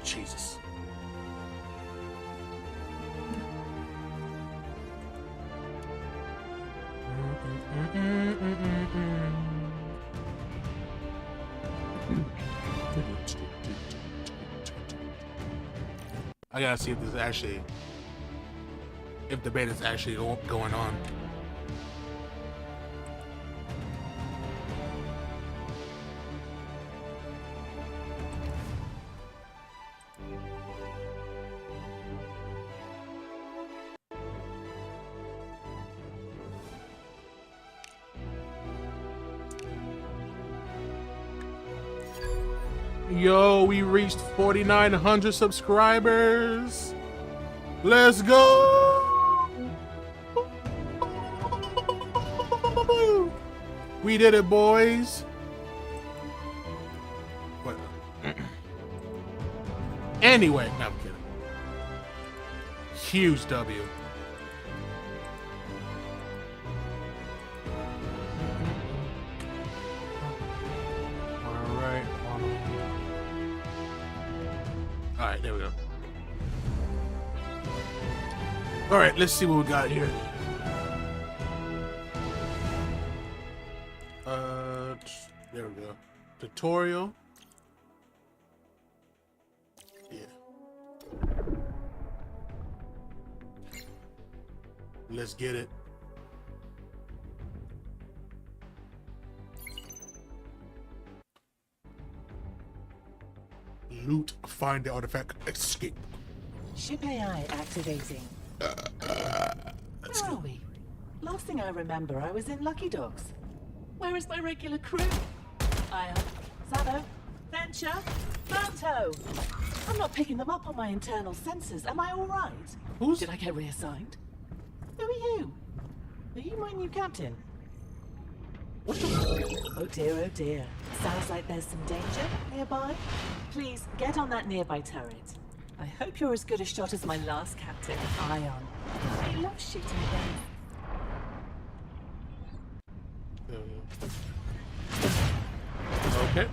Jesus. I gotta see if this is actually, if the beta is actually going on. Yo, we reached 4,900 subscribers. Let's go. We did it, boys. What? Anyway, no, I'm kidding. Huge W. Alright, there we go. Alright, let's see what we got here. There we go. Tutorial. Yeah. Let's get it. Loot, find the artifact, escape. Ship AI activating. Where are we? Last thing I remember, I was in Lucky Dogs. Where is my regular crew? Ion, Zabo, Venture, Manto. I'm not picking them up on my internal sensors. Am I all right? Did I get reassigned? Who are you? Are you my new captain? What the? Oh dear. Sounds like there's some danger nearby. Please, get on that nearby turret. I hope you're as good a shot as my last captain, Ion. He loves shooting things. Okay.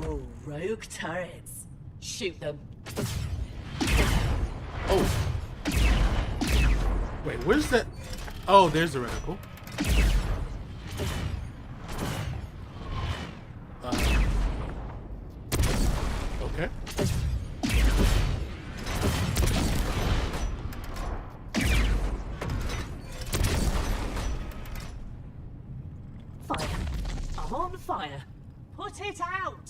Ooh, rogue turrets. Shoot them. Oh. Wait, where's that? Oh, there's the reticle. Okay. Fire. I'm on fire. Put it out.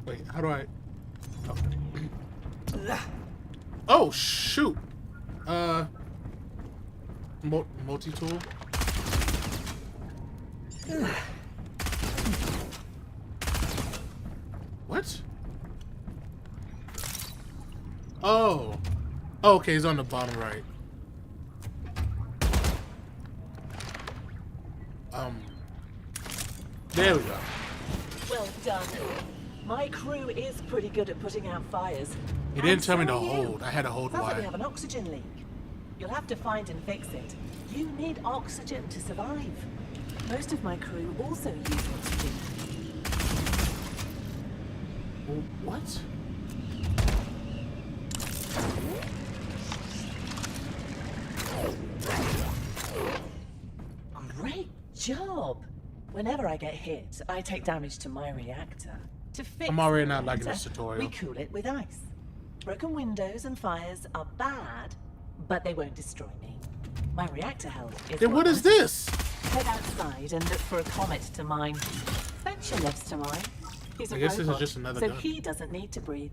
Wait, how do I? Okay. Oh shoot. Multi-tool. What? Oh. Okay, it's on the bottom right. There we go. Well done. My crew is pretty good at putting out fires. He didn't tell me to hold. I had to hold Sounds like we wide. have an oxygen leak. You'll have to find and fix it. You need oxygen to survive. Most of my crew also use oxygen. What? Great job! Whenever I get hit, I take damage to my reactor. To fix I'm already the not liking reactor, this tutorial. we cool it with ice. Broken windows and fires are bad, but they won't destroy me. My reactor health is Then what is this? Head outside and look for a comet to mine. Venture lives to mine. He's a I guess this is robot, just another so gun. he doesn't need to breathe.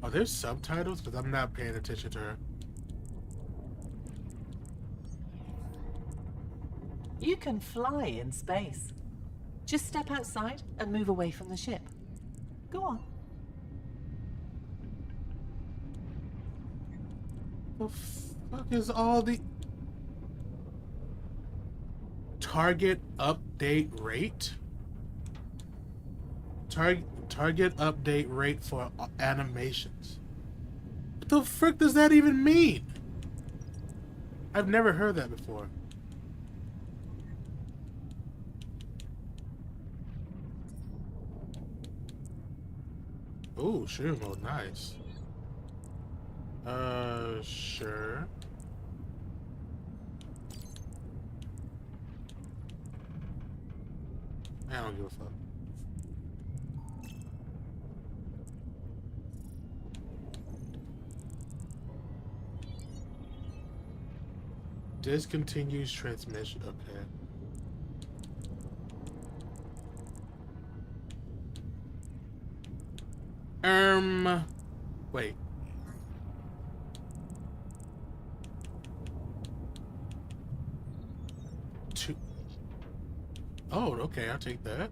Oh, Are there subtitles? Because I'm not paying attention to her. You can fly in space. Just step outside and move away from the ship. Go on. The fuck is all the target update rate? Target update rate for animations. What the frick does that even mean? I've never heard that before. Oh, sure mode, nice. Sure. I don't give a fuck. Discontinues transmission. Okay. Wait. Oh, okay, I'll take that.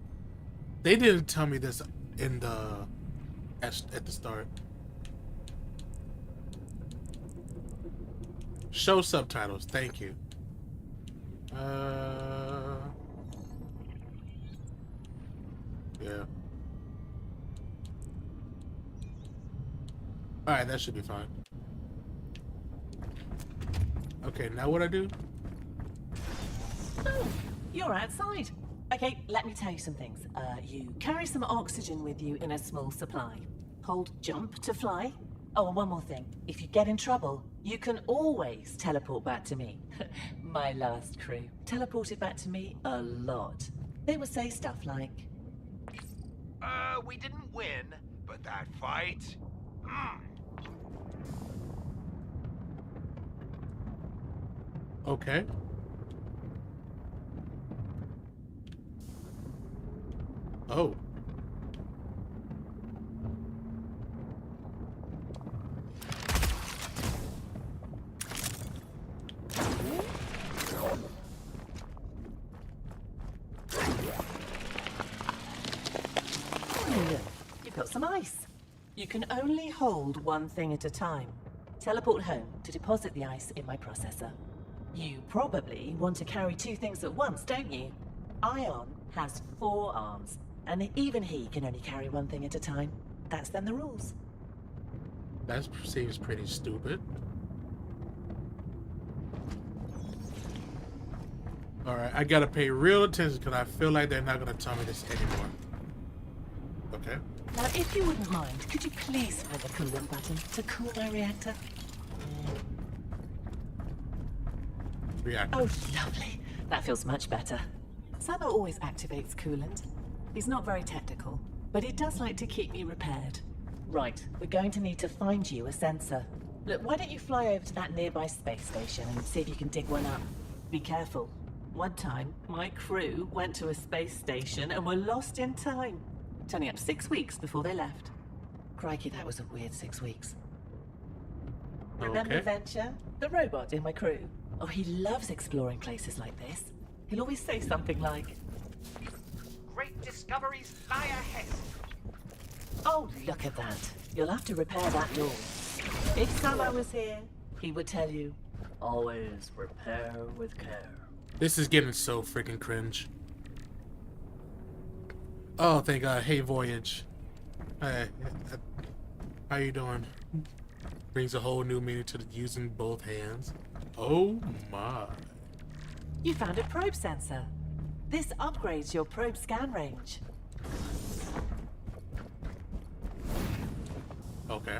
They didn't tell me this in the at the start. Show subtitles, thank you. Yeah. Alright, that should be fine. Okay, now what I do? Oh, you're outside. Okay, let me tell you some things. You carry some oxygen with you in a small supply. Hold jump to fly. Oh, and one more thing. If you get in trouble, you can always teleport back to me. My last crew teleported back to me a lot. They would say stuff like, we didn't win, but that fight... Okay. Oh. you've got some ice. You can only hold one thing at a time. Teleport home to deposit the ice in my processor. You probably want to carry two things at once, don't you? Ion has 4 arms, and even he can only carry one thing at a time. That's then the rules. That seems pretty stupid. Alright, I gotta pay real attention because I feel like they're not gonna tell me this anymore. Okay. Now, if you wouldn't mind, could you please find the coolant button to cool my reactor? Reactor. Oh, lovely. That feels much better. Sabo always activates coolant. He's not very technical, but he does like to keep me repaired. Right, we're going to need to find you a sensor. Look, why don't you fly over to that nearby space station and see if you can dig one up? Be careful. One time, my crew went to a space station and were lost in time. Turning up 6 weeks before they left. Crikey, that was a weird 6 weeks. Remember Okay. Venture? The robot in my crew? Oh, he loves exploring places like this. He'll always say something like, Great discoveries lie ahead. oh, look at that. You'll have to repair that door. If Sabo was here, he would tell you, always repair with care. This is getting so freaking cringe. Oh, thank God. Hey, Voyage. Hey, how you doing? Brings a whole new meaning to using both hands. Oh my. You found a probe sensor. This upgrades your probe scan range. Okay.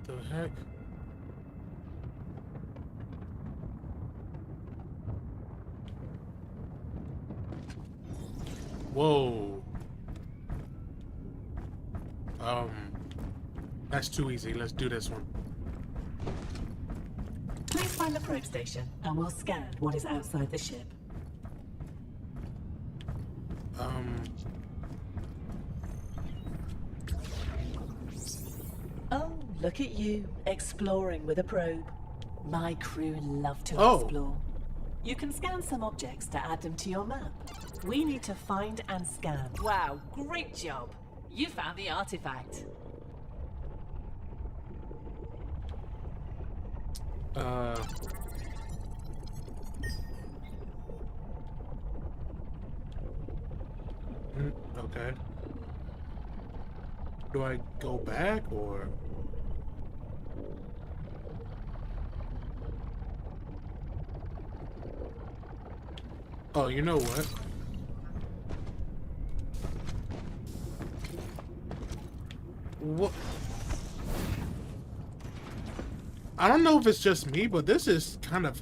The heck? Whoa. That's too easy. Let's do this one. Please find the probe station, and we'll scan what is outside the ship. Oh, look at you, exploring with a probe. My crew love to Oh. explore. You can scan some objects to add them to your map. We need to find and scan. Wow, great job. You found the artifact. Okay. Do I go back or? Oh, you know what? What? I don't know if it's just me, but this is kind of...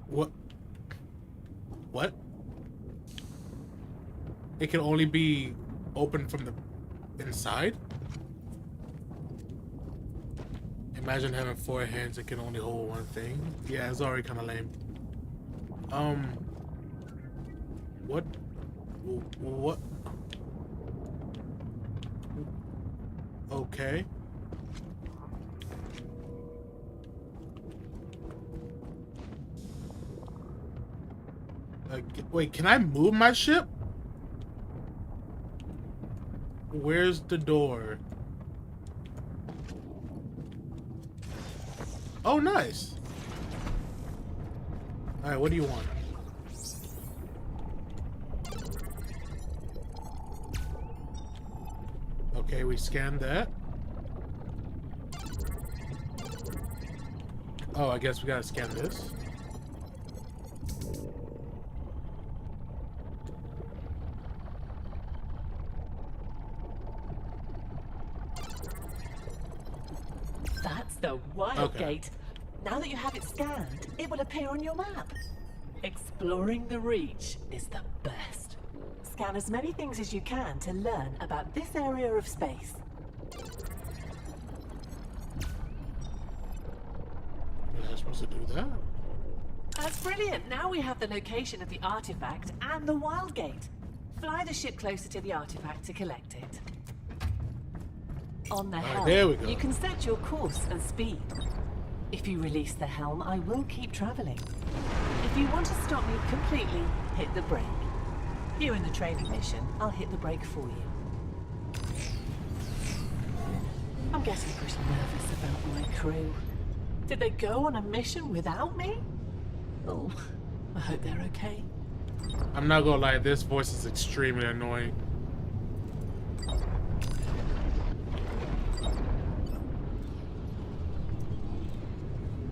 What? What? It can only be opened from the inside? Imagine having 4 hands that can only hold one thing. Yeah, it's already kind of lame. What? What? Okay. Wait, can I move my ship? Where's the door? Oh, nice. All right, what do you want? Okay, we scanned that. Oh, I guess we gotta scan this. That's the Wildgate. Now that you have it scanned, it will appear on your map. Exploring the Reach is the best. Scan as many things as you can to learn about this area of space. Was I supposed to do that? That's brilliant. Now we have the location of the artifact and the Wildgate. Fly the ship closer to the artifact to collect it. On the helm, there we go. you can set your course and speed. If you release the helm, I will keep traveling. If you want to stop me completely, hit the brake. Here in the training mission, I'll hit the brake for you. I'm getting pretty nervous about my crew. Did they go on a mission without me? Oh, I hope they're okay. I'm not gonna lie, this voice is extremely annoying.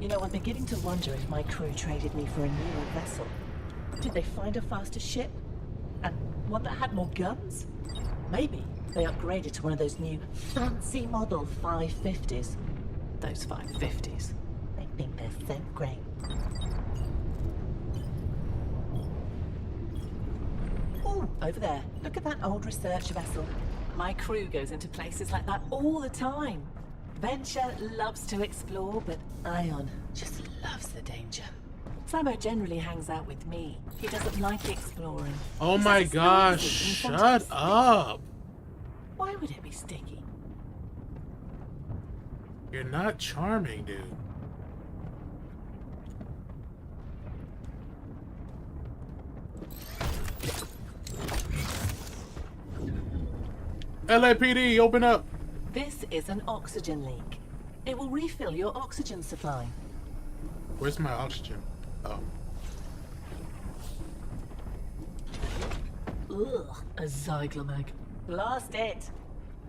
You know, I'm beginning to wonder if my crew traded me for a newer vessel. Did they find a faster ship? And one that had more guns? Maybe they upgraded to one of those new fancy model 550s. Those 550s. They think they're so great. Oh, over there. Look at that old research vessel. My crew goes into places like that all the time. Venture loves to explore, but Ion just loves the danger. Samo generally hangs out with me. He doesn't like exploring. Oh He my says it's gosh, noisy and shut sometimes up. Why would it be sticky? You're not charming, dude. LAPD, open up. This is an oxygen leak. It will refill your oxygen supply. Where's my oxygen? Oh. Ugh, a Zyglomag. Blast it.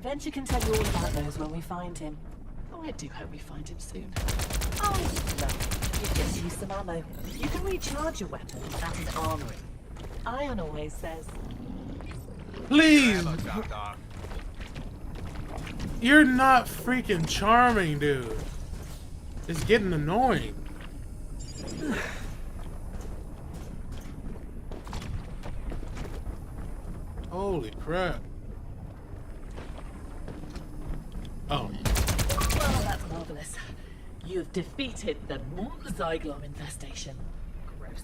Venture can tell you all about those when we find him. Oh, I do hope we find him soon. Oh, look. You've just used some ammo. You can recharge your weapon at his armory. Ion always says. Please! Hello, Doctor. You're not freaking charming, dude. It's getting annoying. Holy crap. Oh. Well, that's marvelous. You've defeated the Zyglom infestation. Gross.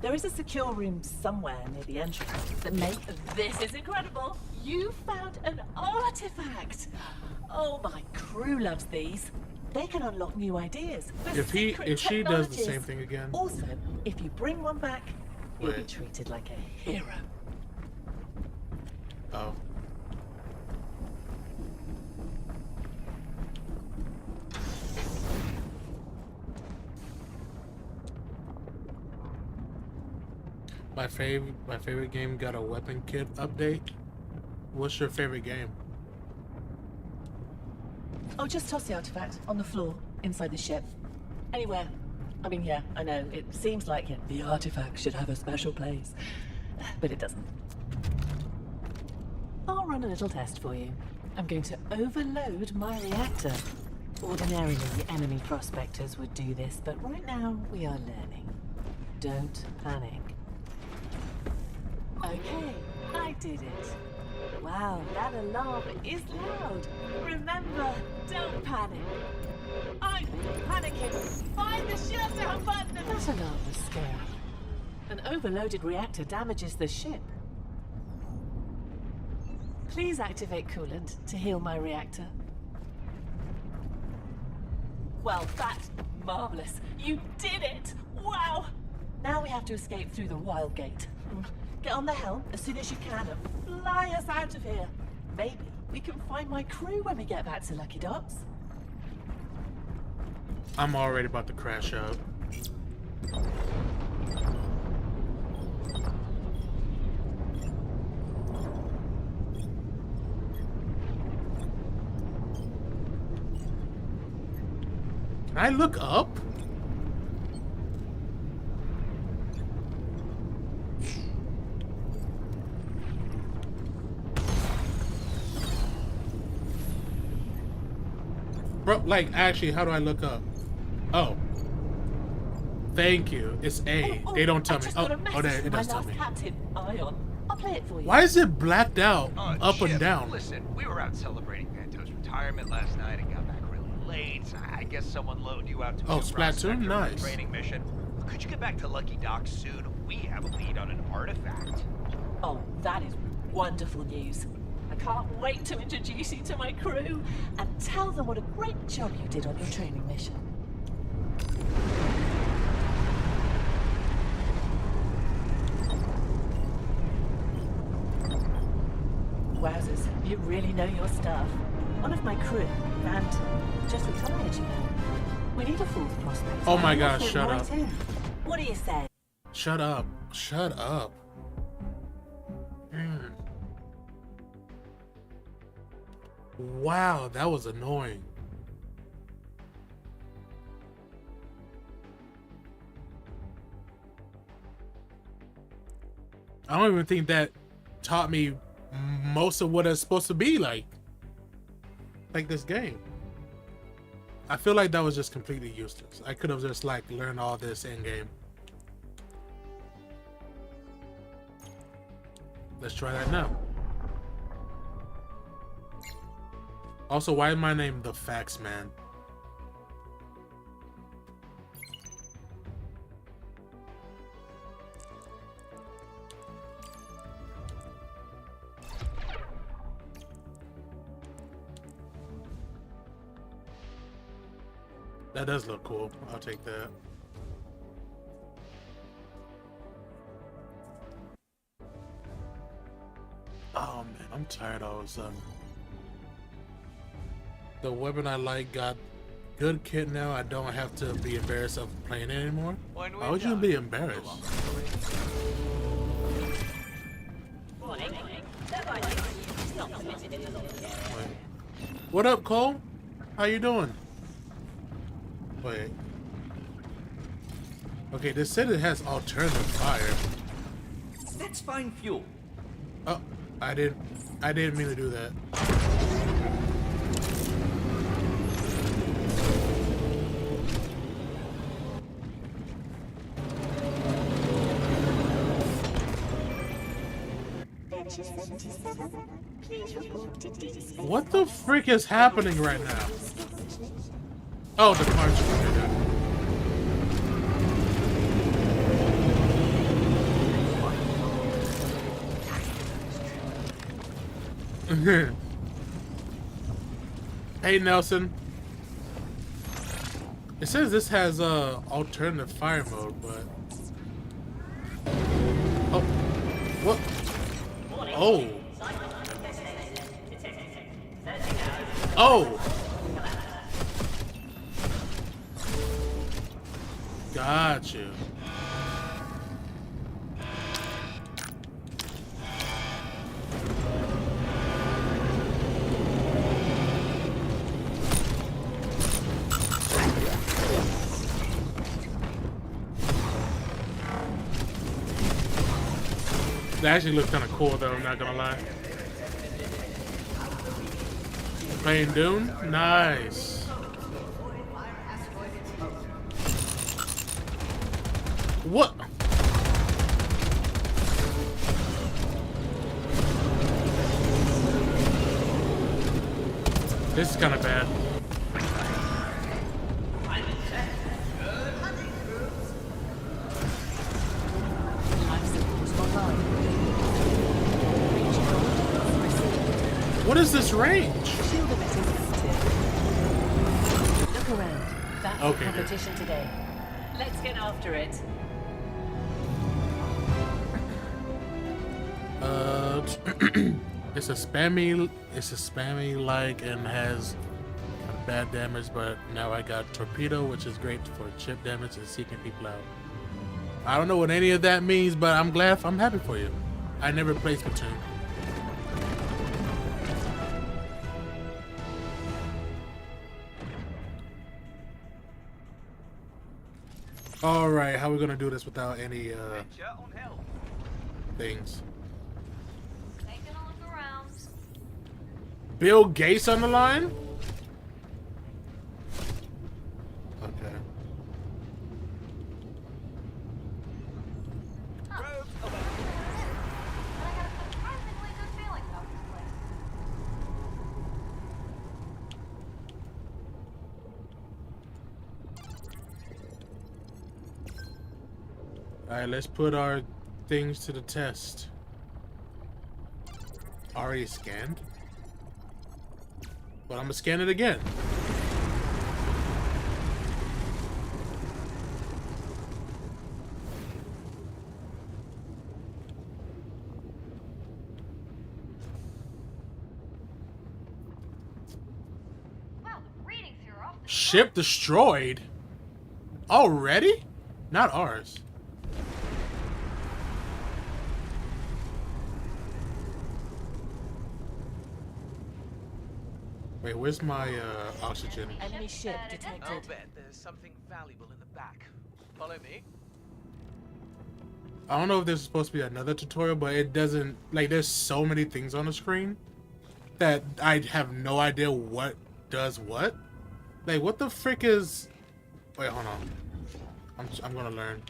There is a secure room somewhere near the entrance that This is incredible. You found an artifact. Oh, my crew loves these. They can unlock new ideas. for If secret she does the technologies. same thing again. Also, if you bring one back, you'll be Wait. treated like a hero. Oh. My favorite game got a weapon kit update. What's your favorite game? Oh, just toss the artifact on the floor inside the ship. Anywhere. I mean, yeah, I know. It seems like the artifact should have a special place, but it doesn't. I'll run a little test for you. I'm going to overload my reactor. Ordinarily, enemy prospectors would do this, but right now we are learning. Don't panic. Okay, I did it. Wow, that alarm is loud. Remember, don't panic. I'm panicking. Find the shutdown button. That alarm was scary. An overloaded reactor damages the ship. Please activate coolant to heal my reactor. Well, that's marvelous. You did it! Wow! Now we have to escape through the Wildgate. Get on the helm as soon as you can and fly us out of here. Maybe we can find my crew when we get back to Lucky Docks. I'm already about to crash out. Can I look up? Bro, like, actually, how do I look up? Oh. Thank you. It's A. They don't tell me. Oh, there, it does tell me. Captain, Ion. I'll play it for you. Why is it blacked out up Chip, and down? Listen, we were out celebrating Vanto's retirement last night and got back really late. I guess someone loaned you out to Oh, a Splatoon? prospector for a Nice. training mission. Could you get back to Lucky Docks soon? We have a lead on an artifact. Oh, that is wonderful news. I can't wait to introduce you to my crew and tell them what a great job you did on your training mission. Wowzers, you really know your stuff. One of my crew, Vant, just retired, you know. We need a fourth prospect. Oh my and we'll gosh, fit shut right up. in. What do you say? Shut up. Shut up. Wow, that was annoying. I don't even think that taught me most of what it's supposed to be like this game. I feel like that was just completely useless. I could have just like learned all this in game. Let's try that now. Also, why is my name the Fax Man? That does look cool. I'll take that. Oh man, I'm tired all of a sudden. The weapon I like got good kit now. I don't have to be embarrassed of playing it anymore. Why would you be embarrassed? Wait. What up, Cole? How you doing? Wait. Okay, this said it has alternative fire. Let's find fuel. Oh, I didn't mean to do that. What the frick is happening right now? Oh, the Marshy. Hey, Nelson. It says this has alternative fire mode, but oh, what? Oh, oh, got you. That actually looks kind of cool, though. I'm not gonna lie. Playing Dune, nice. What? This is kind of bad. What is this range? Shield emitters active. Look around. That's Okay, the competition today. Let's get after it. It's a spammy like and has bad damage, but now I got torpedo, which is great for chip damage and seeking people out. I don't know what any of that means, but I'm happy for you. I never played Splatoon. All right, how are we gonna do this without any things? Taking a look around. Bill Gates on the line? Okay. But I got a surprisingly good feeling about this place. Alright, let's put our things to the test. Already scanned? But I'm gonna scan it again. Wow, the readings here are off the Ship destroyed? Already? Not ours. Wait, where's my oxygen? Enemy ship I'll detected. bet there's something valuable in the back. Follow me. I don't know if this is supposed to be another tutorial, but it doesn't, like, there's so many things on the screen that I have no idea what does what. Like, what the frick is... Wait, hold on. I'm gonna learn.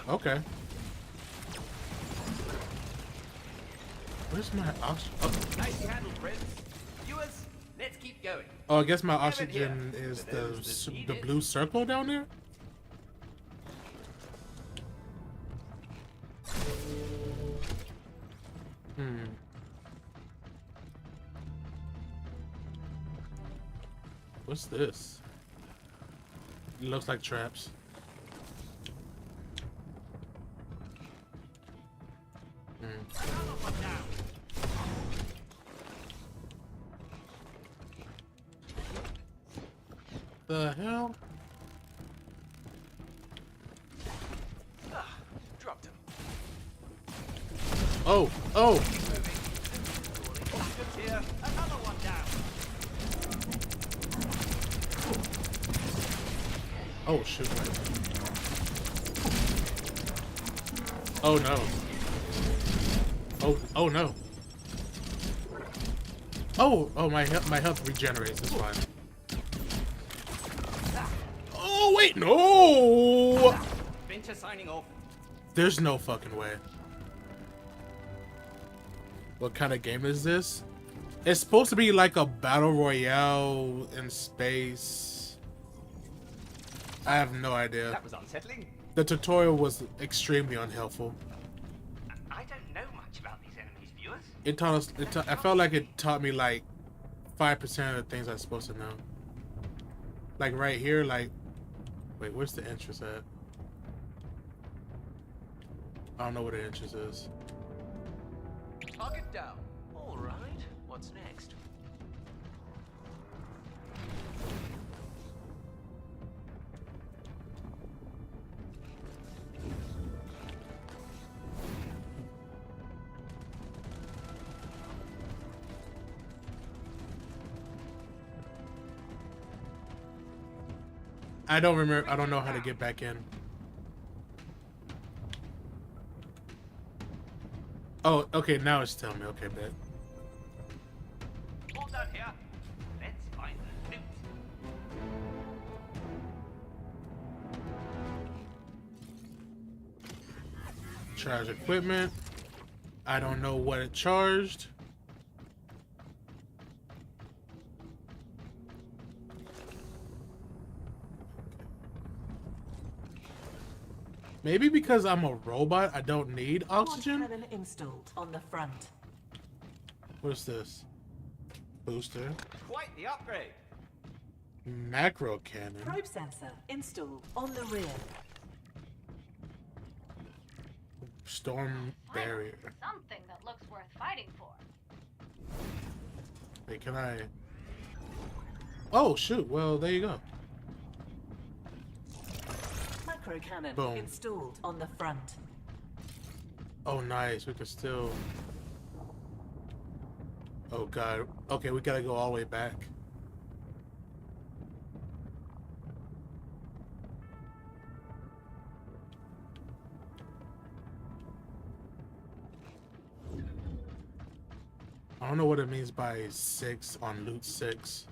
Okay. Where's my oxygen? Oh. Nicely handled, Prince. Viewers, let's keep going. Oh, I guess my oxygen is the blue circle down there? What's this? It looks like traps. The hell? Dropped him. Oh, oh! Here, another one down. Oh, shoot. Oh, no. Oh no. Oh, my health regenerates. It's fine. Oh, wait, no! Venture signing off. There's no fucking way. What kind of game is this? It's supposed to be like a battle royale in space. I have no idea. That was unsettling. The tutorial was extremely unhelpful. I don't know much about these enemies, viewers. It taught us. I felt like it taught me like 5% of the things I'm supposed to know. Like right here, like, wait, where's the entrance at? I don't know where the entrance is. Target down. All right. What's next? I don't remember. I don't know how to get back in. Oh, okay. Now it's telling me. Okay, bet. All done here. Let's find the loot. Charge equipment. I don't know what it charged. Maybe because I'm a robot, I don't need oxygen? Cannon installed on the front. What's this? Booster. Quite the upgrade. Macro cannon. Probe sensor installed on the rear. Storm barrier. Something that looks worth fighting for. Wait, can I... Oh, shoot. Well, there you go. Macro cannon Boom. installed on the front. Oh, nice. We can still... Oh, God. Okay, we gotta go all the way back. I don't know what it means by 6 on loot 6.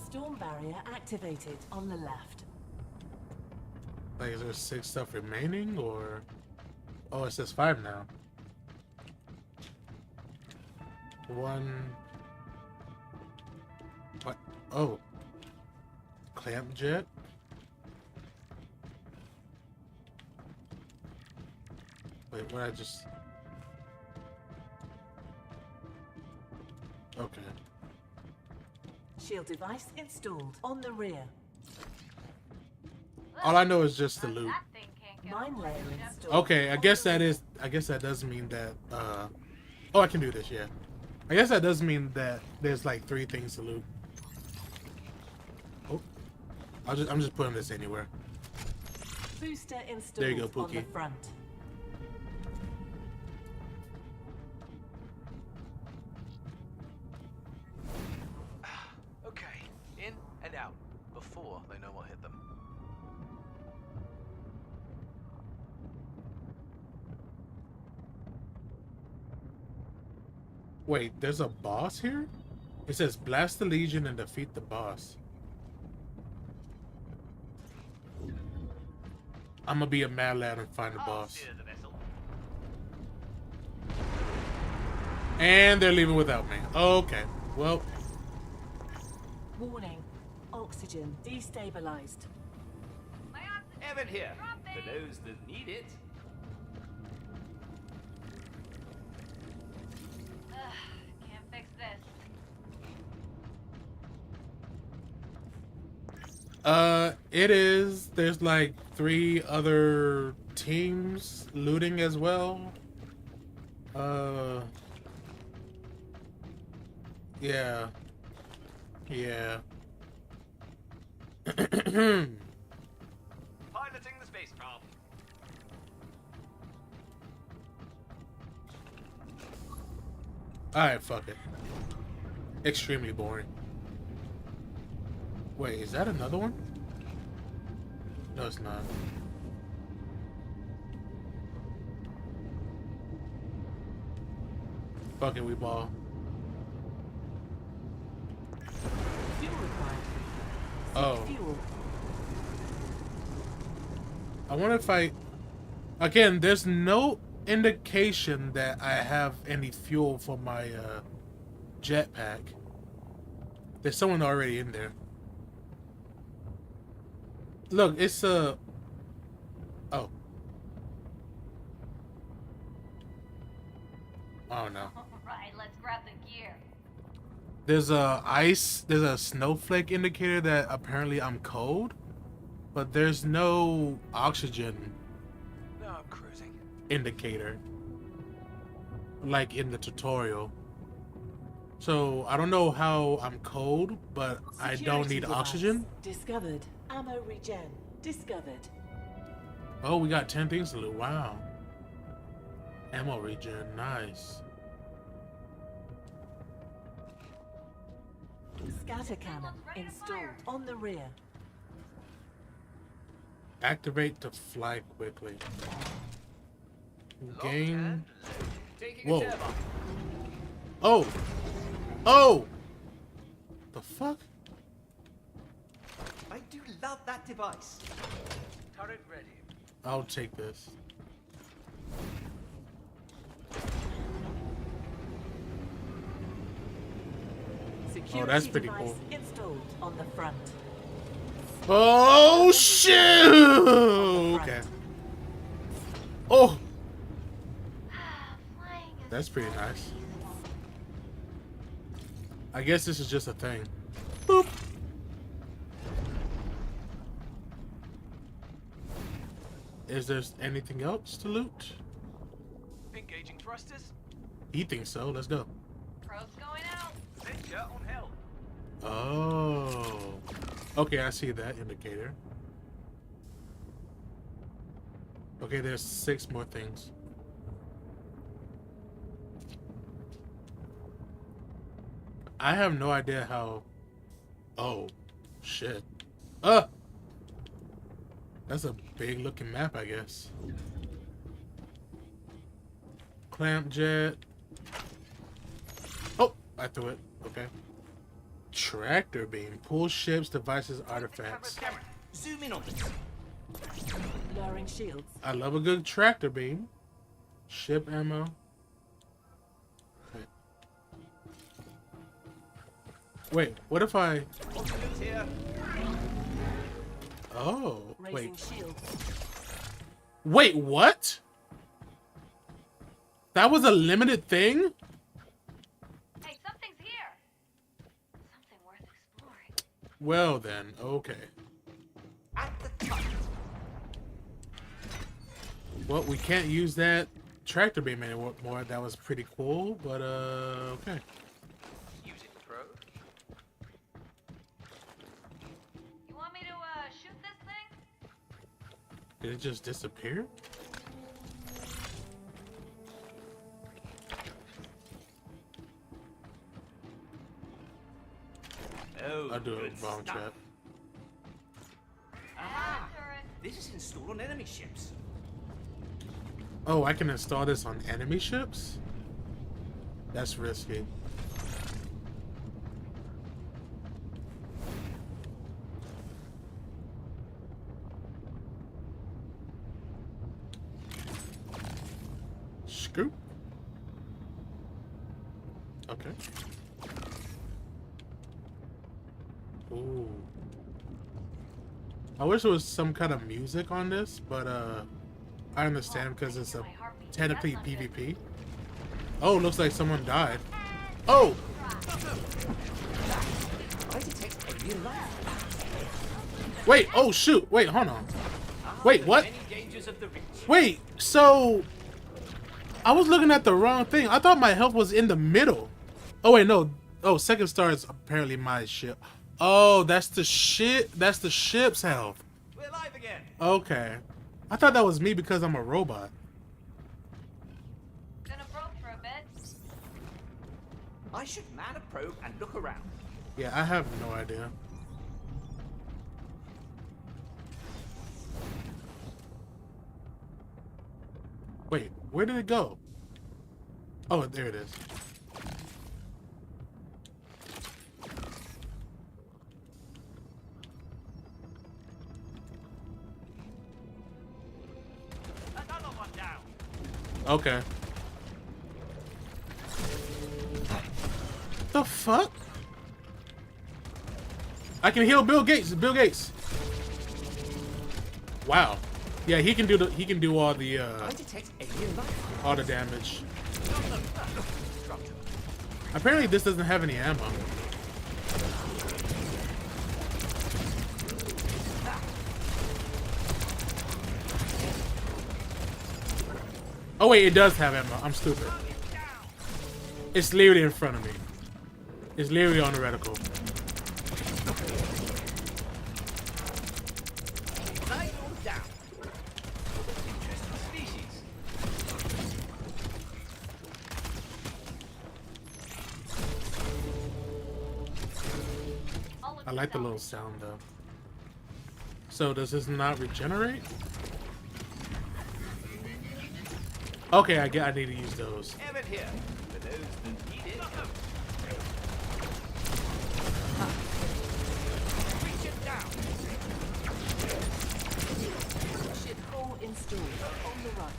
Storm barrier activated on the left. Like, is there 6 stuff remaining, or... Oh, it says 5 now. 1... What? Oh. Clamp jet? Wait, what I just... Okay. Shield device installed on the rear. All I know is just the loot. That thing can't get Mine all layer lit up. installed. Okay, I guess that is... I guess that does mean that, Oh, I can do this, yeah. I guess that does mean that there's, like, 3 things to loot. Oh. I'm just putting this anywhere. Booster installed There you go, on the Pookie. front. Okay. In and out. Before they know what hit them. Wait, there's a boss here? It says blast the Legion and defeat the boss. I'm gonna be a mad lad and find the I'll boss. steer the vessel. And they're leaving without me. Okay, well, Warning. Oxygen destabilized. My oxygen Evan here. dropping. For those that need it. Ugh, can't fix this. it is. There's like 3 other teams looting as well. Yeah. Yeah. Piloting the spacecraft. Alright, fuck it. Extremely boring. Wait, is that another one? No, it's not. Fuck it, we ball. Fuel required. Oh. Fuel. I wonder if I... Again, there's no indication that I have any fuel for my jetpack. There's someone already in there. Look, it's a. Oh. Oh no. Right, let's grab the gear. There's a snowflake indicator that apparently I'm cold, but there's no oxygen No, I'm cruising. indicator like in the tutorial. So I don't know how I'm cold, but I don't Security need device oxygen. Discovered. Ammo regen. Discovered. Oh, we got 10 things to loot. Wow. Ammo regen. Nice. Scatter cannon installed on the rear. Activate to fly quickly. Lock Gain. and load. Taking Whoa. a turbine. Oh! Oh! The fuck? I do love that device. Turret ready. I'll take this. Security that's pretty device cool. installed on the front. Oh shit! Okay. Oh, Flying is that's pretty so nice. peaceful. I guess this is just a thing. Boop. Is there anything else to loot? Engaging thrusters. He thinks so. Let's go. Probes going out. Venture on hell. Oh. Okay, I see that indicator. Okay, there's 6 more things. I have no idea how. Oh, shit. That's a big looking map, I guess. Clamp jet. Oh, I threw it. Okay. Tractor beam. Pull ships, devices, artifacts. Camera. Zoom in on this. Lowering shields. I love a good tractor beam. Ship ammo. Wait, what if I... On the loot here. Oh, Raising wait. shields. Wait, what? That was a limited thing? Hey, something's here. Something worth exploring. Well then, okay. At the top. Well, we can't use that tractor beam anymore. That was pretty cool, but okay. Use it, pro. You want me to shoot this thing? Did it just disappear? Oh, I'll do good a bomb stuff. trap. Ah, Turret. this is installed on enemy ships. Oh, I can install this on enemy ships? That's risky. Scoop. Okay. Ooh. I wish there was some kind of music on this, but I understand because it's a technically PvP. Oh, looks like someone died. Oh! Why does it take every life? Wait, oh shoot! Wait, hold on. Wait, what? Many dangers of the reach. Wait, so I was looking at the wrong thing. I thought my health was in the middle. Oh wait, no. Oh, second star is apparently my ship. Oh, that's the shit. That's the ship's health. We're live again. Okay. I thought that was me because I'm a robot. Gonna probe for a bit. I should man a probe and look around. Yeah, I have no idea. Wait, where did it go? Oh, there it is. Another one down. Okay. The fuck? I can heal Bill Gates. Bill Gates. Wow. Yeah, he can do all the I detect alien life. all the damage. Apparently this doesn't have any ammo. Oh wait, it does have ammo. I'm stupid. It's literally in front of me. It's literally on the reticle. Down. Interesting species. I like the little sound though. So does this not regenerate? Okay, I need to use those. Evan here. For those that need it. Reach it down. Ship core installed on the right.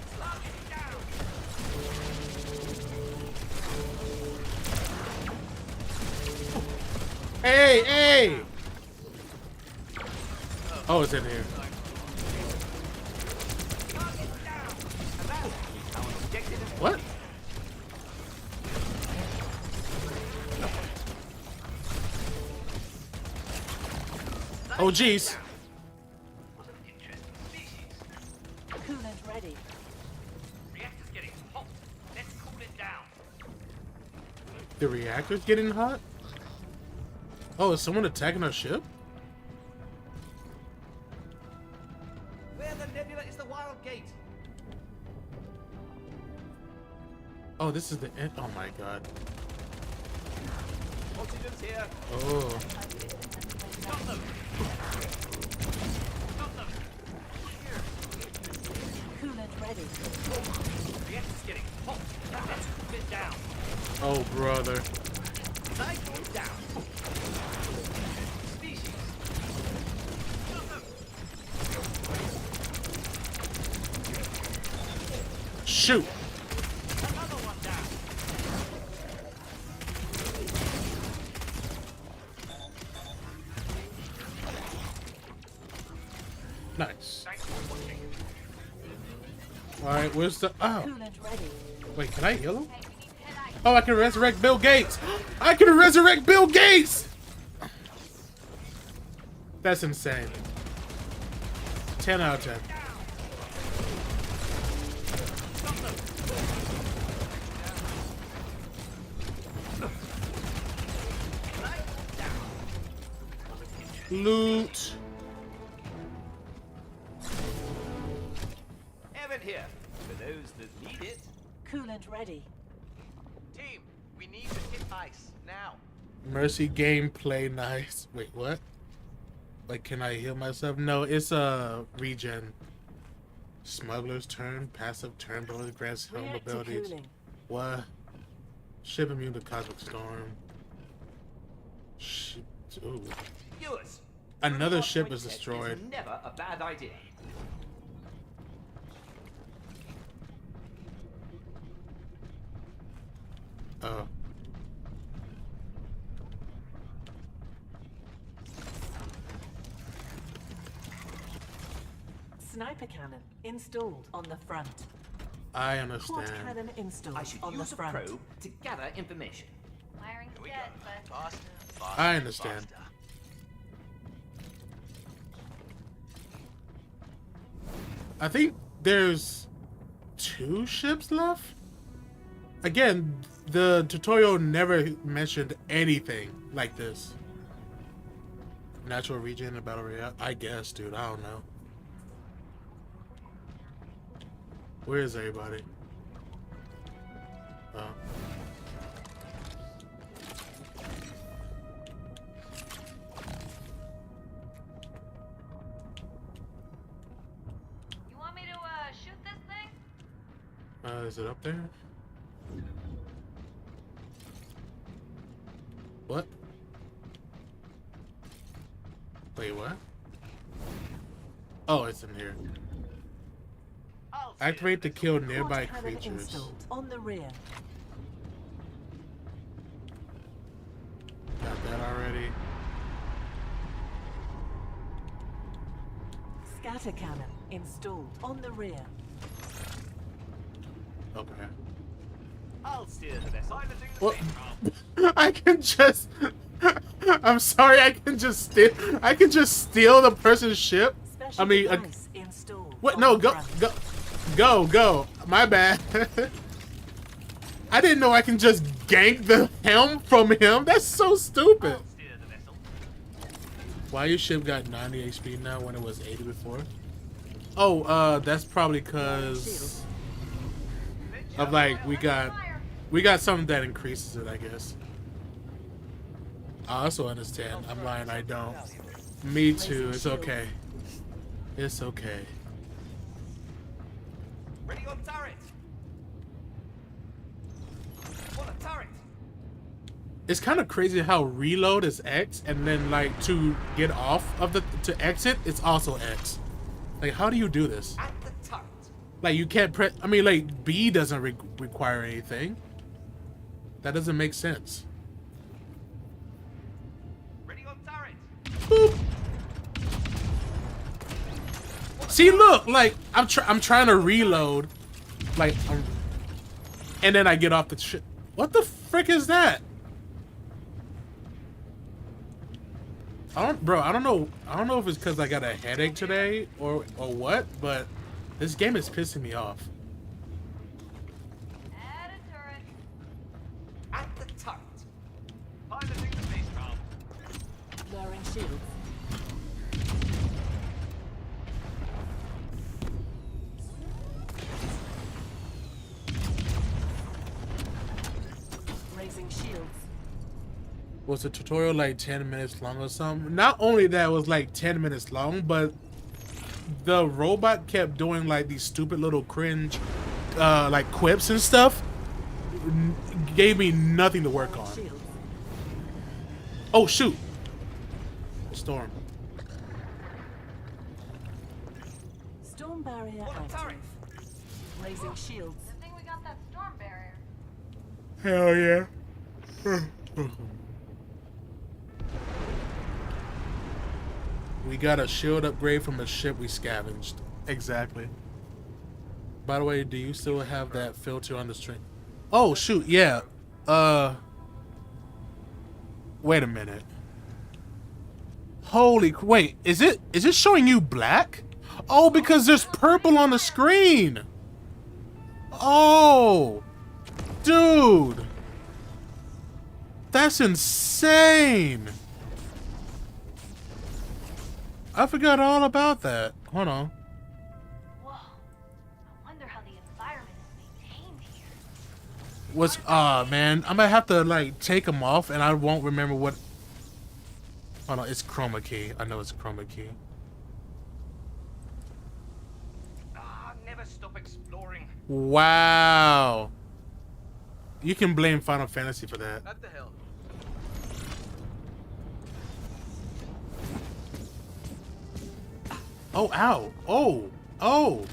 Hey, hey! Oh, it's in here. What? Oh, jeez. Coolant ready. Reactor's getting hot. Let's cool it down. The reactor's getting hot? Oh, is someone attacking our ship? Where the nebula is the Wildgate. Oh, this is the end. Oh my god. Oxygen's here. Oh. Got them. Got them. Coolant ready. Reactor's getting hot. Let's cool it down. Oh, brother. Cycle down. Species. Got them. Shoot. Another one down. Nice. Thanks for watching. Alright, where's the... Oh. Coolant ready. Wait, can I heal him? Oh, I can resurrect Bill Gates! I can resurrect Bill Gates! That's insane. 10 out of 10. Loot. Evan here. For those that need it. Coolant ready. Team, we need to hit ice now. Mercy gameplay nice. Wait, what? Like, can I heal myself? No, it's a regen. Smuggler's turn, passive turn bonus grants home Reactor abilities. cooling. What? Ship immune to cosmic storm. Shit. Ooh. Viewers, Another remote ship point is tech destroyed. Is never a bad idea. Oh. Sniper cannon installed on the front. I Quad understand. cannon installed I should on the use a front. probe to gather information. Wiring's dead, but I understand. I think there's 2 ships left? Again, the tutorial never mentioned anything like this. Natural regen and battle royale? I guess, dude. I don't know. Where is everybody? Oh. you want me to shoot this thing? Is it up there? What? Wait, what? Oh, it's in here. Activate to kill nearby Quad cannon creatures. installed on the rear. Got that already. Scatter cannon installed on the rear. Okay. I'll steer the vessel. What? I can just. I'm sorry. I can just steal the person's ship. Special I mean, device installed. what? on No, the go, front. go. My bad. I didn't know I can just gank the helm from him. That's so stupid. I'll steer the vessel. Why your ship got 90 HP now when it was 80 before? Oh, that's probably because of like we got something that increases it, I guess. I also understand. I'm lying. I don't. Me too. It's okay. It's okay. Ready on turret. On a turret. It's kind of crazy how reload is X, and then like to get off of to exit, it's also X. Like, how do you do this? At the turret. Like, you can't press. I mean, like, B doesn't require anything. That doesn't make sense. Ready on turret. Boop. See, look, like I'm trying to reload, like, and then I get off the shit. What the frick is that? I don't know if it's because I got a headache today or what, but this game is pissing me off. Add a turret. At the turret. Piloting the base valve. Lowering shields. Raising shields. Was the tutorial like 10 minutes long or something? Not only that it was like 10 minutes long, but the robot kept doing like these stupid little cringe like quips and stuff. Gave me nothing to work on. Shields. Oh shoot. Storm. Storm barrier On a active. turret. Raising shields. Good thing we got that storm barrier. Hell yeah. We got a shield upgrade from a ship we scavenged. Exactly. By the way, do you still have that filter on the string? Oh shoot, yeah. Wait a minute. Wait, is it showing you black? Oh, because there's purple on the screen. Oh, dude. That's insane. I forgot all about that. Hold on. Whoa. I wonder how the environment is maintained here. Man, I'm gonna have to like take them off and I won't remember what. Oh no, it's chroma key. I know it's chroma key. Never stop exploring. Wow. You can blame Final Fantasy for that. What the hell? Oh, ow. Oh.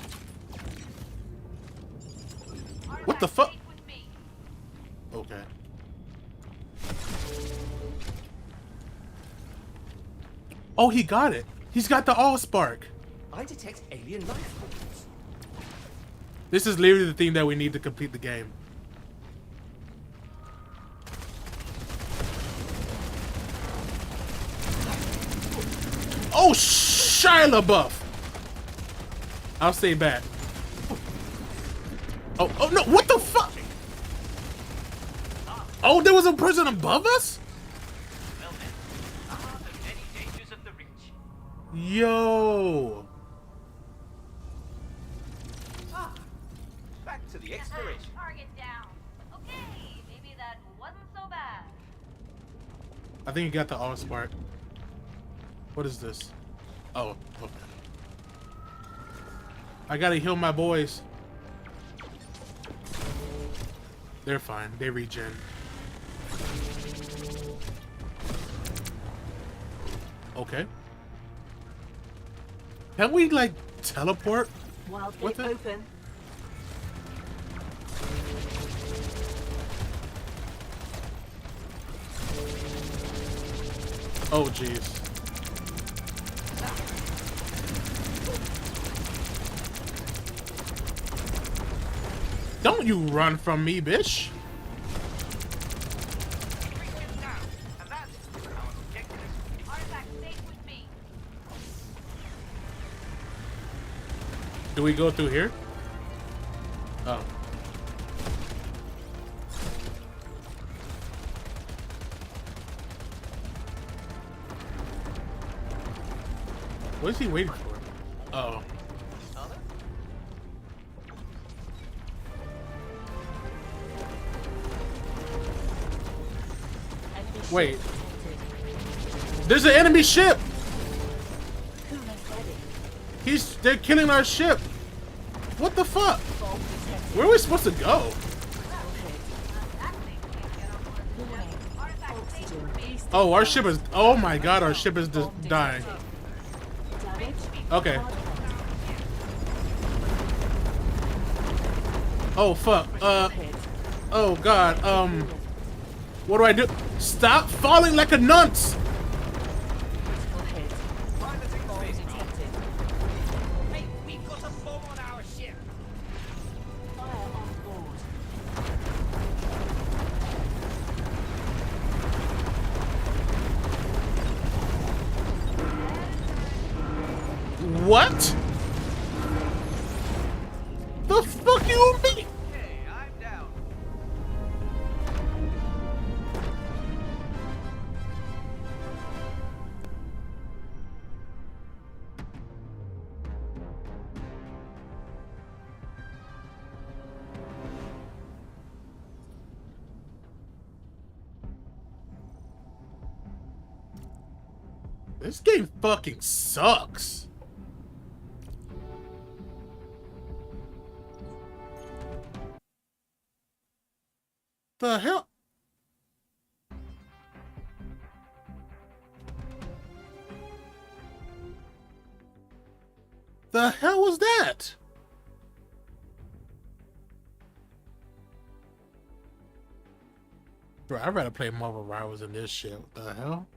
What the fuck? Artifact safe with me. Okay. Oh, he got it. He's got the Allspark. I detect alien life forms. This is literally the thing that we need to complete the game. Oh, Shia LaBeouf. I'll stay back. Oh no, what the fuck? Oh, there was a person above us? Well then, the many dangers of the rich. Yo. Back to the exploration. Target down. Okay, maybe that wasn't so bad. I think you got the Allspark. What is this? Oh, okay. I gotta heal my boys. They're fine. They regen. Okay. Can we like teleport? What Wildgate the- open. Oh jeez. Don't you run from me, bitch. And that's how an objective is. Artifact stays with me. Do we go through here? Oh. What is he waiting for? Oh. Enemy ship Wait. detected. There's an enemy ship! Coolant ready. They're killing our ship! What the fuck? Bomb detected. Where are we supposed to go? All hit. That thing can't get on board. Coolant. Artifact stays Oxygen. with me. East Oh, our inbound. ship is. Oh my god, our ship is Bomb dying. detected. Damage. Okay. Hard hit. Oh fuck. All hit. Oh god. What do I do? Stop falling like a nunce! Critical hit. Piloting Bomb space detected. Hey, we've got a bomb on our ship. Fire on board. What? The fuck you mean? Hey, I'm down. This game fucking sucks. The hell? The hell was that? Bro, I'd rather play Marvel Rivals than this shit. What the hell?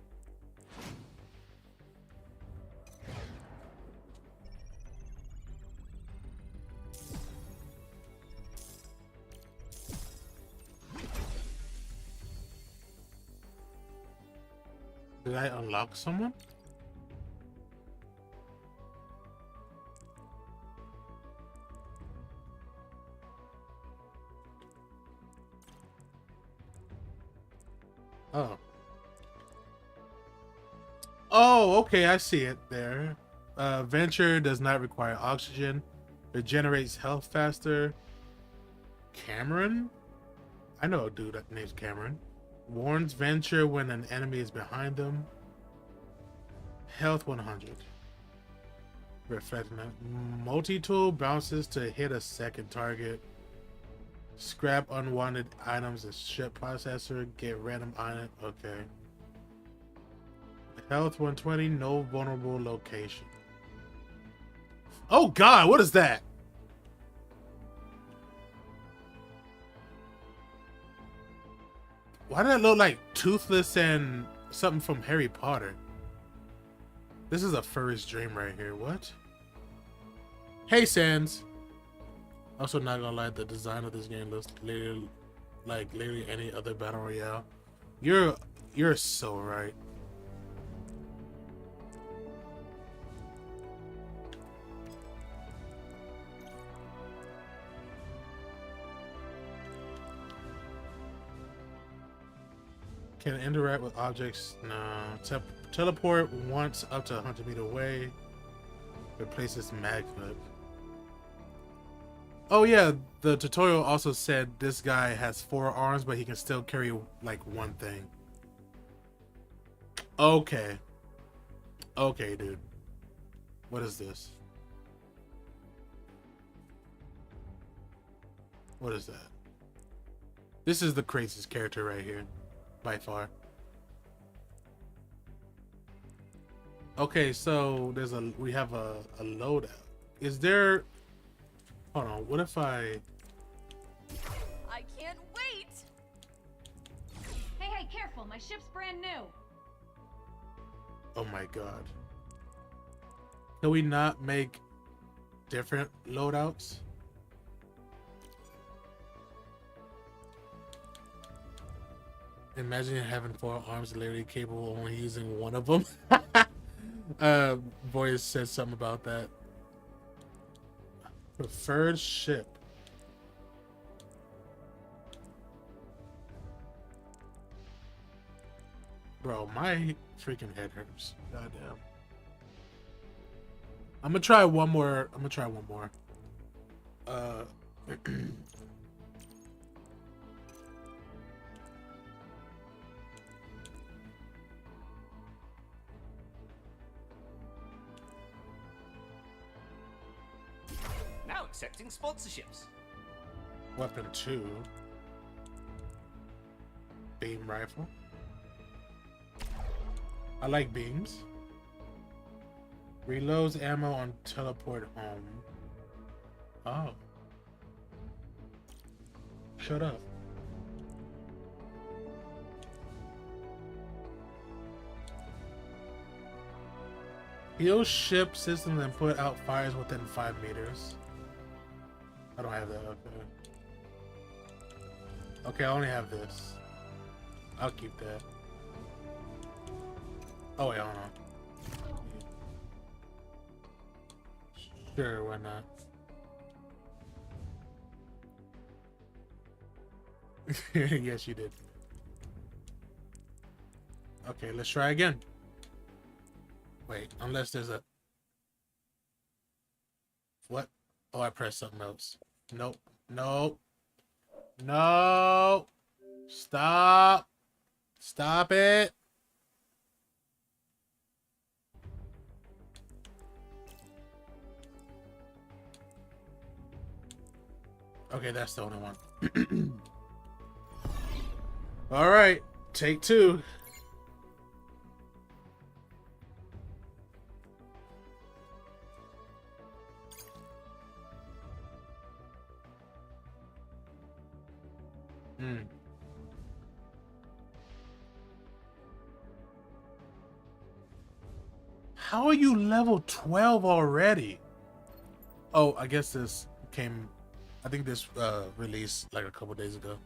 Did I unlock someone? Oh. Oh, okay, I see it there. Venture does not require oxygen. Regenerates health faster. Cameron? I know a dude that named Cameron. Warns Venture when an enemy is behind them. Health 100. Reflecting that. Multi-tool bounces to hit a second target. Scrap unwanted items and ship processor. Get random item. Okay. Health 120. No vulnerable location. Oh god, what is that? Why did that look like Toothless and something from Harry Potter? This is a furry's dream right here. What? Hey, Sans. Also, not gonna lie, the design of this game looks literally like any other battle royale. You're so right. Can interact with objects. No. Teleport once up to 100 meters away. Replaces magnet. Oh yeah, the tutorial also said this guy has 4 arms, but he can still carry like one thing. Okay. Okay, dude. What is this? What is that? This is the craziest character right here. By far. Okay, so we have a loadout. Is there, hold on, what if I can't wait! Hey, careful, my ship's brand new. oh my god. Can we not make different loadouts? Imagine having 4 arms, literally capable of only using one of them. Voice said something about that. Preferred ship. Bro, my freaking head hurts. Goddamn. I'm gonna try one more. Now accepting sponsorships. Weapon 2. Beam rifle. I like beams. Reloads ammo on teleport home. Oh. Shut up. Heal ship systems and put out fires within 5 meters. I don't have that. Okay. Okay, I only have this. I'll keep that. Oh wait, hold on. Sure, why not? Yes, you did. Okay, let's try again. Wait, unless there's a... What? Oh, I pressed something else. Nope. Nope. No! Stop! Stop it! Okay, that's the only one. All right, take 2. How are you level 12 already? Oh, I guess this came... I think this released like a couple days ago.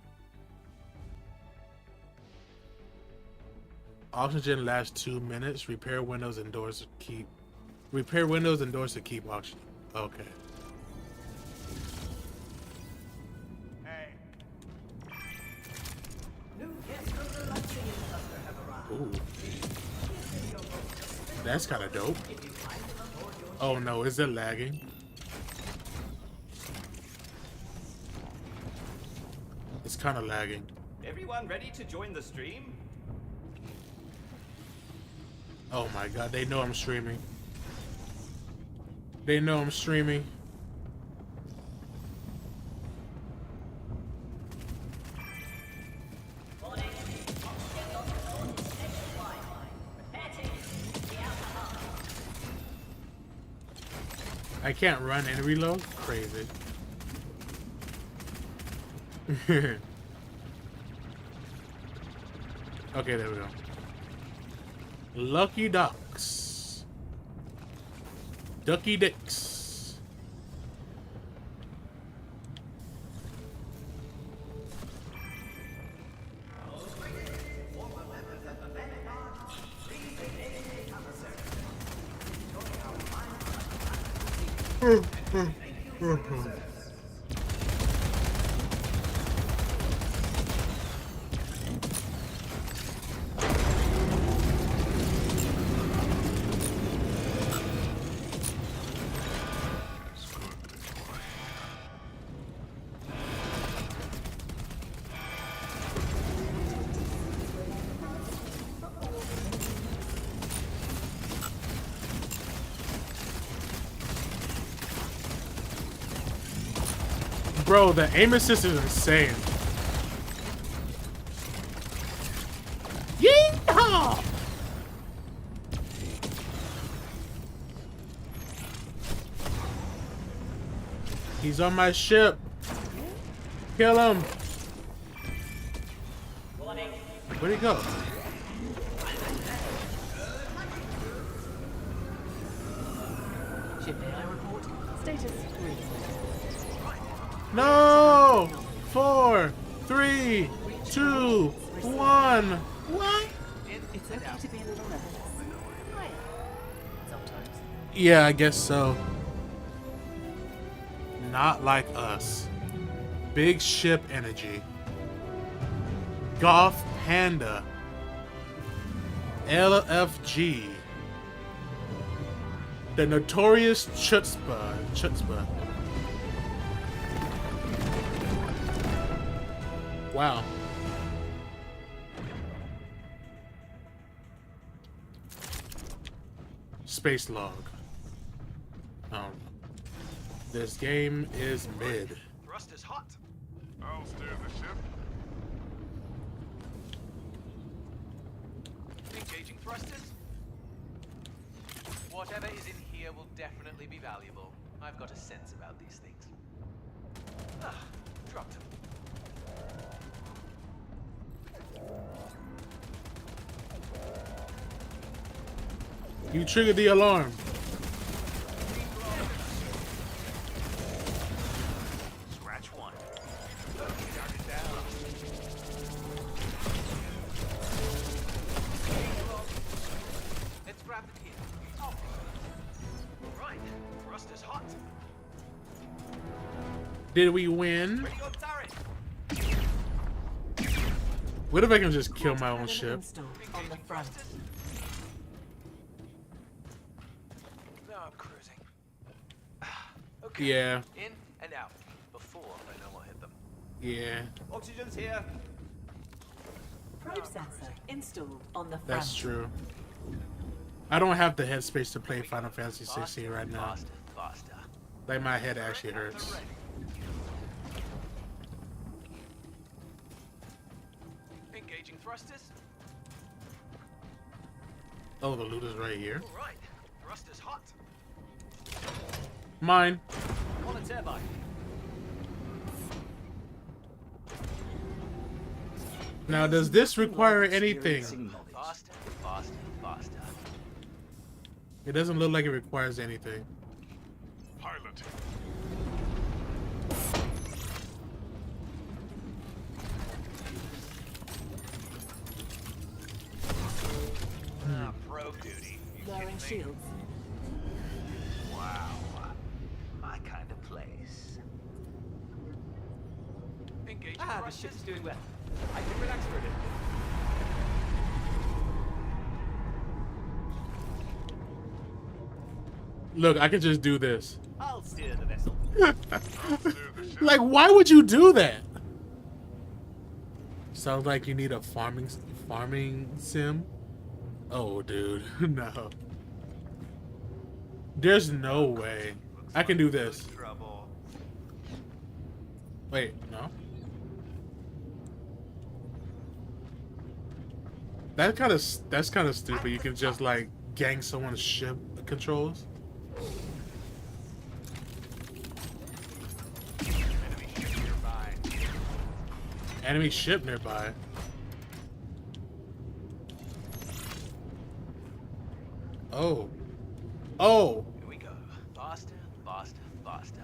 Oxygen lasts 2 minutes. Repair windows and doors to keep. Repair windows and doors to keep oxygen. Okay. Hey. Ooh. That's kind of dope. Oh no, is it lagging? It's kind of lagging. Everyone ready to join the stream? Oh my god, they know I'm streaming. They know I'm streaming. I can't run and reload? Crazy. Okay, there we go. Lucky ducks. Ducky dicks. Bro, the aim assist is insane. Yeehaw! He's on my ship. Kill him. Where'd he go? Ship AI report. Status green. No! 4, 3, 2, 1. What? It's okay to be a little nervous. Sometimes. Yeah, I guess so. Not like us. Big ship energy. Golf Panda. LFG. The notorious Chutzpah. Wow. Space log. This game is mid. Thrust is hot. I'll steer the ship. Engaging thrusters. Whatever is in here will definitely be valuable. I've got a sense about these things. Ah, dropped him. You triggered the alarm. Scratch one. Let's grab the key. Oh. Right. Thrust is hot. Did we win? Ready your turret. What if I can just kill my own Cannon ship? installed on the front. Now I'm cruising. Okay. Yeah, In and out before I know what hit them. yeah, Oxygen's here. Probe sensor installed on the front. that's true. I don't have the headspace to play Final Fantasy 16 right now. Faster, faster. Like my head actually hurts. Engaging thrusters. Oh, the loot is right here. All right. Thrust is hot. Mine. On a turbine. Now, does this require anything? Faster, faster, faster. It doesn't look like it requires anything. Pilot. Ah, probe duty. You Lowering kidding me? shields. Wow. My kind of place. Engaging The thrusters. ship's doing well. I can relax for a bit. Look, I can just do this. I'll steer the vessel. Like, why would you do that? Sounds like you need a farming sim. Oh, dude, no. There's no way I can do this. Trouble. Wait, no. That's kind of stupid. You can just like gang someone's ship controls. Enemy ship nearby. Enemy ship nearby. Oh. Oh. Here we go. Faster, faster, faster.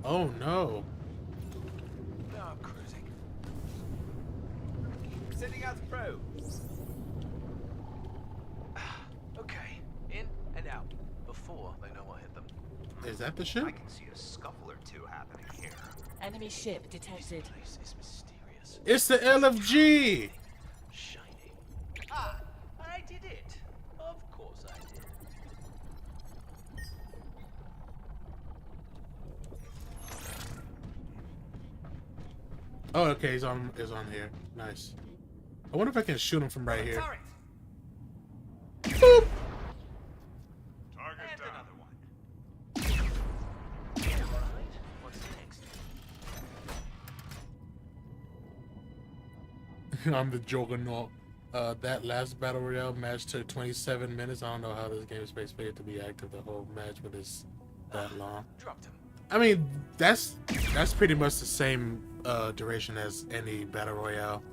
Oh no. Now I'm cruising. Sending out the probe. Okay. In and out before they know what hit them. Is that the ship? I can see a scuffle or two happening here. Enemy ship detected. This place is mysterious. It's the LFG. Shiny. Ah, I did it. Of course I did. Oh, okay, he's on here. Nice. I wonder if I can shoot him from right here. Turret. Boop. Target And down. another one. Alright, what's next? I'm the juggernaut. That last battle royale match took 27 minutes. I don't know how this game is expected to be active the whole match, but it's that long. Dropped him. I mean, that's pretty much the same duration as any battle royale.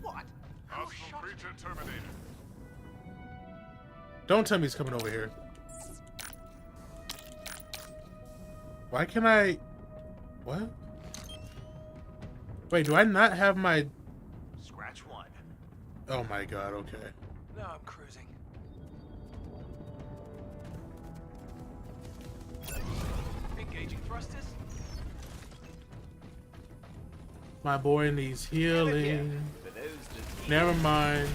What? Hostile creature terminated. Don't tell me he's coming over here. Why can I? What? Wait, do I not have my? Scratch one. Oh my god. Okay. Now I'm cruising. Engaging thrusters. My boy needs healing. For those that Never mind.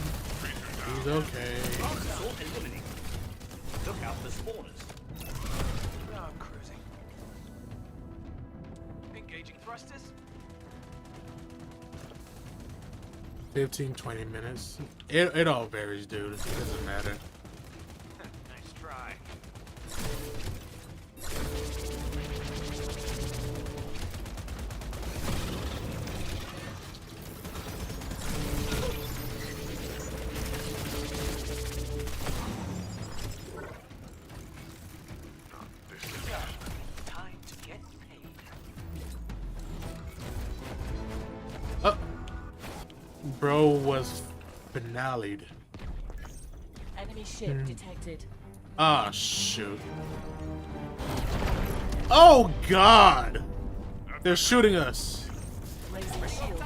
He's okay. Assault eliminated. Look out for spawners. Now I'm cruising. Engaging thrusters. 15, 20 minutes. It all varies, dude. It doesn't matter. Nice try. Time to get paid. Bro was finale'd. Enemy ship detected. Ah, shoot. Oh, God! They're shooting us. Raising shield.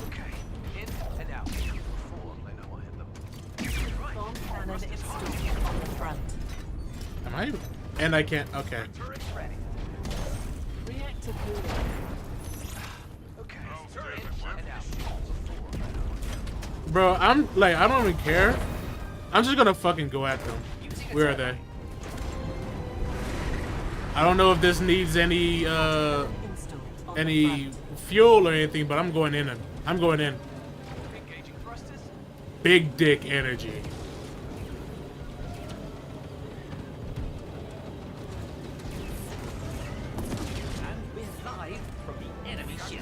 Okay, in and out. Before I know I have them. Right. Bomb cannon installed on the front. Am I? And I can't. Okay. Turret's ready. Reactor cooling. Okay, Turret in and out. Bro, I'm like, I don't even care. I'm just gonna fucking go at them. Where are they? I don't know if this needs any Installed on the any front. fuel or anything, but I'm going in. I'm going in. Engaging thrusters. Big dick energy. And we're live from the enemy ship.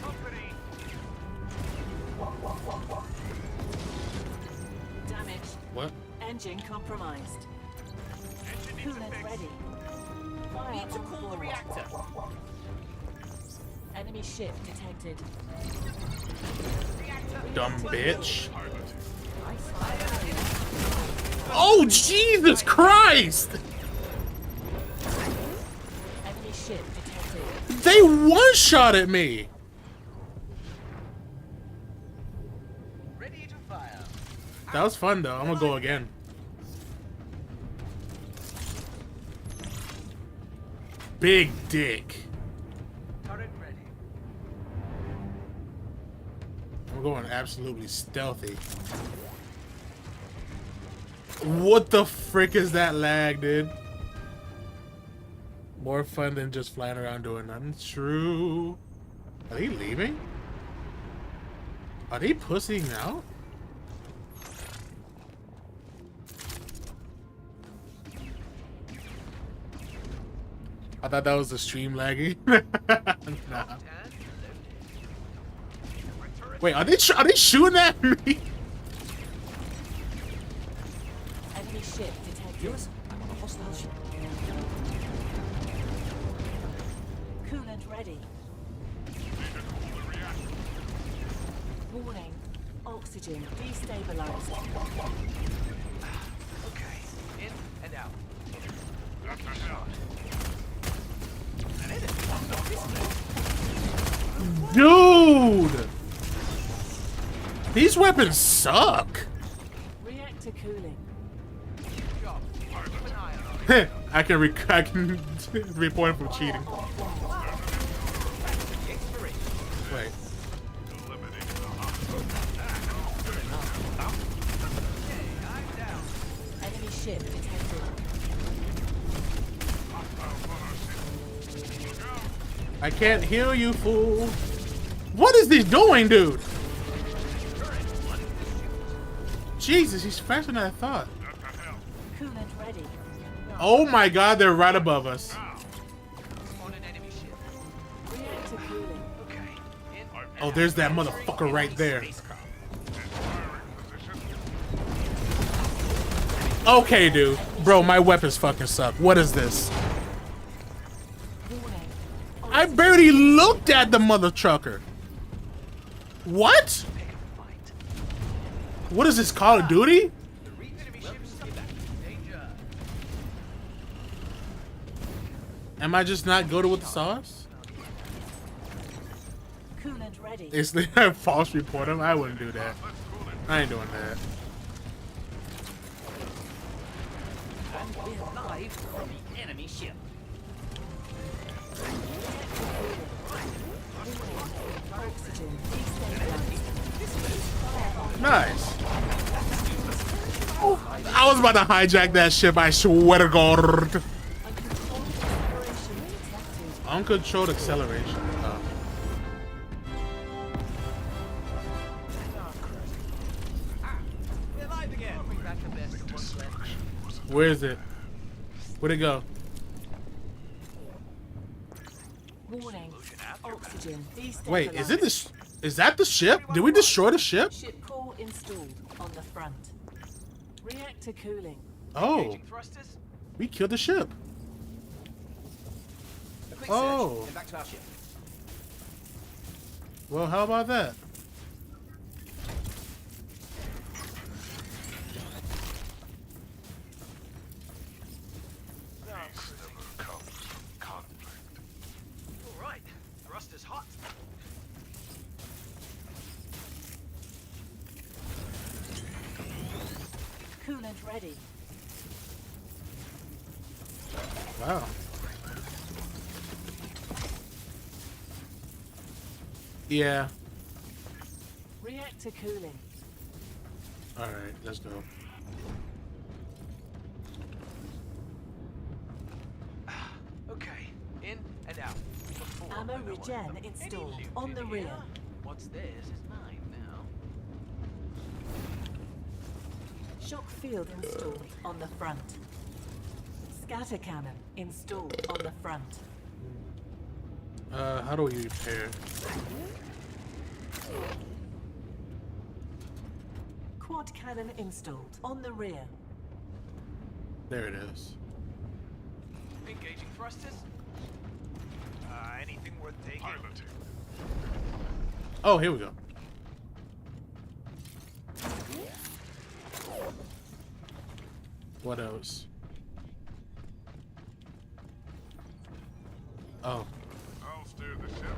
Damage. What? Engine compromised. Coolant ready. Fire Need to on call the board. reactor. Enemy ship detected. Dumb bitch. Nice fire. Oh, Jesus Christ! Enemy ship detected. They one-shot at me. Ready to fire. That was fun though. I'm gonna go again. Big dick. Turret ready. I'm going absolutely stealthy. What the frick is that lag, dude? More fun than just flying around doing nothing. True. Are they leaving? Are they pussying out? I thought that was the stream lagging. Nah. Wait, are they shooting at me? Enemy ship detected. I'm on a hostile ship. Coolant ready. Warning. Oxygen destabilized. Okay, in and out. Dude! These weapons suck! Reactor cooling. Good job. Keep an eye on it. I can report him for cheating. Wait. Enemy ship detected. I can't heal you, fool. What is this doing, dude? Jesus, he's faster than I thought. Coolant ready. Oh my god, they're right above us. On an enemy ship. Reactor cooling. Okay, in and Oh, there's that motherfucker right there. Okay, dude. Bro, my weapons fucking suck. What is this? Warning. I barely looked at the mother trucker. What? pick a fight. What is this, Call of Duty? Enemy ships back. Danger. Am I just not good with the sauce? Coolant ready. It's the false report him. I wouldn't do that. I ain't doing that. Live from the enemy ship. Oxygen destabilized. Nice. I was about to hijack that ship, I swear to God. Uncontrolled acceleration detected. Uncontrolled acceleration. Oh. We're live again. Bring back the best of what's left. Where is it? Where'd it go? Warning. Oxygen destabilized. Wait, is it this? Is that the ship? Did we destroy the ship? Ship core installed on the front. Reactor cooling. Oh, Engaging thrusters. we killed the ship. A quick Oh. search and back to our ship. Well, how about that? All right. Thrusters hot. Coolant ready. Wow. Yeah. Reactor cooling. All right, let's go. Okay. In and out. Before Ammo I know what regen Any installed loot on in the here? rear. What's theirs is mine now. Shock field installed on the front. Scatter cannon installed on the front. How do we repair? Quad cannon installed on the rear. There it is. Engaging thrusters. Anything worth taking? Oh, here we go. What else? Oh. I'll steer the ship.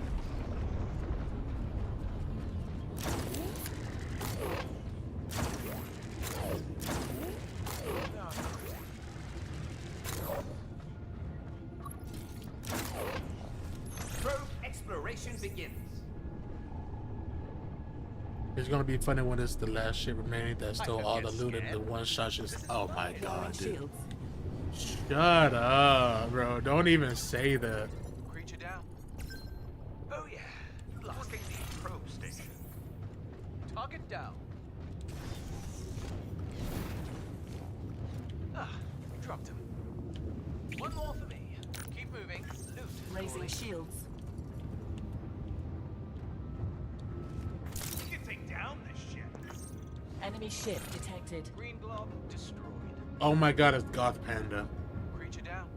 Probe exploration begins. It's gonna be funny when it's the last ship remaining that stole all the loot and the one shot just. Oh my god, dude. Shields. Shut up, bro. Don't even say that. Creature down. Oh yeah. Blocking the probe station. Target down. Dropped him. One more for me. Keep moving. Loot. Raising shields. We can take down this ship. Enemy ship detected. Green blob destroyed. Oh my god, it's Goth Panda. Creature down.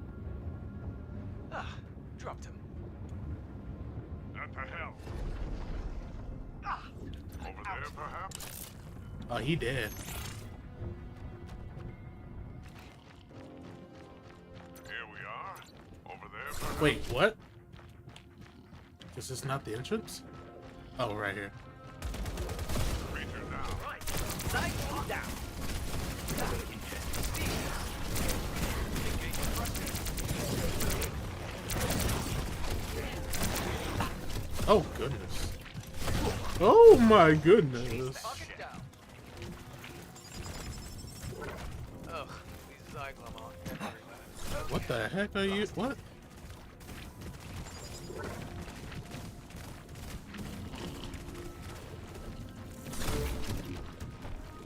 Dropped him. At the helm. Over there, perhaps? Oh, he dead. Here we are. Over there, perhaps? Wait, what? Is this not the entrance? Oh, right here. Creature down. Right. Sight down. Engaging thrusters. Oh goodness. Oh my goodness. Target down. Ugh, these Zyklon are everywhere. What the heck are you? What?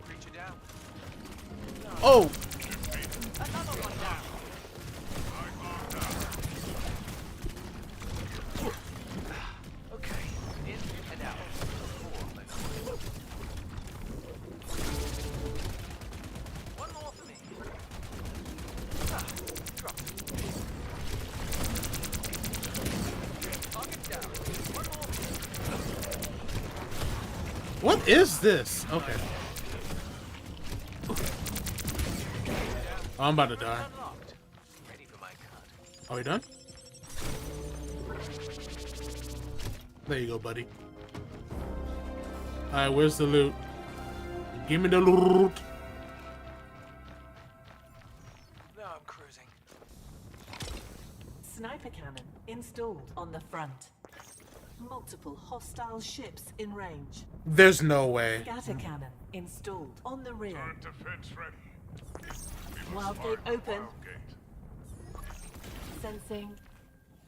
Creature down. Oh! Another one down. Okay, in and out. One more for me. Drop. Target down. One more. What is this? Okay. Oh, I'm about to die. Unlocked. Ready for my cut. Are we done? There you go, buddy. Alright, where's the loot? Give me the loot. Now I'm cruising. Sniper cannon installed on the front. Multiple hostile ships in range. There's no way. Scatter cannon installed on the rear. Turret defense ready. Wildgate open. Wildgate. Sensing.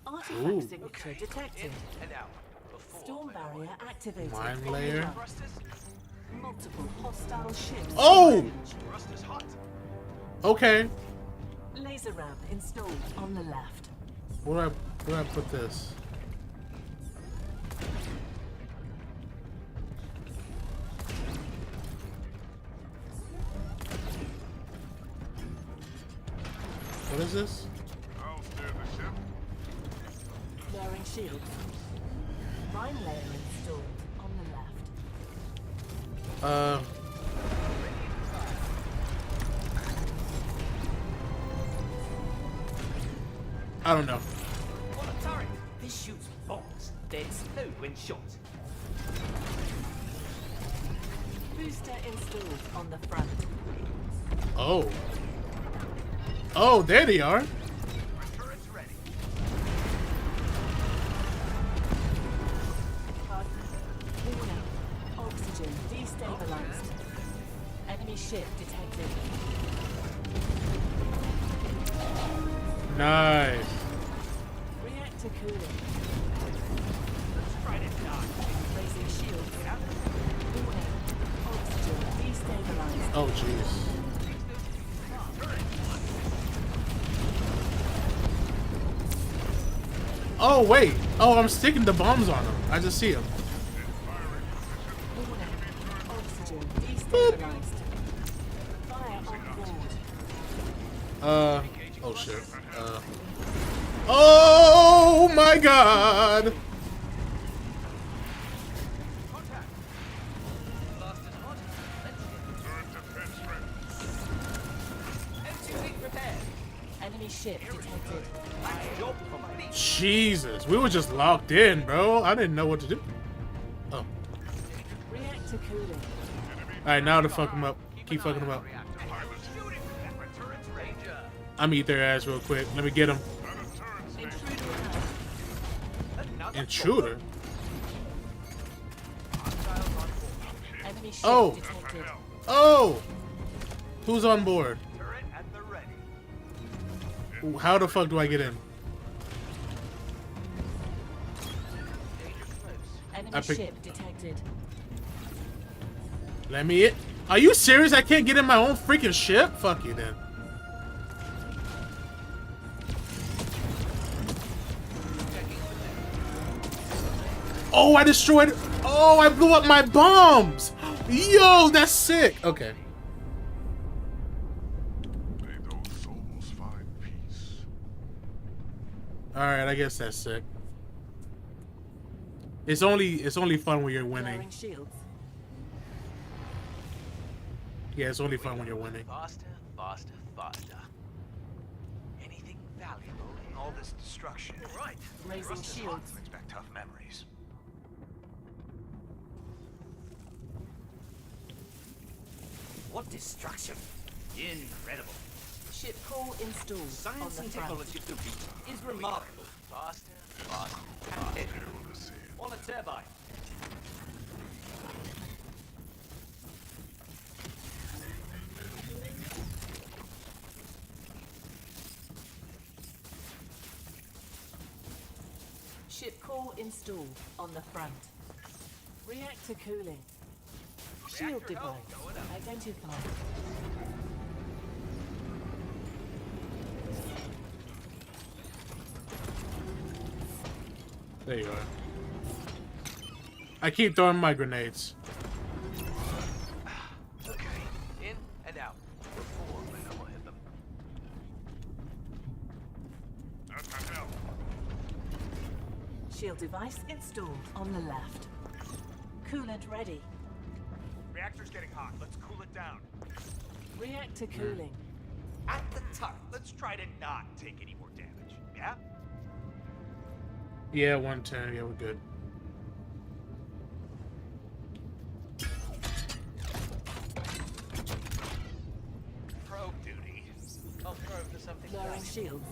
Artifact Ooh. signature detected. In and out. Before Storm I know barrier it. activated. Mine on the layer. front. Thrusters? Multiple hostile ships. Oh! in range. Thrusters hot. Okay. Laser ramp installed on the left. Where do I put this? What is this? I'll steer the ship. Lowering shields. Mine layer installed on the left. I don't know. On a turret. This shoots bombs. They explode when shot. Booster installed on the front. Oh. Oh, there they are. Turret's ready. Pardon. Warning. Oxygen destabilized. Enemy ship detected. Nice. Reactor cooling. Let's try to dodge. Raising shield. Warning. Oxygen destabilized. Oh, jeez. Oh, wait. Oh, I'm sticking the bombs on them. I just see them. Warning. Oxygen destabilized. Fire on board. Oh, shit. Oh, my God. Contact. Blast is hot. Let's Turret defense ready. M2 repaired. Enemy ship detected. Nice job, company. Jesus. We were just locked in, bro. I didn't know what to do. Oh. Reactor cooling. All right, now to fuck them up. Keep fucking them up. Turret's Ranger. I'm eat their ass real quick. Let me get them. Intruder out. Intruder? Enemy ship Oh. detected. Oh! Who's on board? Turret at the ready. How the fuck do I get in? Danger close. Enemy I picked- ship detected. Let me in. Are you serious? I can't get in my own freaking ship? Fuck you then. Oh, I destroyed. Oh, I blew up my bombs. Yo, that's sick. Okay. May those souls find peace. All right, I guess that's sick. It's only fun when you're winning. Lowering shields. Yeah, it's only fun when you're winning. Faster, faster, faster. Anything valuable in all this destruction? Right. Raising shields. Expect tough memories. What destruction! Incredible. Ship core installed on Science the and front. technology to beat is remarkable. Faster, faster. On a turbine. Ship core installed on the front. Reactor cooling. Shield device identified. There you are. I keep throwing my grenades. Okay. In and out. Before I know I'll hit them. At the helm. Shield device installed on the left. Coolant ready. Reactor's getting hot. Let's cool it down. Reactor cooling. At the turret. Let's try to not take any more damage. Yeah? Yeah, 110. Yeah, we're good. Throwing shields.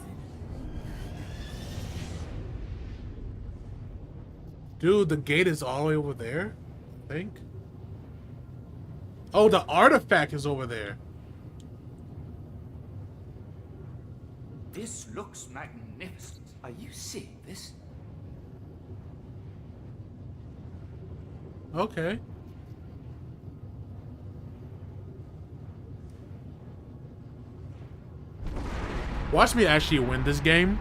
Dude, the gate is all the way over there, I think. Oh, the artifact is over there. This looks magnificent. Are you seeing this? Okay. Watch me actually win this game,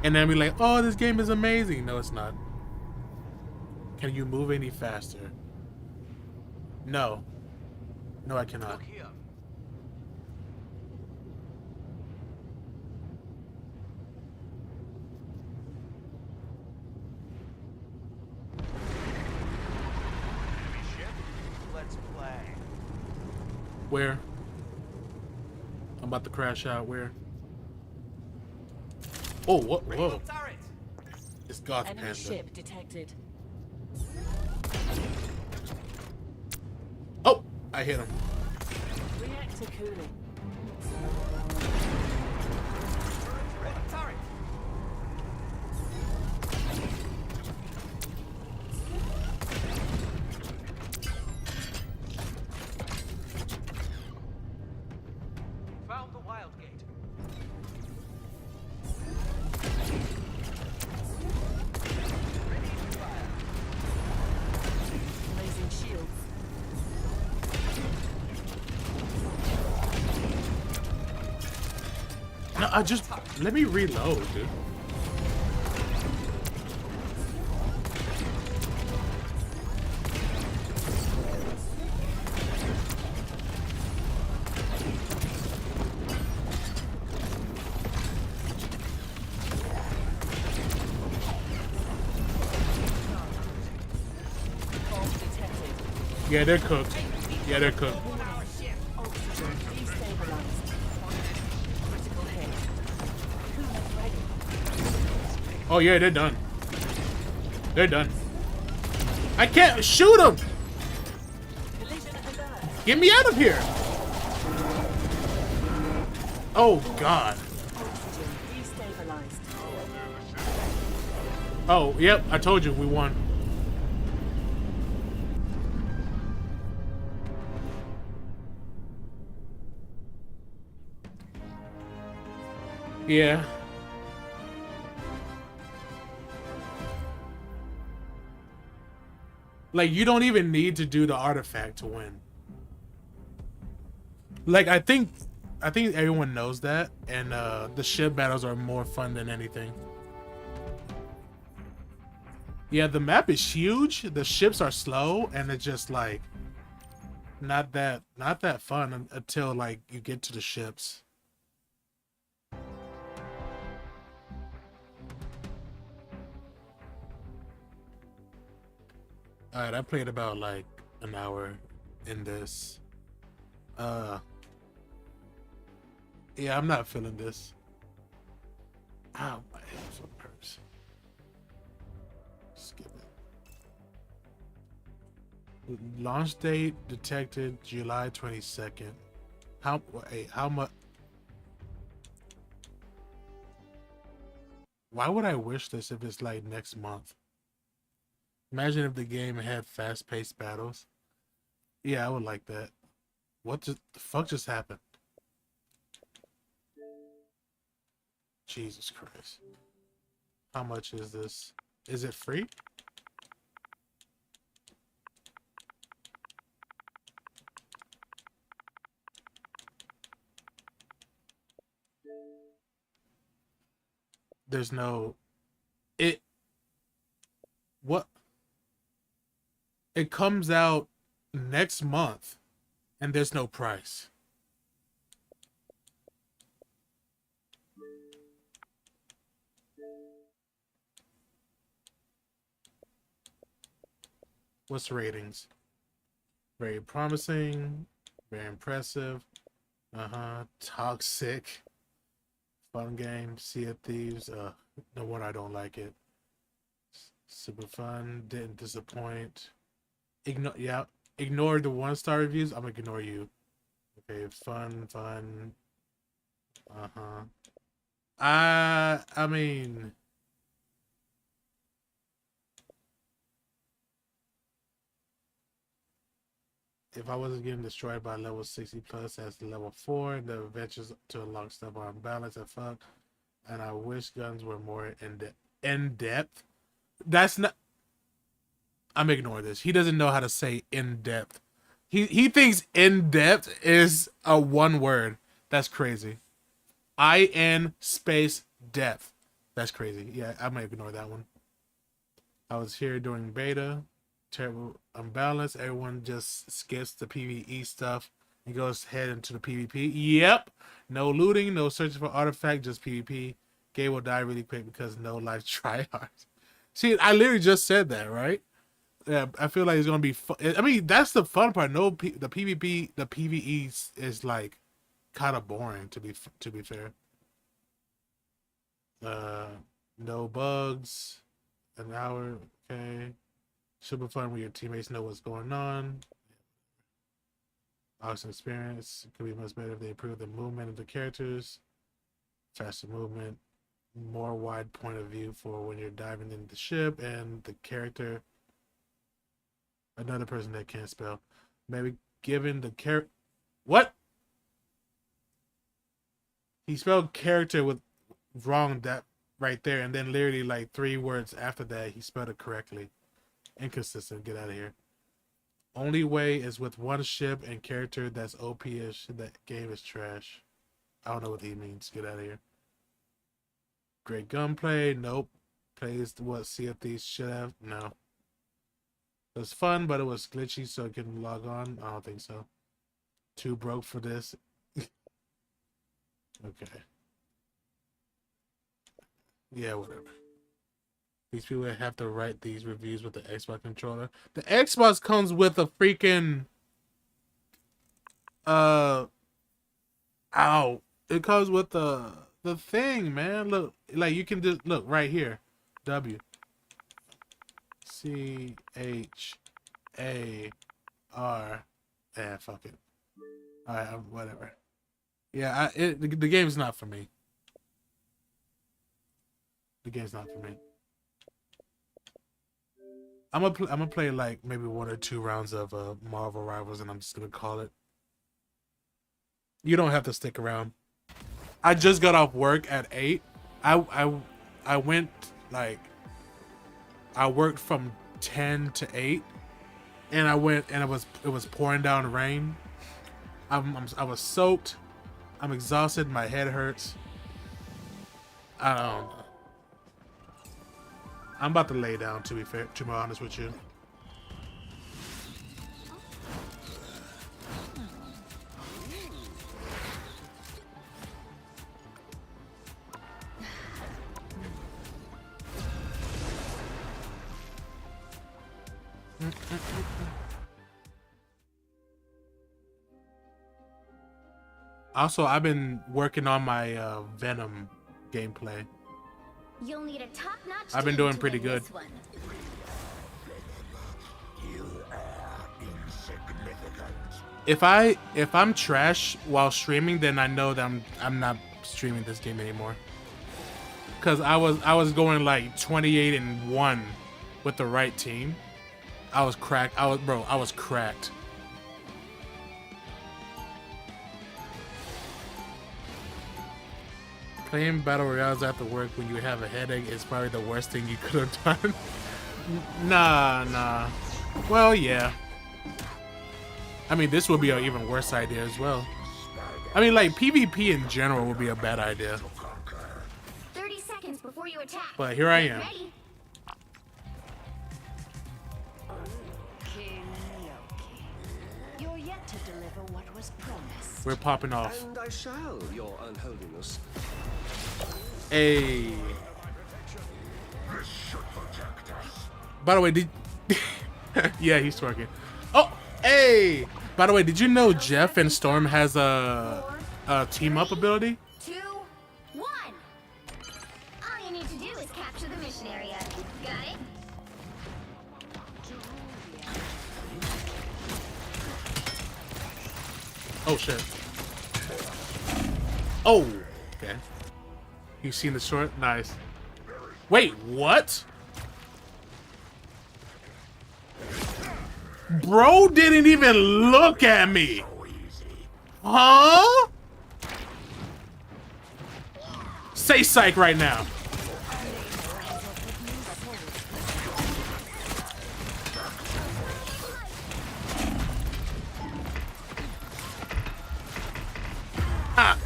and then be like, oh, this game is amazing. No, it's not. Can you move any faster? No. No, I cannot. Look here. Enemy ship. Let's play. Where? I'm about to crash out. Where? Oh, what? Whoa. Rainbow turret. It's Goth Enemy Panda. ship detected. Oh, I hit him. Reactor cooling. Rainbow turret. Found the Wildgate. Raising shields. No, I just let me reload, dude. Bomb detected. Yeah, they're cooked. Yeah, they're cooked. Oxygen destabilized. Critical hit. Coolant ready. Oh yeah, they're done. They're done. I can't shoot them. Collision alert. Get me out of here. Oh God. Oxygen destabilized. Oh, yep. I told you we won. Yeah. Like, you don't even need to do the artifact to win. Like, I think everyone knows that, and the ship battles are more fun than anything. Yeah, the map is huge. The ships are slow, and it's just like not that fun until like you get to the ships. All right, I played about like an hour in this. Yeah, I'm not feeling this. Ow, my head hurts. Skip it. Launch date detected July 22nd. How much? Why would I wish this if it's like next month? Imagine if the game had fast-paced battles. Yeah, I would like that. What the fuck just happened? Jesus Christ. How much is this? Is it free? There's no... What? It comes out next month, and there's no price. What's the ratings? Very promising, very impressive. Toxic. Fun game, Sea of Thieves. No one, I don't like it. Super fun, didn't disappoint. Ignore the 1-star reviews. I'm gonna ignore you. Okay, fun. I mean, if I wasn't getting destroyed by level 60 plus as level 4, the adventures to unlock stuff are unbalanced and fuck. And I wish guns were more in depth. That's not. I'm ignoring this. He doesn't know how to say in depth. He thinks in depth is a one word. That's crazy. IN space depth. That's crazy. Yeah, I'm gonna ignore that one. I was here during beta. Terrible unbalance. Everyone just skips the PvE stuff and goes head into the PvP. Yep. No looting, no searching for artifact, just PvP. Game will die really quick because no life tryhards. See, I literally just said that, right? Yeah, I feel like it's gonna be fun. I mean, that's the fun part. No, the PvP, the PvE is like kind of boring to be fair. No bugs. An hour, okay. Super fun when your teammates know what's going on. Awesome experience. Could be much better if they improve the movement of the characters. Faster movement. More wide point of view for when you're diving into the ship and the character. Another person that can't spell. Maybe given the character. What? He spelled character with wrong that right there, and then literally like 3 words after that he spelled it correctly. Inconsistent. Get out of here. Only way is with one ship and character that's OP-ish. That game is trash. I don't know what he means. Get out of here. Great gunplay. Nope. Plays what Sea of Thieves should have. No. It was fun, but it was glitchy, so it couldn't log on. I don't think so. Too broke for this. Okay. Yeah, whatever. These people have to write these reviews with the Xbox controller. The Xbox comes with a freaking ow. It comes with the thing, man. Look, like you can just look right here. W C H A R. Fuck it. Alright, whatever. Yeah, the game's not for me. The game's not for me. I'm gonna play like maybe 1 or 2 rounds of Marvel Rivals, and I'm just gonna call it. You don't have to stick around. I just got off work at 8. I went like I worked from 10 to 8, and I went and it was pouring down rain. I was soaked. I'm exhausted. My head hurts. I don't know. I'm about to lay down, to be fair, to be honest with you. Also, I've been working on my Venom gameplay. You'll need a top-notch I've been team doing to pretty win good. this one. If I'm trash while streaming, then I know that I'm not streaming this game anymore. Cause I was going like 28-1 with the right team. I was cracked. I was cracked. Playing battle royales after work when you have a headache is probably the worst thing you could have done. Nah. Well, yeah. I mean, this would be an even worse idea as well. I mean, like, PvP in general would be a bad idea. 30 seconds before you attack. But here I am. Ready? King Loki, you're yet to deliver what was promised. We're popping off. And I shall, your unholiness. Hey. By the way, did yeah, he's twerking. Oh, hey. By the way, did you know Jeff and Storm has a team up ability? 2, 1. All you need to do is capture the mission area. Got it? Oh shit. Oh. Okay. You seen the short? Nice. Wait, what? Bro didn't even look at me. Huh? Say psych right now. Ah.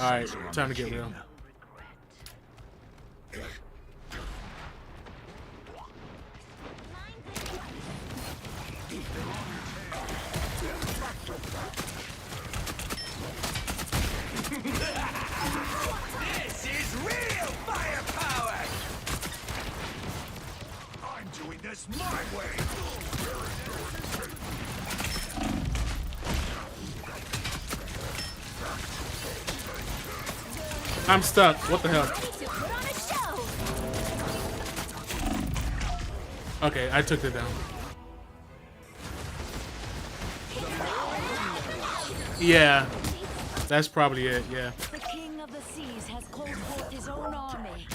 All right, time to get real. This is real firepower! I'm doing this my way! I'm stuck. What the hell? Okay, I took it down. Yeah, that's probably it. Yeah. The king of the seas has called forth his own army.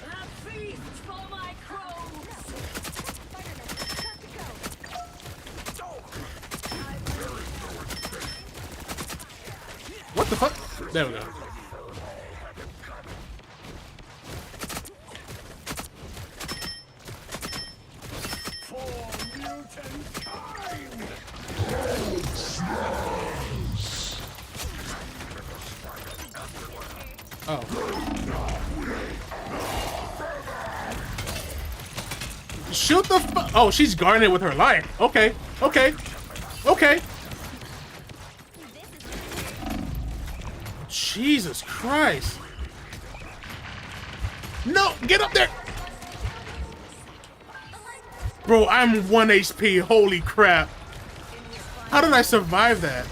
A feast for my crows! What the fuck? There we go. Oh. Shoot the fu- Oh, she's guarding it with her life. Okay. Okay. Okay. Jesus Christ. No, get up there. Bro, I'm 1 HP. Holy crap. How did I survive that?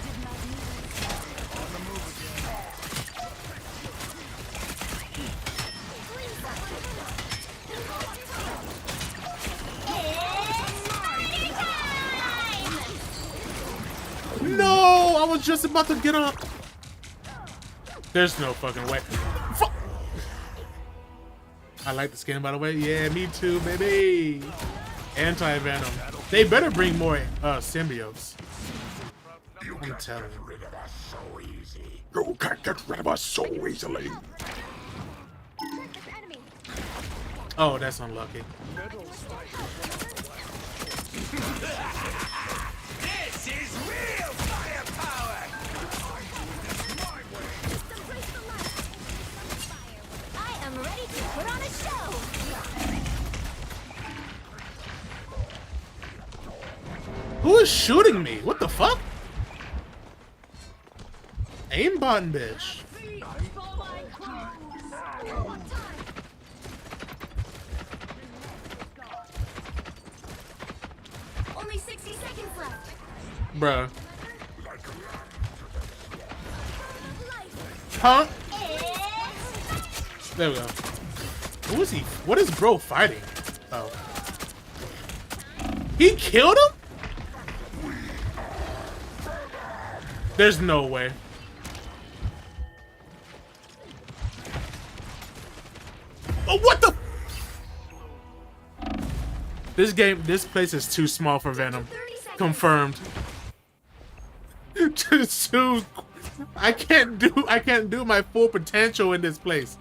No, I was just about to get up. There's no fucking way. Fuck. I like the skin, by the way. Yeah, me too, baby. Anti-venom. They better bring more symbiotes. I'm telling you. You can't get rid of us so easily. Oh, that's unlucky. This is real firepower! I am ready to put on a show. Who is shooting me? What the fuck? Aimbot bitch. Only 60 seconds left. Bruh. Huh? There we go. Who is he? What is bro fighting? Oh. He killed him? There's no way. Oh, what the? This place is too small for Venom. Confirmed. Too. I can't do my full potential in this place.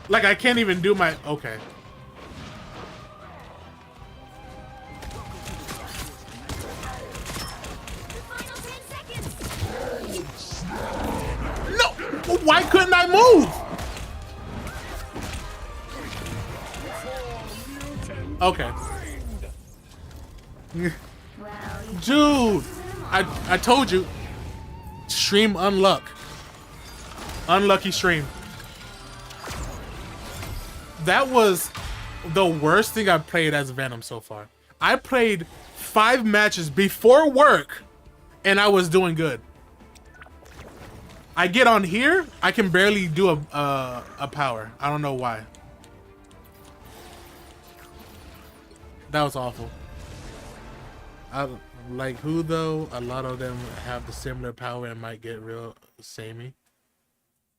Like I can't even do my, okay. No! Why couldn't I move? Okay. Dude, I told you. Stream unluck. Unlucky stream. That was the worst thing I've played as Venom so far. I played 5 matches before work, and I was doing good. I get on here, I can barely do a power. I don't know why. That was awful. Like who though? A lot of them have the similar power and might get real samey.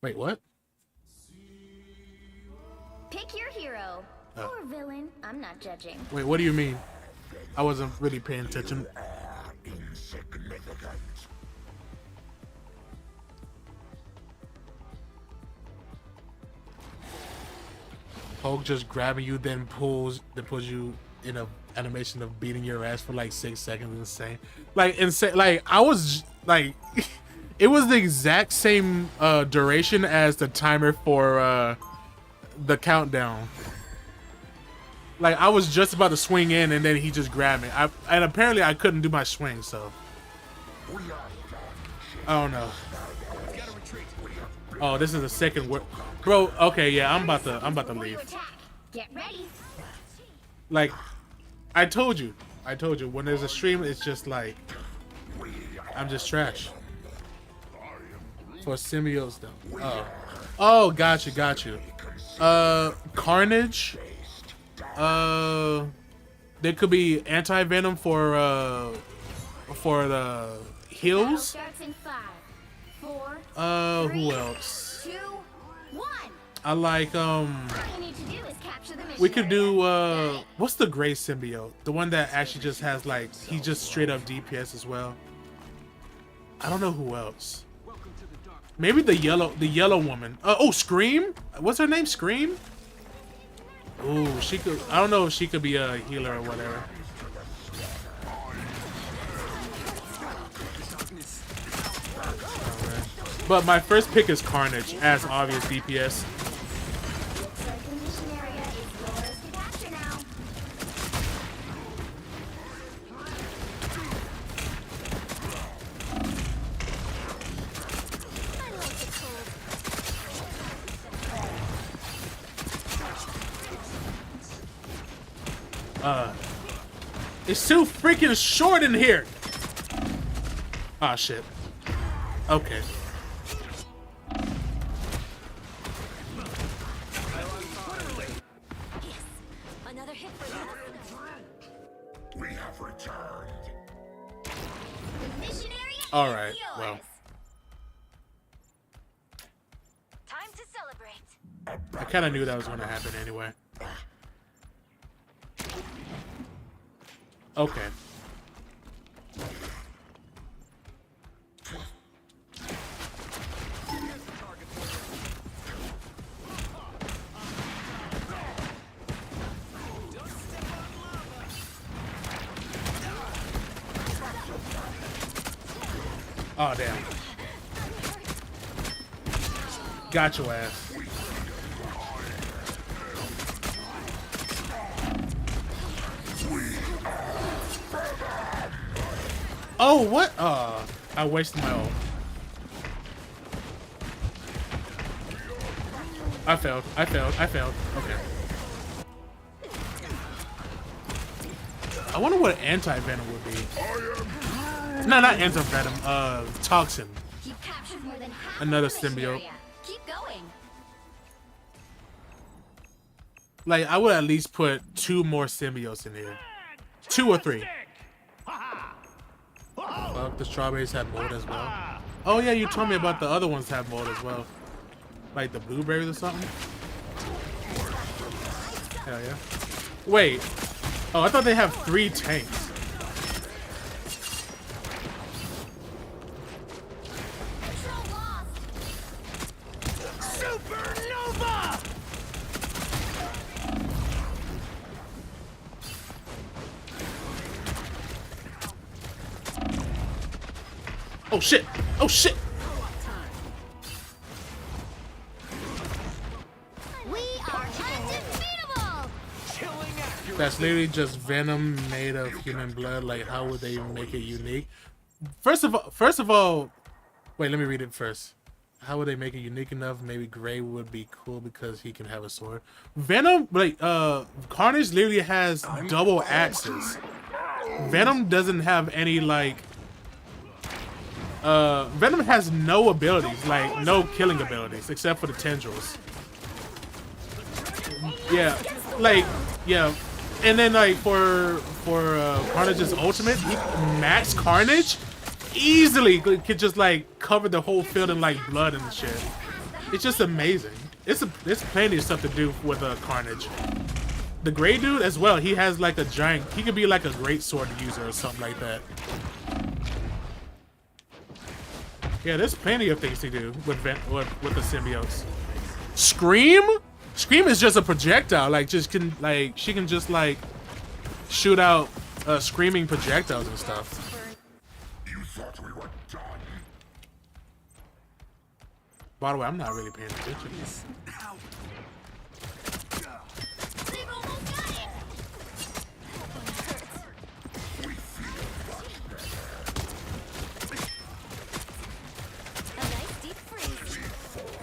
Wait, what? Pick your hero or villain. I'm not judging. Wait, what do you mean? I wasn't really paying attention. Hulk just grabbing you, then pulls you in a animation of beating your ass for like 6 seconds. Insane. Like I was like, it was the exact same duration as the timer for the countdown. Like I was just about to swing in, and then he just grabbed me. And apparently I couldn't do my swing, so I don't know. Oh, this is the second word, bro. Okay, yeah, I'm about to leave. Get ready. Like, I told you, when there's a stream, it's just like, I'm just trash. For symbiotes though. Oh, got you. Carnage. There could be anti-venom for the heals. Starts in 5, 4, Who else? 2, 1. I like All you need to do is capture the mission. we could do what's the gray symbiote? The one that actually just has like, he just straight up DPS as well. I don't know who else. Maybe the yellow woman. Oh, Scream? What's her name? Scream? Ooh, she could. I don't know if she could be a healer or whatever. Right. But my first pick is Carnage, as obvious DPS. It's too freaking short in here. Ah, shit. Okay. Yes. Another hit for you. We have returned. All right. Well, Time to celebrate. I kind of knew that was going to happen anyway. Okay. Oh, damn. Got your ass. Oh, what? I wasted my ult. I failed. Okay. I wonder what anti-venom would be. No, not anti-venom. Toxin. You've captured more than half Another of the mission symbiote. area. Keep going. Like, I would at least put 2 more symbiotes in here. 2 or 3. Fuck, the strawberries have mold as well. Oh yeah, you told me about the other ones have mold as well. Like the blueberries or something. Hell yeah. Wait. Oh, I thought they have 3 tanks. Supernova! Oh shit! Oh shit! We are undefeatable. That's literally just venom made of human blood. Like, how would they make it unique? First of all, wait, let me read it first. How would they make it unique enough? Maybe Gray would be cool because he can have a sword. Venom, like, Carnage literally has double axes. Venom doesn't have any, like, Venom has no abilities, like, no killing abilities, except for the tendrils. Yeah, like, yeah. And then, like, for Carnage's ultimate, Max Carnage easily could just, like, cover the whole field in, like, blood and shit. It's just amazing. There's plenty of stuff to do with Carnage. The Gray dude as well, he has, like, a giant... He could be, like, a great sword user or something like that. Yeah, there's plenty of things to do with the symbiotes. Scream? Scream is just a projectile. Like, she can just, like, shoot out screaming projectiles and stuff. You thought we were done? By the way, I'm not really paying attention.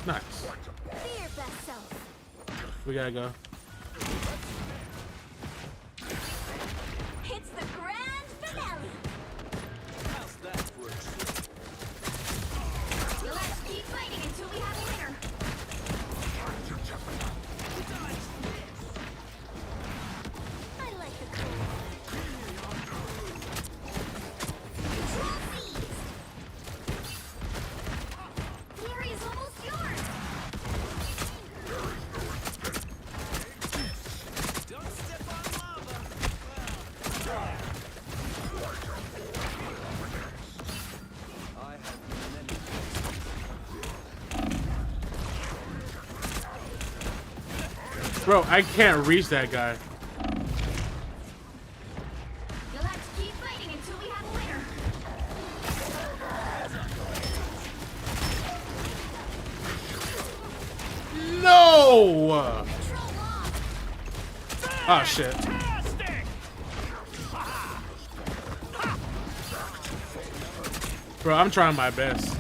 Nice. We gotta go. It's the grand finale. How's that work? You'll have to keep fighting until we have a winner. I like the color. The area is almost yours. Don't step on lava. I have many. Bro, I can't reach that guy. You'll have to keep fighting until we have a winner. No! Control lock. Oh shit. Bro, I'm trying my best.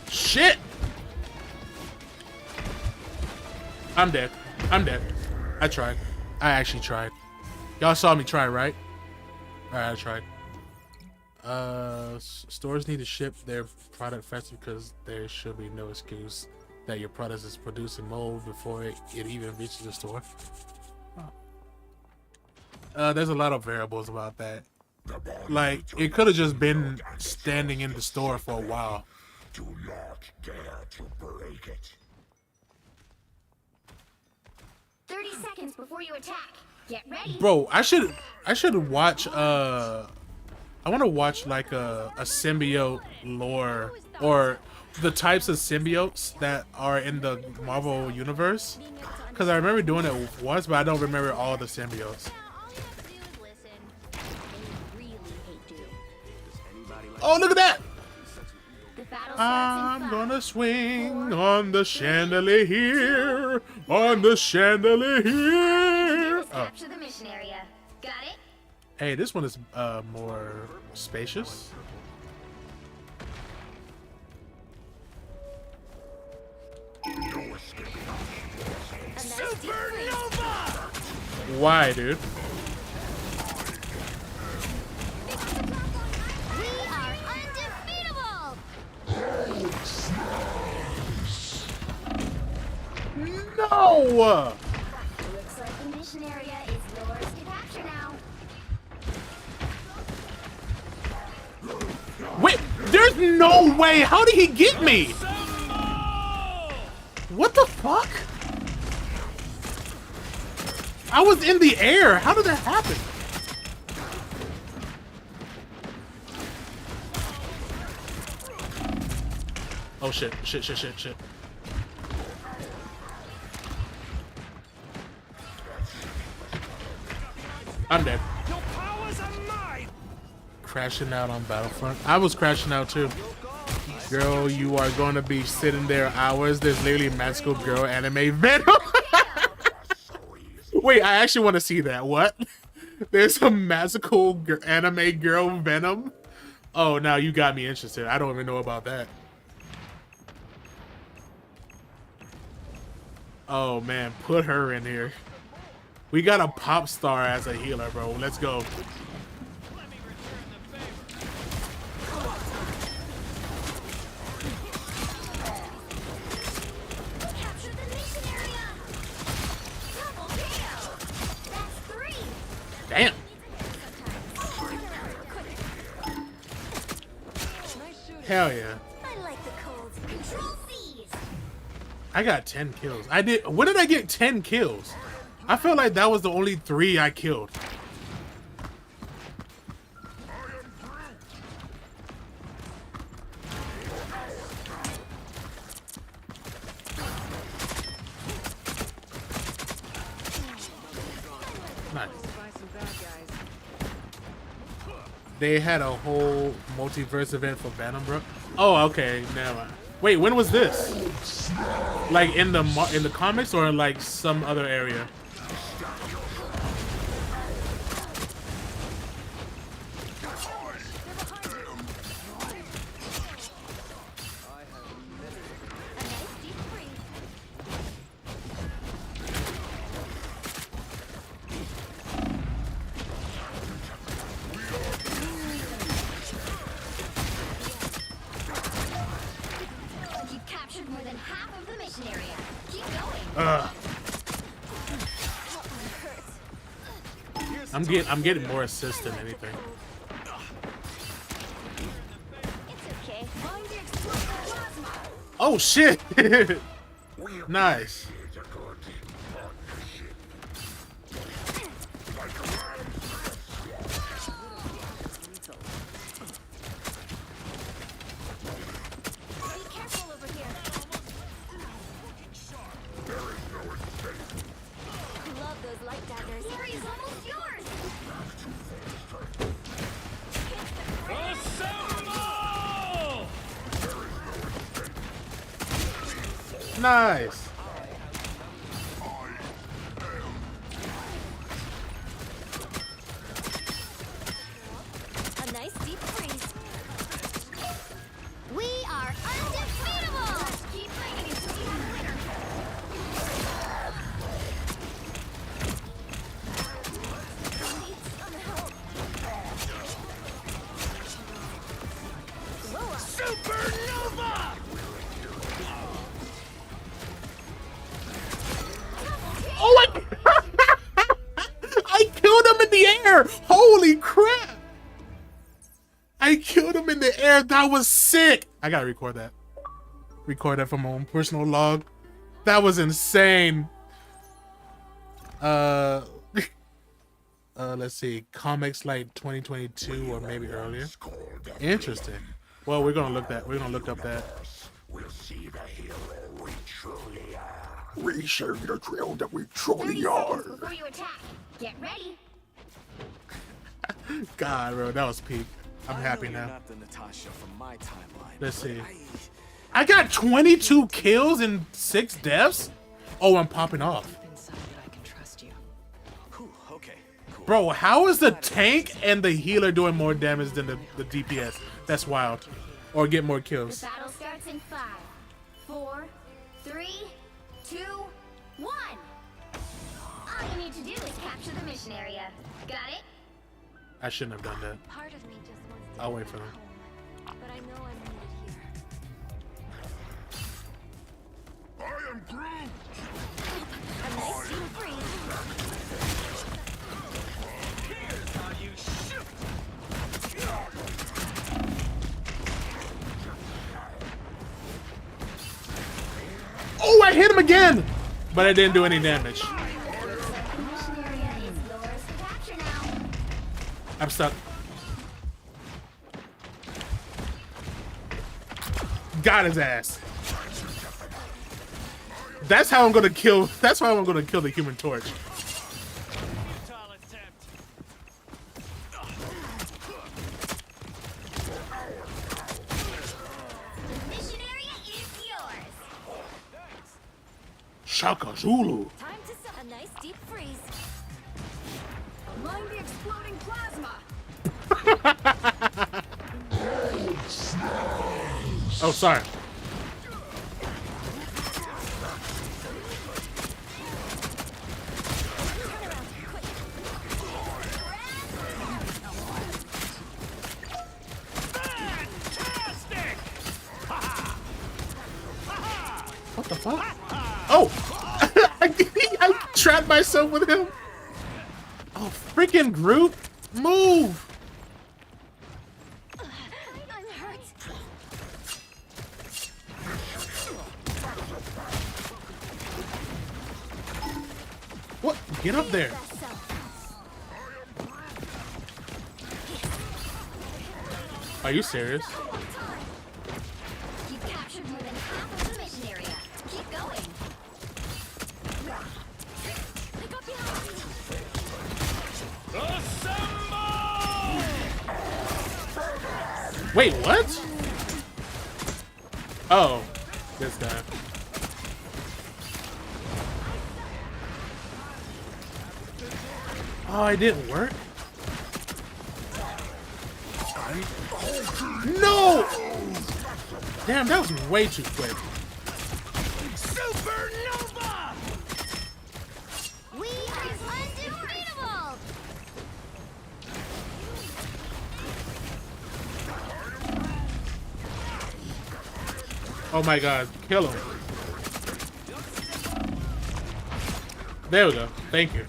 Shit! I'm dead. I'm dead. I tried. I actually tried. Y'all saw me try, right? Alright, I tried. Stores need to ship their product faster because there should be no excuse that your product is produced in mold before it even reaches the store. There's a lot of variables about that. Like, it could have just been standing in the store for a while. Do not dare to break it. 30 seconds before you attack. Get ready. Bro, I should watch I want to watch like a symbiote lore, or the types of symbiotes that are in the Marvel universe, because I remember doing it once, but I don't remember all the symbiotes. Oh, look at that! I'm gonna swing on the chandelier here, on the chandelier here. Oh. Capture the mission area. Got it? Hey, this one is more spacious. Why, dude? We are undefeatable. No! Looks like the mission area is yours to capture now. Wait, there's no way! How did he get me? What the fuck? I was in the air. How did that happen? Oh shit, shit, shit, shit, shit. I'm dead. Your powers are mine. Crashing out on Battlefront. I was crashing out too. Girl, you are gonna be sitting there hours. There's literally magical girl anime Venom. Wait, I actually want to see that. What? There's a magical anime girl Venom? Oh, now you got me interested. I don't even know about that. Oh man, put her in here. We got a pop star as a healer, bro. Let's go. Capture the mission area. Double kill. That's 3. Damn. Hell yeah. I like the cold. Control C's. I got 10 kills. I did. When did I get 10 kills? I feel like that was the only 3 I killed. Nice. They had a whole multiverse event for Venom, bro. Oh, okay. Never mind. Wait, when was this? Like in the comics or in like some other area? You captured more than half of the mission area. Keep going. I'm getting more assists than anything. It's okay. Find the explosive plasma. Oh shit! Nice. Be careful over here. Love those light daggers. Area's almost yours. Nice. A nice deep freeze. We are undefeatable. Let's keep fighting until we have a winner. Need some help. Blow up. Supernova! Oh my! I killed him in the air! Holy crap! I killed him in the air. That was sick. I gotta record that. Record that from my own personal log. That was insane. Let's see. Comics like 2022 or maybe earlier. Interesting. Well, we're gonna look up that. We'll see the hero we truly are. We serve the trail that we 30 truly seconds are. before you attack. Get ready. God, bro, that was peak. I'm happy now. Not the Natasha from my timeline. Let's see. I got 22 kills and 6 deaths? Oh, I'm popping off. Whew, okay, cool. Bro, how is the tank and the healer doing more damage than the DPS? That's wild. Or get more The kills. battle starts in 5, 4, 3, 2, 1. All you need to do is capture the mission area. Got it? I shouldn't have done that. Part of me just wants to I'll go wait for back them. home, but I know I'm needed here. I am Groot! A nice deep freeze. Here's how you shoot. Oh, I hit him again! But I didn't do any damage. The mission area is yours to capture now. I'm stuck. Got his ass. That's how I'm gonna kill. That's how I'm gonna kill the Human Torch. Futile attempt. The mission area is yours. Shaka Zulu. Time to set a nice deep freeze. Mind the exploding plasma. Oh, sorry. What the fuck? Oh! I trapped myself with him. Oh, freaking Groot! Move! I'm hurt. What? Get up there! Are you serious? You've captured more than half of the mission area. Keep going. I got behind you. Wait, what? Oh, this guy. Oh, it didn't work? No! Damn, that was way too quick. Supernova! We are undefeatable! Oh my god, kill him. There we go. Thank you.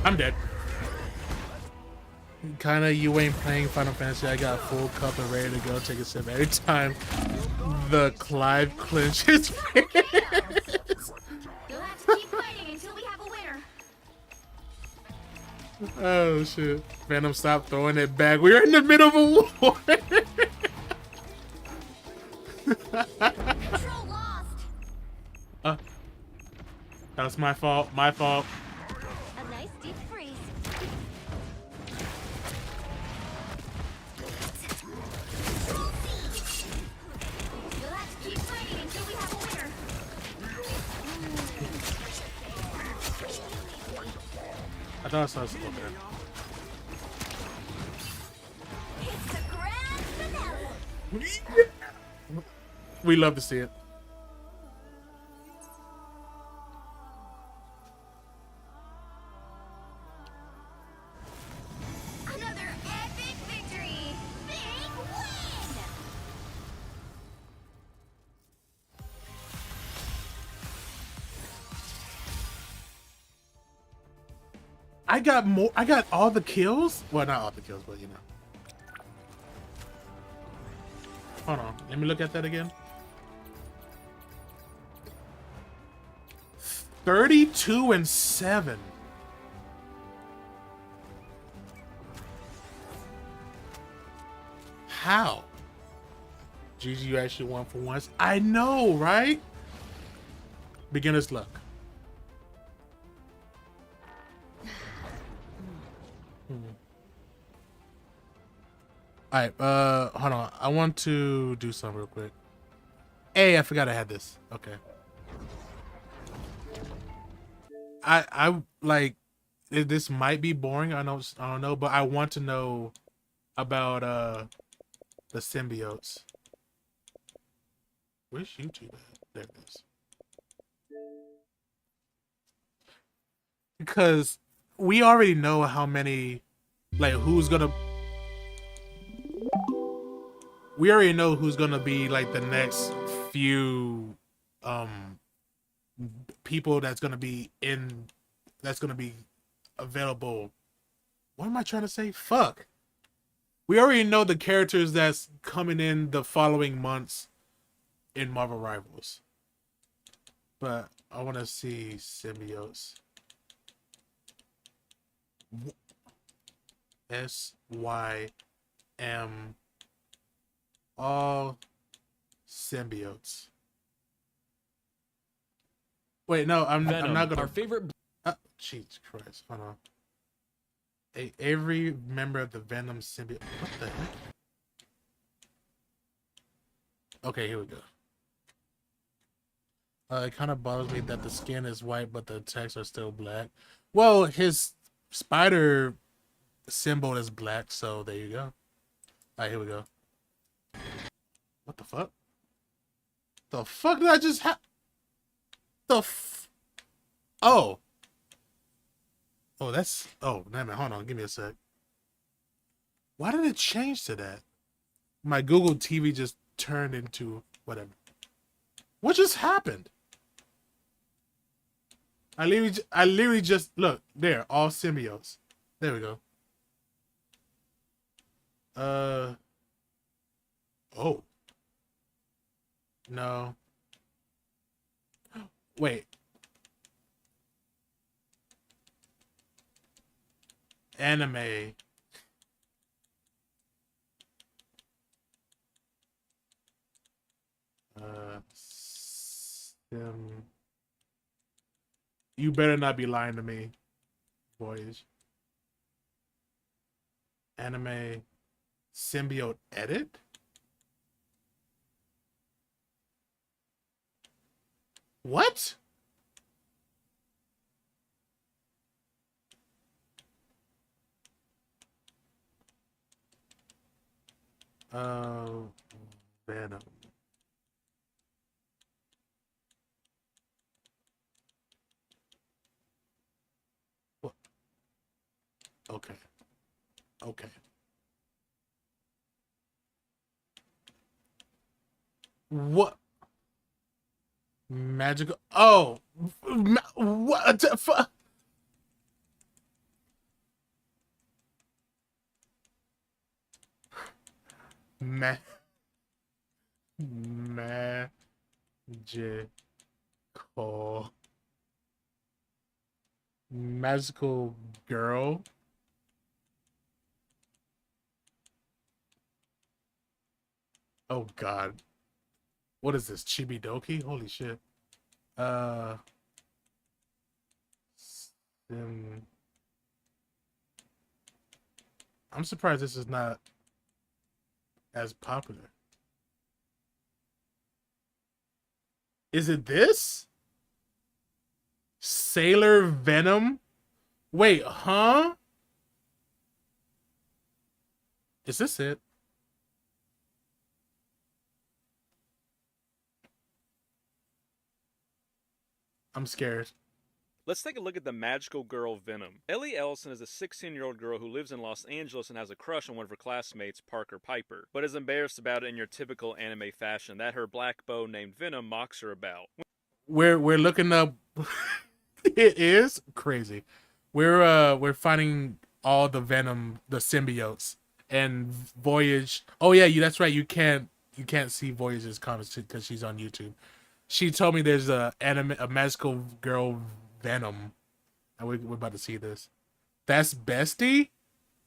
I'm dead. Kinda, you ain't playing Final Fantasy. I got a full cup and ready to go take a sip every time the Clive clinches. You'll have to keep fighting until we have a winner. Oh shit. Venom, stop throwing it back. We're in the middle of a war. Control lost. That was my fault. My fault. A nice deep freeze. You'll have to keep fighting until we have a winner. I thought I saw something there. It's the grand finale. We love to see it. Another epic victory. Big win. I got more. I got all the kills. Well, not all the kills, but you know. Hold on. Let me look at that again. 32 and 7. How? GG, you actually won for once. I know, right? Beginner's luck. Alright, hold on. I want to do something real quick. Hey, I forgot I had this. Okay. I like this might be boring. I don't know, but I want to know about the symbiotes. Where's YouTube at? There it is. Because we already know how many, like, we already know who's gonna be like the next few people that's gonna be available. What am I trying to say? Fuck. We already know the characters that's coming in the following months in Marvel Rivals. But I want to see symbiotes. SYM all symbiotes. Wait, no, I'm not gonna. Our favorite. Jesus Christ! Hold on. Every member of the Venom symbiote. What the heck? Okay, here we go. It kind of bothers me that the skin is white, but the attacks are still black. Well, his spider symbol is black, so there you go. All right, here we go. What the fuck? The fuck did I just have? Oh. Oh, that's... Oh, damn it. Hold on. Give me a sec. Why did it change to that? My Google TV just turned into... Whatever. What just happened? I literally just look there. All symbiotes. There we go. Oh. No. Wait. Anime. You better not be lying to me, boys. Anime symbiote edit? What? Venom. What? Okay. Okay. What? Magical. Oh, what the fuck? Magical girl. Oh God. What is this? Chibidoki? Holy shit. I'm surprised this is not as popular. Is it this? Sailor Venom? Wait, huh? Is this it? I'm scared. Let's take a look at the magical girl Venom. Ellie Ellison is a 16-year-old girl who lives in Los Angeles and has a crush on one of her classmates, Parker Piper, but is embarrassed about it in your typical anime fashion that her black beau named Venom mocks her about. We're looking up. It is crazy. We're finding all the Venom, the symbiotes, and Voyage. Oh yeah, that's right. You can't see Voyage's comments because she's on YouTube. She told me there's a magical girl Venom, and we're about to see this. That's Bestie?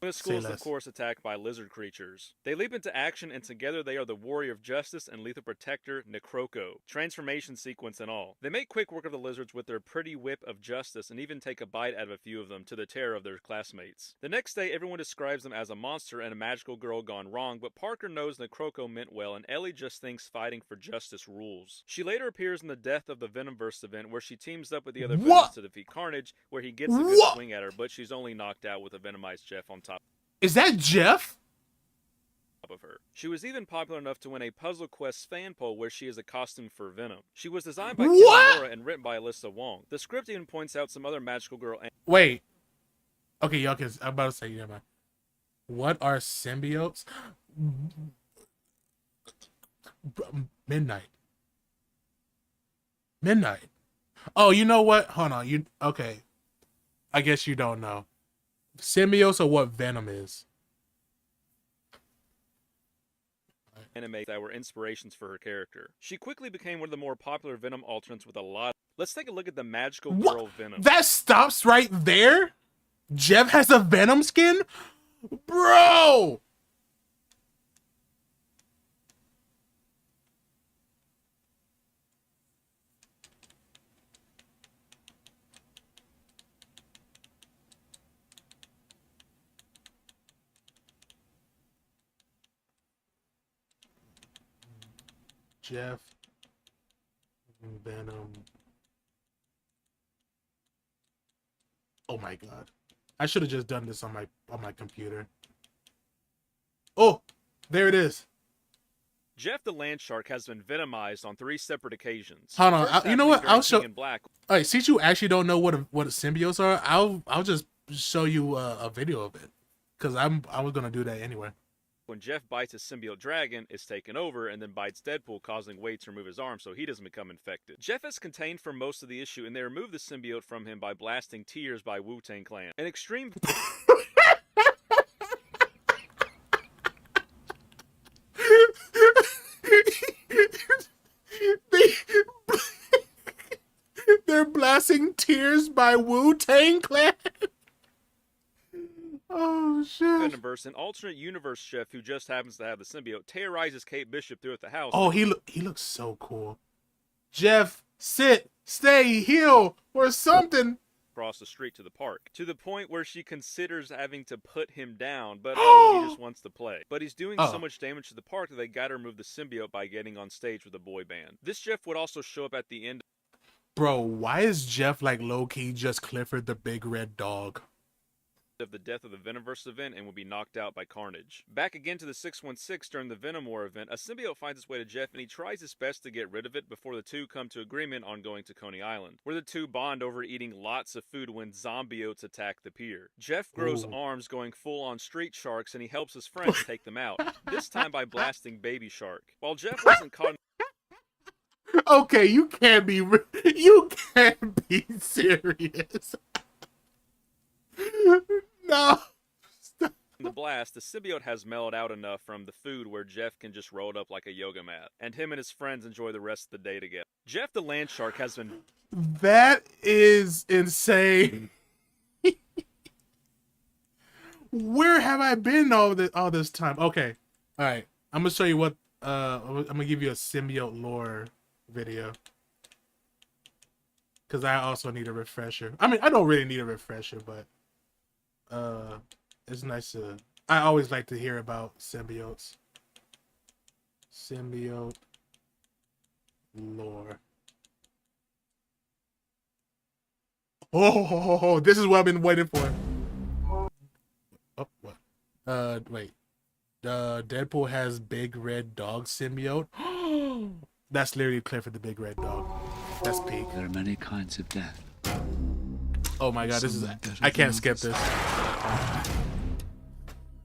The school is, of course, attacked by lizard creatures. They leap into action, and together they are the Warrior of Justice and Lethal Protector, Necroco. Transformation sequence and all. They make quick work of the lizards with their pretty whip of justice and even take a bite out of a few of them to the terror of their classmates. The next day, everyone describes them as a monster and a magical girl gone wrong, but Parker knows Necroco meant well, and Ellie just thinks fighting for justice rules. She later appears in the Death of the Venomverse event, where she teams up with the other Venoms to defeat Carnage, where he gets a good swing at her, but she's only knocked out with a Venomized Jeff on top. Is that Jeff? Of her. She was even popular enough to win a Puzzle Quest fan poll where she is a costume for Venom. She was designed by Kimura and written by Alyssa Wong. The script even points out some other magical girl. Wait. Okay, y'all can. I'm about to say, yeah, man. What are symbiotes? Midnight. Oh, you know what? Hold on. Okay? I guess you don't know. Symbiotes are what Venom is. Anime that were inspirations for her character. She quickly became one of the more popular Venom alternates with a lot. Let's take a look at the magical girl Venom. That stops right there? Jeff has a Venom skin? Bro! Jeff, Venom. Oh my God. I should have just done this on my computer. Oh, there it is. Jeff the Land Shark has been venomized on 3 separate occasions. Hold on. You know what? I'll show. Black. All right, since you actually don't know what symbiotes are, I'll just show you a video of it, because I was gonna do that anyway. When Jeff bites his symbiote dragon, it's taken over and then bites Deadpool, causing Wade to remove his arm so he doesn't become infected. Jeff is contained for most of the issue, and they remove the symbiote from him by blasting Tears by Wu-Tang Clan. An extreme... They're blasting Tears by Wu-Tang Clan. Oh shit! Universe, an alternate universe chef who just happens to have the symbiote terrorizes Kate Bishop throughout the house. Oh, he looks so cool. Jeff, sit, stay, heal, or something. Across the street to the park, to the point where she considers having to put him down, but he just wants to play. But he's doing so much damage to the park that they gotta remove the symbiote by getting on stage with a boy band. This Jeff would also show up at the end. Bro, why is Jeff like low-key just Clifford the Big Red Dog? Of the death of the Venomverse event and will be knocked out by Carnage. Back again to the 616 during the Venom War event, a symbiote finds its way to Jeff and he tries his best to get rid of it before the two come to agreement on going to Coney Island, where the two bond over eating lots of food when zombiotes attack the pier. Jeff grows arms going full on street sharks and he helps his friends take them out, this time by blasting Baby Shark. While Jeff wasn't caught in... Okay, you can't be serious. No. In the blast, the symbiote has mellowed out enough from the food where Jeff can just roll it up like a yoga mat, and him and his friends enjoy the rest of the day together. Jeff the Land Shark has been... That is insane. Where have I been all this time? Okay, all right. I'm gonna show you what. I'm gonna give you a symbiote lore video because I also need a refresher. I mean, I don't really need a refresher, but it's nice to... I always like to hear about symbiotes. Symbiote lore. Oh, this is what I've been waiting for. Oh, what? Wait. Deadpool has Big Red Dog symbiote. That's literally Clifford the Big Red Dog. That's peak. There are many kinds of death. Oh my god, this is... I can't skip this.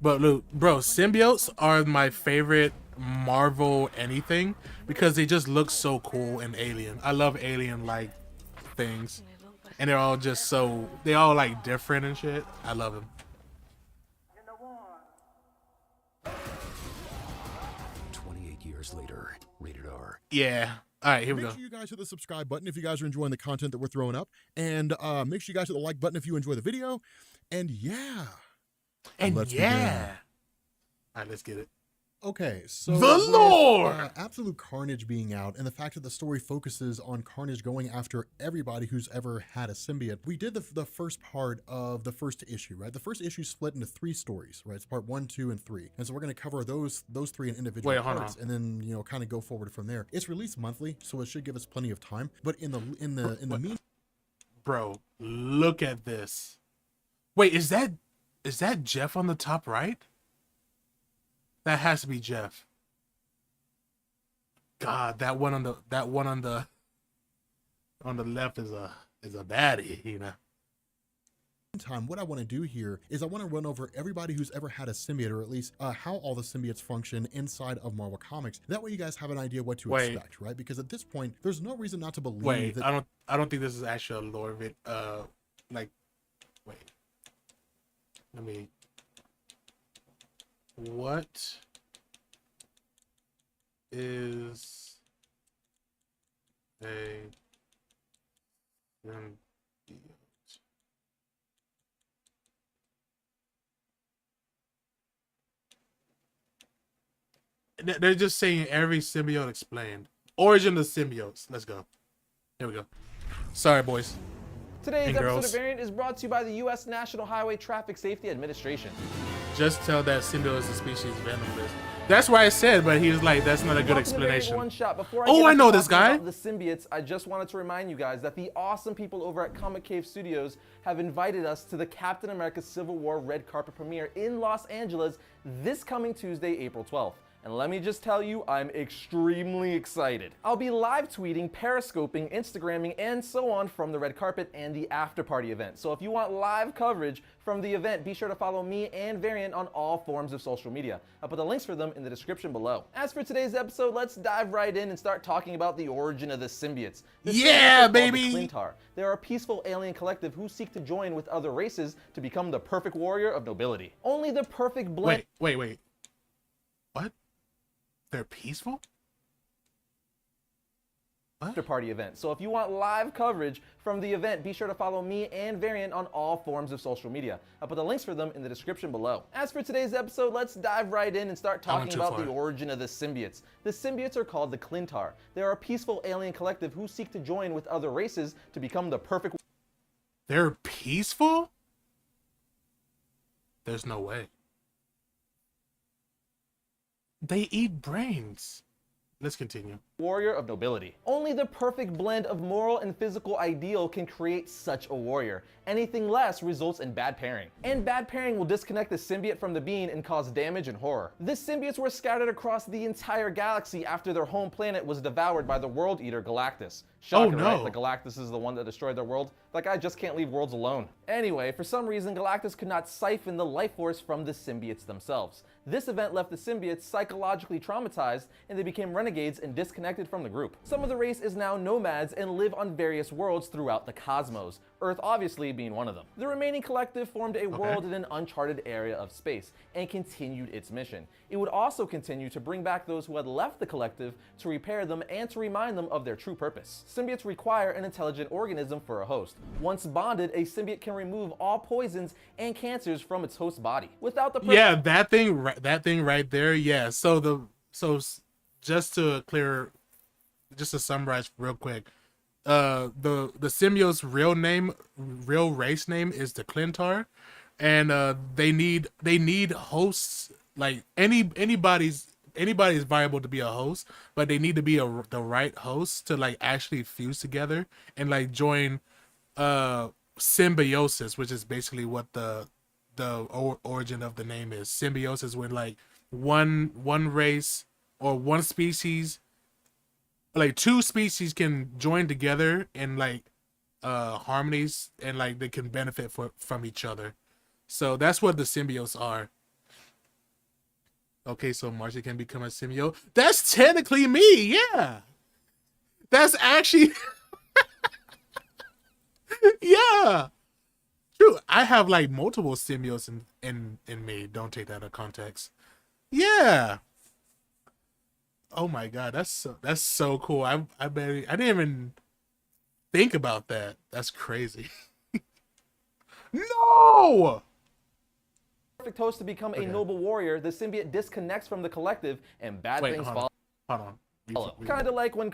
But look, bro, symbiotes are my favorite Marvel anything because they just look so cool and alien. I love alien-like things. And they're all just so... They all like different and shit. I love them. 28 years later, rated R. Yeah. All right, here we go. Make sure you guys hit the subscribe button if you guys are enjoying the content that we're throwing up. And make sure you guys hit the like button if you enjoy the video. And yeah. And let's yeah. begin. All right, let's get it. Okay, so the lore! Absolute Carnage being out, and the fact that the story focuses on Carnage going after everybody who's ever had a symbiote. We did the first part of the first issue, right? The first issue split into 3 stories, right? It's part 1, 2, and 3. And so we're going to cover those 3 in individual parts, and then kind of go forward from there. It's released monthly, so it should give us plenty of time. But in the meantime, bro, look at this. Wait, is that Jeff on the top right? That has to be Jeff. God, that one on the left is a baddie, you know. What I want to do here is I want to run over everybody who's ever had a symbiote, or at least how all the symbiotes function inside of Marvel Comics. That way you guys have an idea what to expect, right? Because at this point, there's no reason not to believe that... I don't think this is actually a lore of it. Let me... What is a symbiote? They're just saying every symbiote explained. Origin of symbiotes. Let's go. Here we go. Sorry, boys. Today's episode of Variant is brought to you by the U.S. National Highway Traffic Safety Administration. Just tell that symbiote is the species venomless. That's why I said, but he was like, that's not a good explanation. I know this guy. The symbiotes, I just wanted to remind you guys that the awesome people over at Comic Cave Studios have invited us to the Captain America Civil War red carpet premiere in Los Angeles this coming Tuesday, April 12th. And let me just tell you, I'm extremely excited. I'll be live tweeting, periscoping, Instagramming, and so on from the red carpet and the after party event. So if you want live coverage from the event, be sure to follow me and Variant on all forms of social media. I'll put the links for them in the description below. As for today's episode, let's dive right in and start talking about the origin of the symbiotes. Yeah, baby! The Clintar. They are a peaceful alien collective who seek to join with other races to become the perfect warrior of nobility. Only the perfect blend. Wait. What? They're peaceful? After party event. So if you want live coverage from the event, be sure to follow me and Variant on all forms of social media. I'll put the links for them in the description below. As for today's episode, let's dive right in and start talking about the origin of the symbiotes. The symbiotes are called the Clintar. They are a peaceful alien collective who seek to join with other races to become the perfect... They're peaceful? There's no way. They eat brains. Let's continue. Warrior of nobility. Only the perfect blend of moral and physical ideal can create such a warrior. Anything less results in bad pairing. And bad pairing will disconnect the symbiote from the being and cause damage and horror. The symbiotes were scattered across the entire galaxy after their home planet was devoured by the world eater Galactus. Shocker, right? The Galactus is the one that destroyed their world. That guy just can't leave worlds alone. Anyway, for some reason, Galactus could not siphon the life force from the symbiotes themselves. This event left the symbiotes psychologically traumatized, and they became renegades and disconnected from the group. Some of the race is now nomads and live on various worlds throughout the cosmos, Earth obviously being one of them. The remaining collective formed a world in an uncharted area of space and continued its mission. It would also continue to bring back those who had left the collective to repair them and to remind them of their true purpose. Symbiotes require an intelligent organism for a host. Once bonded, a symbiote can remove all poisons and cancers from its host body. Without the that thing right there. Yeah. So just to summarize real quick, the symbiote's real race name is the Clintar, and they need hosts. Like anybody's viable to be a host, but they need to be the right host to like actually fuse together and like join symbiosis, which is basically what the origin of the name is. Symbiosis, when like one race or one species, like two species can join together in like harmonies, and like they can benefit from each other. So that's what the symbiotes are. Okay, so Marshy can become a symbiote. That's technically me, yeah. That's actually yeah. True. I have like multiple symbiotes in me. Don't take that out of context. Yeah. Oh my god, that's so cool. I didn't even think about that. That's crazy. No! Perfect host to become a noble warrior, the symbiote disconnects from the collective and bad things follow. Hold on. Kind of like when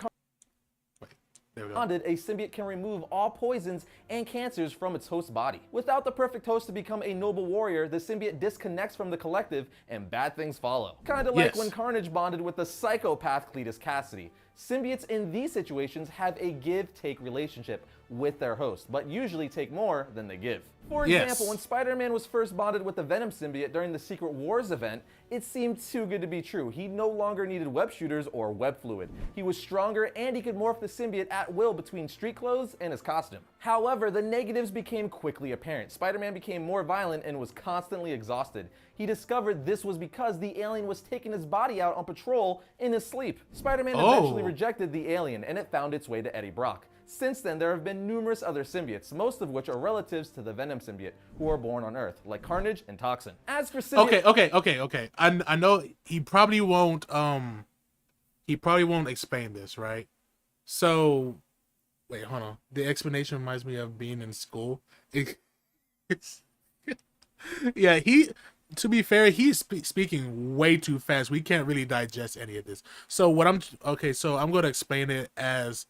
bonded, a symbiote can remove all poisons and cancers from its host body. Without the perfect host to become a noble warrior, the symbiote disconnects from the collective and bad things follow. Kind of like when Carnage bonded with the psychopath Cletus Cassidy. Symbiotes in these situations have a give-take relationship with their host, but usually take more than they give. For example, when Spider-Man was first bonded with the Venom symbiote during the Secret Wars event, it seemed too good to be true. He no longer needed web shooters or web fluid. He was stronger and he could morph the symbiote at will between street clothes and his costume. However, the negatives became quickly apparent. Spider-Man became more violent and was constantly exhausted. He discovered this was because the alien was taking his body out on patrol in his sleep. Spider-Man eventually rejected the alien and it found its way to Eddie Brock. Since then, there have been numerous other symbiotes, most of which are relatives to the Venom symbiote, who are born on Earth, like Carnage and Toxin. As for symbiote... Okay. I know he probably won't explain this, right? So, wait, hold on. The explanation reminds me of being in school. Yeah, to be fair, he's speaking way too fast. We can't really digest any of this. So I'm going to explain it as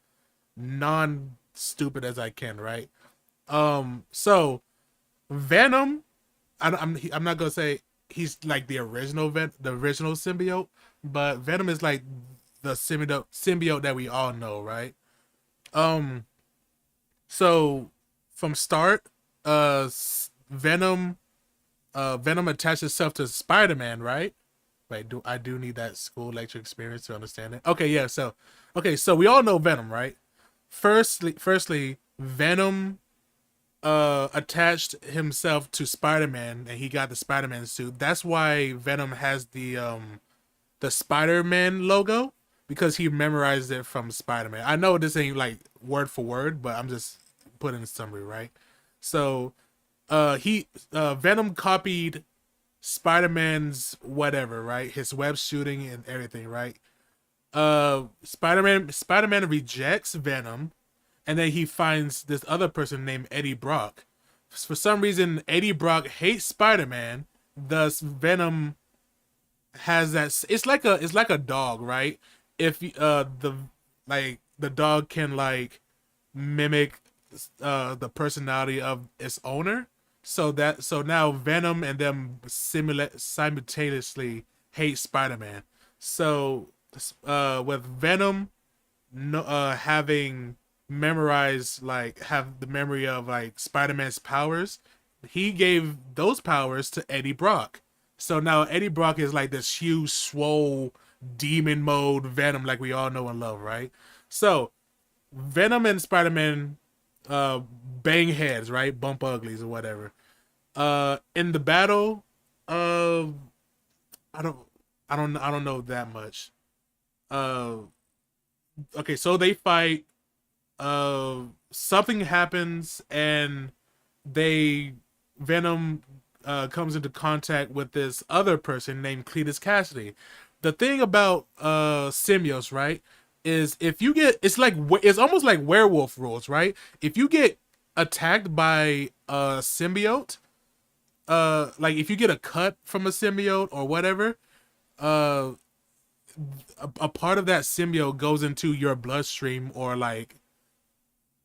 non-stupid as I can, right? So Venom, I'm not gonna say he's like the original symbiote, but Venom is like the symbiote that we all know, right? So from start, Venom attached itself to Spider-Man, right? Wait, I do need that school lecture experience to understand it. Okay, yeah. So we all know Venom, right? Firstly, Venom attached himself to Spider-Man, and he got the Spider-Man suit. That's why Venom has the Spider-Man logo, because he memorized it from Spider-Man. I know this ain't like word for word, but I'm just putting a summary, right? So Venom copied Spider-Man's whatever, right? His web shooting and everything, right? Spider-Man rejects Venom, and then he finds this other person named Eddie Brock. For some reason, Eddie Brock hates Spider-Man, thus Venom has that. It's like a dog, right? If the dog can like mimic the personality of its owner. So now Venom and them simultaneously hate Spider-Man. So with Venom having memorized, like, have the memory of like Spider-Man's powers, he gave those powers to Eddie Brock. So now Eddie Brock is like this huge, swole, demon mode Venom, like we all know and love, right? So Venom and Spider-Man bang heads, right? Bump uglies or whatever. In the battle, I don't know that much. Okay, so they fight. Something happens, and Venom comes into contact with this other person named Cletus Cassidy. The thing about symbiotes, right, is if you get, it's almost like werewolf rules, right? If you get attacked by a symbiote, like if you get a cut from a symbiote or whatever, a part of that symbiote goes into your bloodstream. Or like,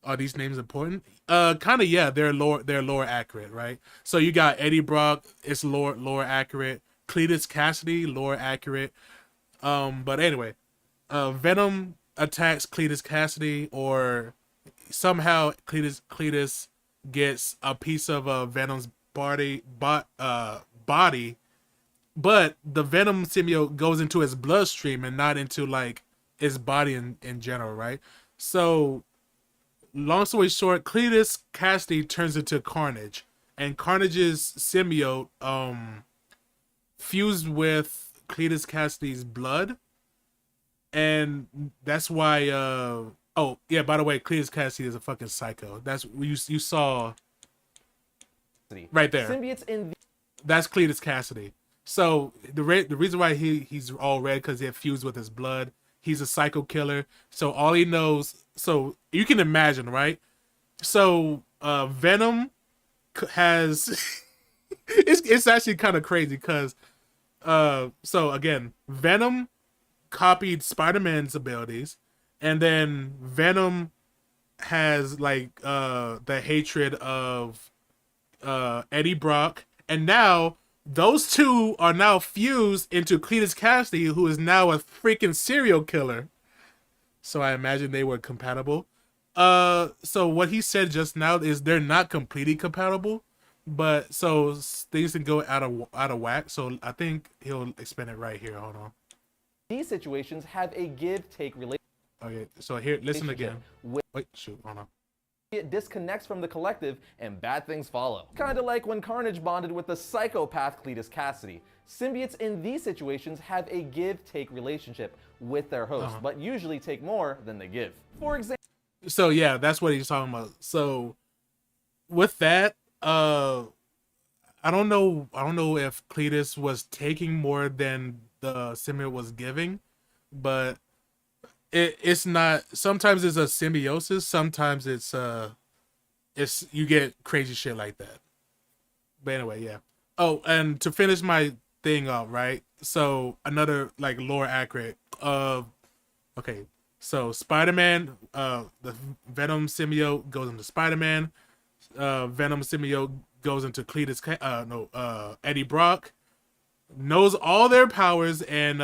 are these names important? Kind of, yeah. They're lore accurate, right? So you got Eddie Brock, it's lore accurate. Cletus Cassidy, lore accurate. But anyway, Venom attacks Cletus Cassidy, or somehow Cletus gets a piece of Venom's body, but the Venom symbiote goes into his bloodstream and not into like his body in general, right? So long story short, Cletus Cassidy turns into Carnage, and Carnage's symbiote fused with Cletus Cassidy's blood, and that's why oh yeah, by the way, Cletus Cassidy is a fucking psycho. That's you saw right there. Symbiotes that's Cletus Cassidy. So the reason why he's all red, because he fused with his blood. He's a psycho killer. So all he knows. So you can imagine, right? So Venom has it's actually kind of crazy because so again, Venom copied Spider-Man's abilities, and then Venom has like the hatred of Eddie Brock, and now those two are now fused into Cletus Cassidy, who is now a freaking serial killer. So I imagine they were compatible. So what he said just now is they're not completely compatible, but so things can go out of whack. So I think he'll explain it right here. Hold on. These situations have a give-take relationship. Okay, so here, listen again. Wait, shoot, hold on. It disconnects from the collective, and bad things follow. Kinda like when Carnage bonded with the psychopath Cletus Cassidy. Symbiotes in these situations have a give-take relationship with their host, but usually take more than they give. For example. So yeah, that's what he's talking about. So with that, I don't know if Cletus was taking more than the symbiote was giving, but it's not. Sometimes it's a symbiosis. Sometimes it's you get crazy shit like that. But anyway, yeah. Oh, and to finish my thing off, right? So another like lore accurate. Okay. So Spider-Man, the Venom symbiote goes into Spider-Man. Venom symbiote goes into Cletus. Eddie Brock knows all their powers and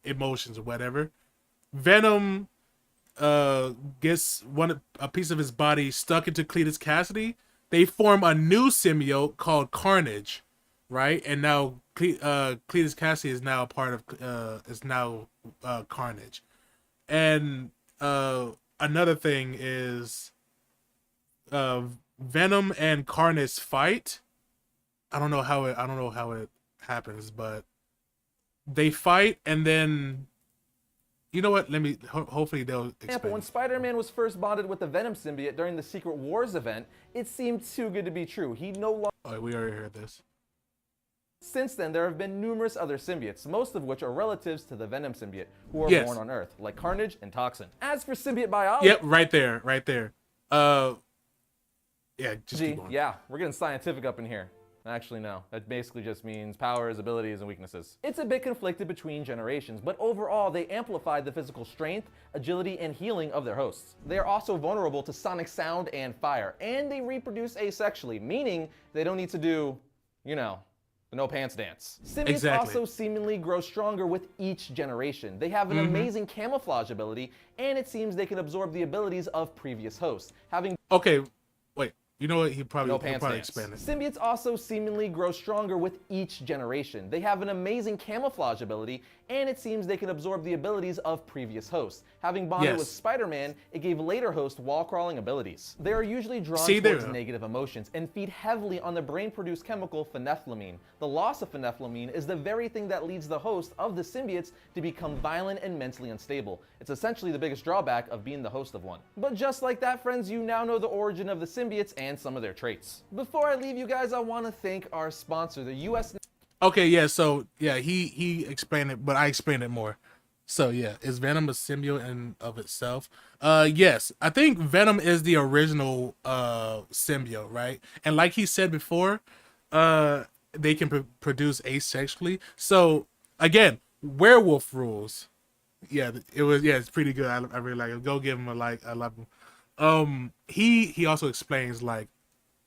emotions or whatever. Venom gets a piece of his body stuck into Cletus Cassidy. They form a new symbiote called Carnage. right? And now Cletus Cassidy is now a part of Carnage. And another thing is Venom and Carnage fight. I don't know how it happens, but they fight, and then you know what? Let me. Hopefully they'll explain. Example: when Spider-Man was first bonded with the Venom symbiote during the Secret Wars event, it seemed too good to be true. He no longer. Oh, we already heard this. Since then, there have been numerous other symbiotes, most of which are relatives to the Venom symbiote, who are born on Earth, like Carnage and Toxin. As for symbiote biology... Yep, right there. Yeah, just keep going. Yeah, we're getting scientific up in here. Actually, no. That basically just means powers, abilities, and weaknesses. It's a bit conflicted between generations, but overall, they amplify the physical strength, agility, and healing of their hosts. They are also vulnerable to sonic sound and fire, and they reproduce asexually, meaning they don't need to do, you know, the no pants dance. Symbiotes also seemingly grow stronger with each generation. They have an amazing camouflage ability, and it seems they can absorb the abilities of previous hosts. Okay, wait. You know what? He probably expand it. Symbiotes also seemingly grow stronger with each generation. They have an amazing camouflage ability, and it seems they can absorb the abilities of previous hosts. Having bonded with Spider-Man, it gave later hosts wall-crawling abilities. They are usually drawn towards negative emotions and feed heavily on the brain-produced chemical phenethylamine. The loss of phenethylamine is the very thing that leads the host of the symbiotes to become violent and mentally unstable. It's essentially the biggest drawback of being the host of one. But just like that, friends, you now know the origin of the symbiotes and some of their traits. Before I leave you guys, I want to thank our sponsor, the U.S. Okay, yeah, so, yeah, he explained it, but I explained it more. So, yeah, is Venom a symbiote in of itself? Yes, I think Venom is the original symbiote, right? And like he said before, they can produce asexually. So, again, werewolf rules. Yeah, it's pretty good. I really like it. Go give him a like. I love him. He also explains, like,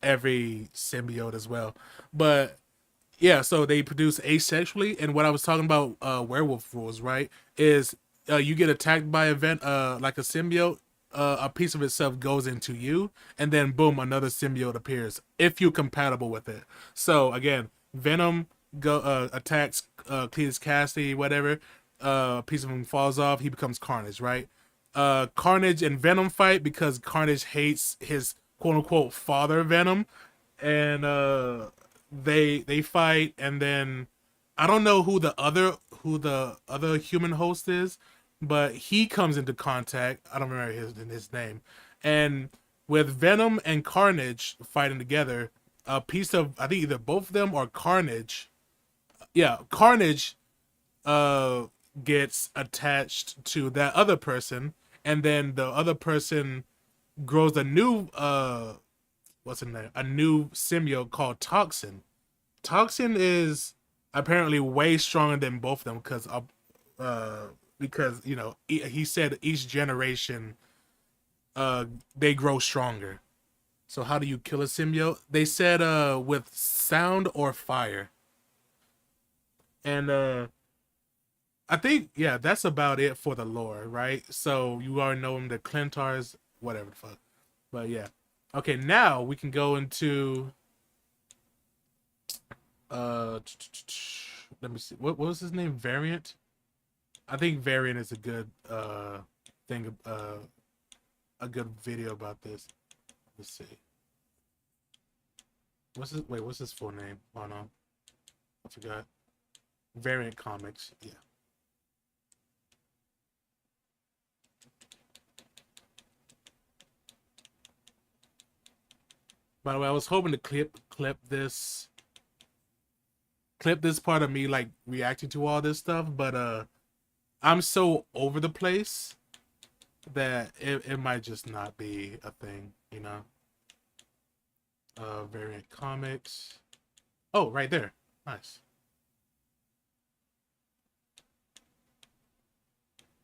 every symbiote as well. But yeah, so they produce asexually, and what I was talking about werewolf rules, right, is you get attacked by a like a symbiote, a piece of itself goes into you, and then boom, another symbiote appears if you're compatible with it. So again, Venom attacks Cletus Cassidy, whatever, a piece of him falls off, he becomes Carnage, right? Carnage and Venom fight because Carnage hates his quote-unquote father Venom, and they fight, and then I don't know who the other human host is, but he comes into contact. I don't remember his name. And with Venom and Carnage fighting together, a piece of, I think either both of them or Carnage, Carnage gets attached to that other person, and then the other person grows a new a new symbiote called Toxin. Toxin is apparently way stronger than both of them because you know, he said each generation they grow stronger. So how do you kill a symbiote? They said with sound or fire. And I think that's about it for the lore, right? So you already know them, the Clintars, whatever the fuck. But yeah. Okay, now we can go into let me see. What was his name? Variant? I think Variant is a good thing, a good video about this. Let's see. What's his full name? Oh no. I forgot. Variant Comics, yeah. By the way, I was hoping to clip this part of me like reacting to all this stuff, but I'm so over the place that it might just not be a thing, you know. Variant Comics. Oh, right there. Nice.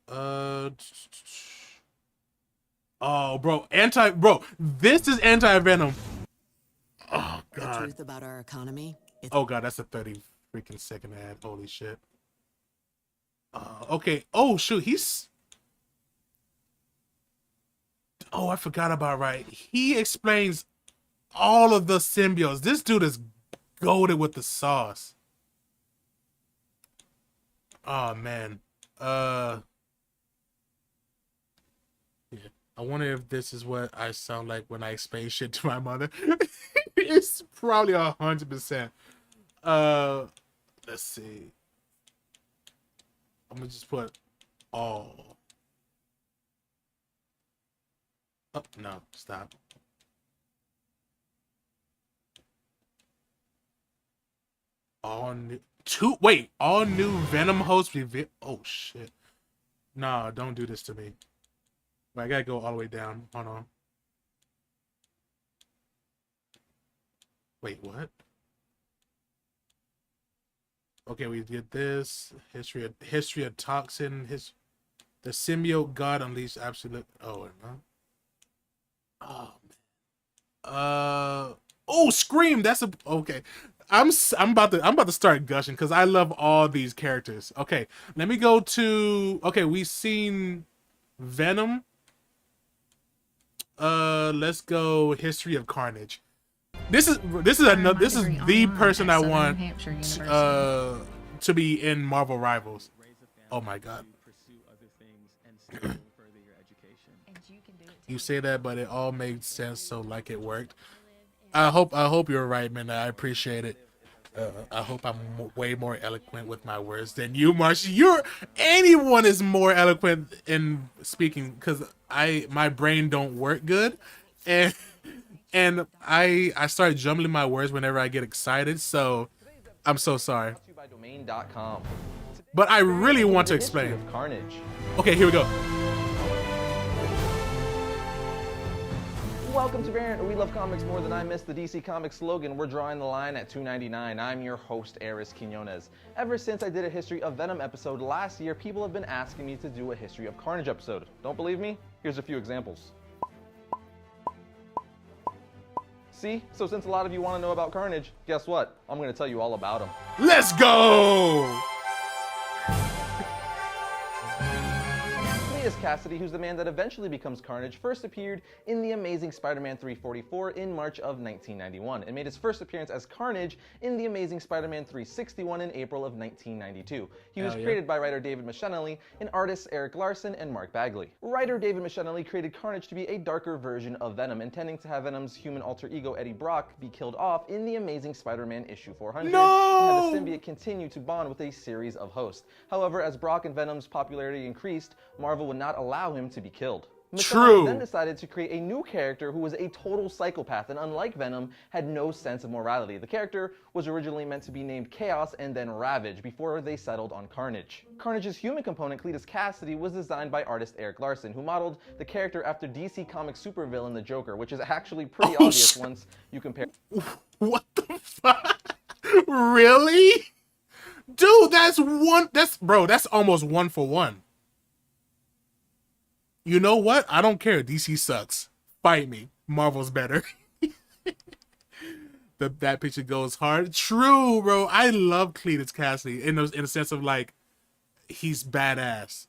Oh, bro, this is anti-Venom. Oh god. The truth about our economy. Oh god, that's a 30 freaking second ad. Holy shit. Okay. Oh shoot, oh, I forgot about he explains all of the symbiotes. This dude is goated with the sauce. Oh man. Yeah. I wonder if this is what I sound like when I explain shit to my mother. It's probably 100%. Let's see. I'm gonna just put all. Oh no, stop. All new all new Venom hosts reveal. Oh shit. Nah, don't do this to me. Wait, I gotta go all the way down. Hold on. Wait, what? Okay, we did this. History of toxin. The symbiote god unleashed absolute. Oh no. Oh man. Oh, Scream. That's a okay. I'm about to start gushing because I love all these characters. Okay, let me go to. Okay, we've seen Venom. Let's go History of Carnage. This is the person I want to be in Marvel Rivals. Oh my god. You say that, but it all made sense, so like it worked. I hope you're right, man. I appreciate it. I hope I'm way more eloquent with my words than you, Marshy. Anyone is more eloquent in speaking because my brain don't work good, and I start jumbling my words whenever I get excited. So I'm so sorry. But I really want to explain. Carnage. Okay, here we go. Welcome to Variant, we love comics more than I miss the DC Comics slogan. We're drawing the line at $2.99. I'm your host, Aris Quinones. Ever since I did a History of Venom episode last year, people have been asking me to do a History of Carnage episode. Don't believe me? Here's a few examples. See? So since a lot of you want to know about Carnage, guess what? I'm going to tell you all about him. Let's go! Cassidy, who's the man that eventually becomes Carnage, first appeared in The Amazing Spider-Man 344 in March of 1991 and made his first appearance as Carnage in The Amazing Spider-Man 361 in April of 1992. He was created by writer David Michelinie and artists Eric Larson and Mark Bagley. Writer David Michelinie created Carnage to be a darker version of Venom, intending to have Venom's human alter ego Eddie Brock be killed off in The Amazing Spider-Man issue 400 and have the symbiote continue to bond with a series of hosts. However, as Brock and Venom's popularity increased, Marvel would not allow him to be killed. Michelinie then decided to create a new character who was a total psychopath and, unlike Venom, had no sense of morality. The character was originally meant to be named Chaos and then Ravage before they settled on Carnage. Carnage's human component, Cletus Cassidy, was designed by artist Eric Larson, who modeled the character after DC Comics supervillain the Joker, which is actually pretty obvious once you compare. What the fuck? Really? Dude, that's almost 1-for-1. You know what? I don't care. DC sucks. Fight me. Marvel's better. That picture goes hard. True, bro. I love Cletus Cassidy in a sense of like he's badass.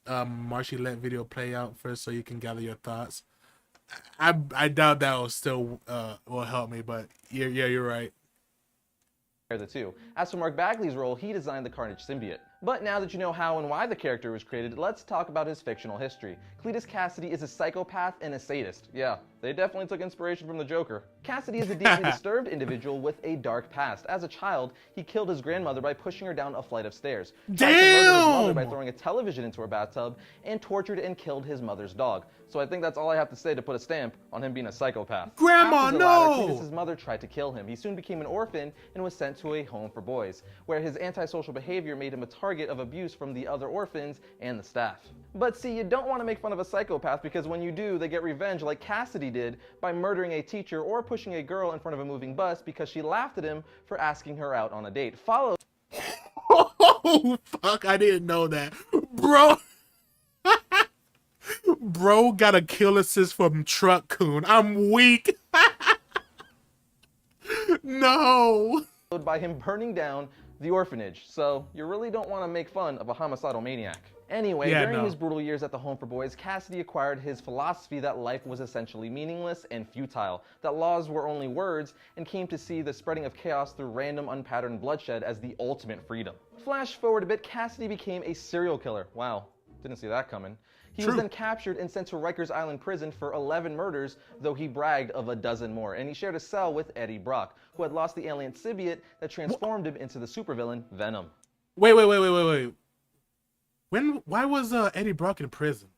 Marshy, let video play out first so you can gather your thoughts. I doubt that will still will help me, but yeah, you're right. The two. As for Mark Bagley's role, he designed the Carnage symbiote. But now that you know how and why the character was created, let's talk about his fictional history. Cletus Cassidy is a psychopath and a sadist. Yeah, they definitely took inspiration from the Joker. Cassidy is a deeply disturbed individual with a dark past. As a child, he killed his grandmother by pushing her down a flight of stairs, tried to murder his mother by throwing a television into her bathtub, and tortured and killed his mother's dog. So I think that's all I have to say to put a stamp on him being a psychopath. Grandma, no! Cletus's mother tried to kill him. He soon became an orphan and was sent to a home for boys, where his antisocial behavior made him a target of abuse from the other orphans and the staff. But see, you don't want to make fun of a psychopath because when you do, they get revenge like Cassidy did by murdering a teacher or pushing a girl in front of a moving bus because she laughed at him for asking her out on a date. Oh, fuck, I didn't know that. Bro. Bro got a kill assist from Truck Coon. I'm weak. No. By him burning down the orphanage, so you really don't want to make fun of a homicidal maniac. Anyway, Yeah, during no. his brutal years at the Home for Boys, Cassidy acquired his philosophy that life was essentially meaningless and futile, that laws were only words, and came to see the spreading of chaos through random, unpatterned bloodshed as the ultimate freedom. Flash forward a bit, Cassidy became a serial killer. Wow, didn't see that coming. He was then captured and sent to Rikers Island prison for 11 murders, though he bragged of a dozen more, and he shared a cell with Eddie Brock, who had lost the alien symbiote that transformed him into the supervillain Venom. Wait. Why was Eddie Brock in prison?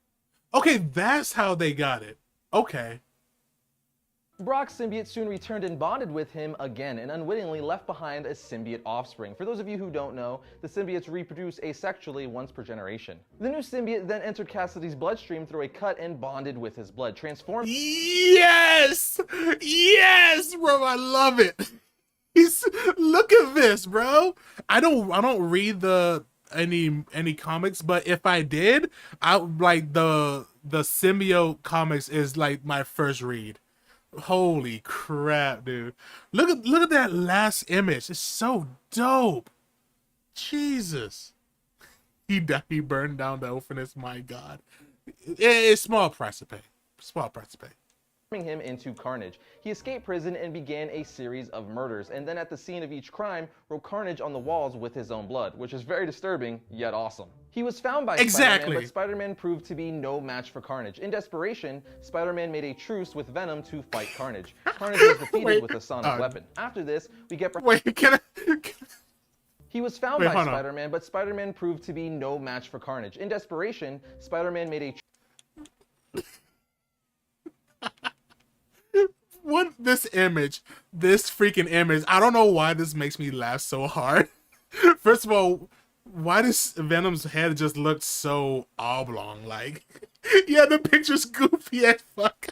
Okay, that's how they got it. Okay. Brock's symbiote soon returned and bonded with him again, and unwittingly left behind a symbiote offspring. For those of you who don't know, the symbiotes reproduce asexually once per generation. The new symbiote then entered Cassidy's bloodstream through a cut and bonded with his blood, transformed. Yes, bro, I love it. Look at this, bro. I don't read any comics, but if I did, I like the symbiote comics is like my first read. Holy crap, dude. Look at that last image. It's so dope. Jesus. He burned down the orphanage, my god. It's small price to pay. Him into Carnage. He escaped prison and began a series of murders, and then at the scene of each crime, wrote Carnage on the walls with his own blood, which is very disturbing, yet awesome. He was found by Spider-Man, but Spider-Man proved to be no match for Carnage. In desperation, Spider-Man made a truce with Venom to fight Carnage. Carnage was defeated with a sonic weapon. After this, we get... He was found by Spider-Man, but Spider-Man proved to be no match for Carnage. In desperation, Spider-Man made a... This freaking image, I don't know why this makes me laugh so hard. First of all, why does Venom's head just look so oblong? Like, yeah, the picture's goofy as fuck.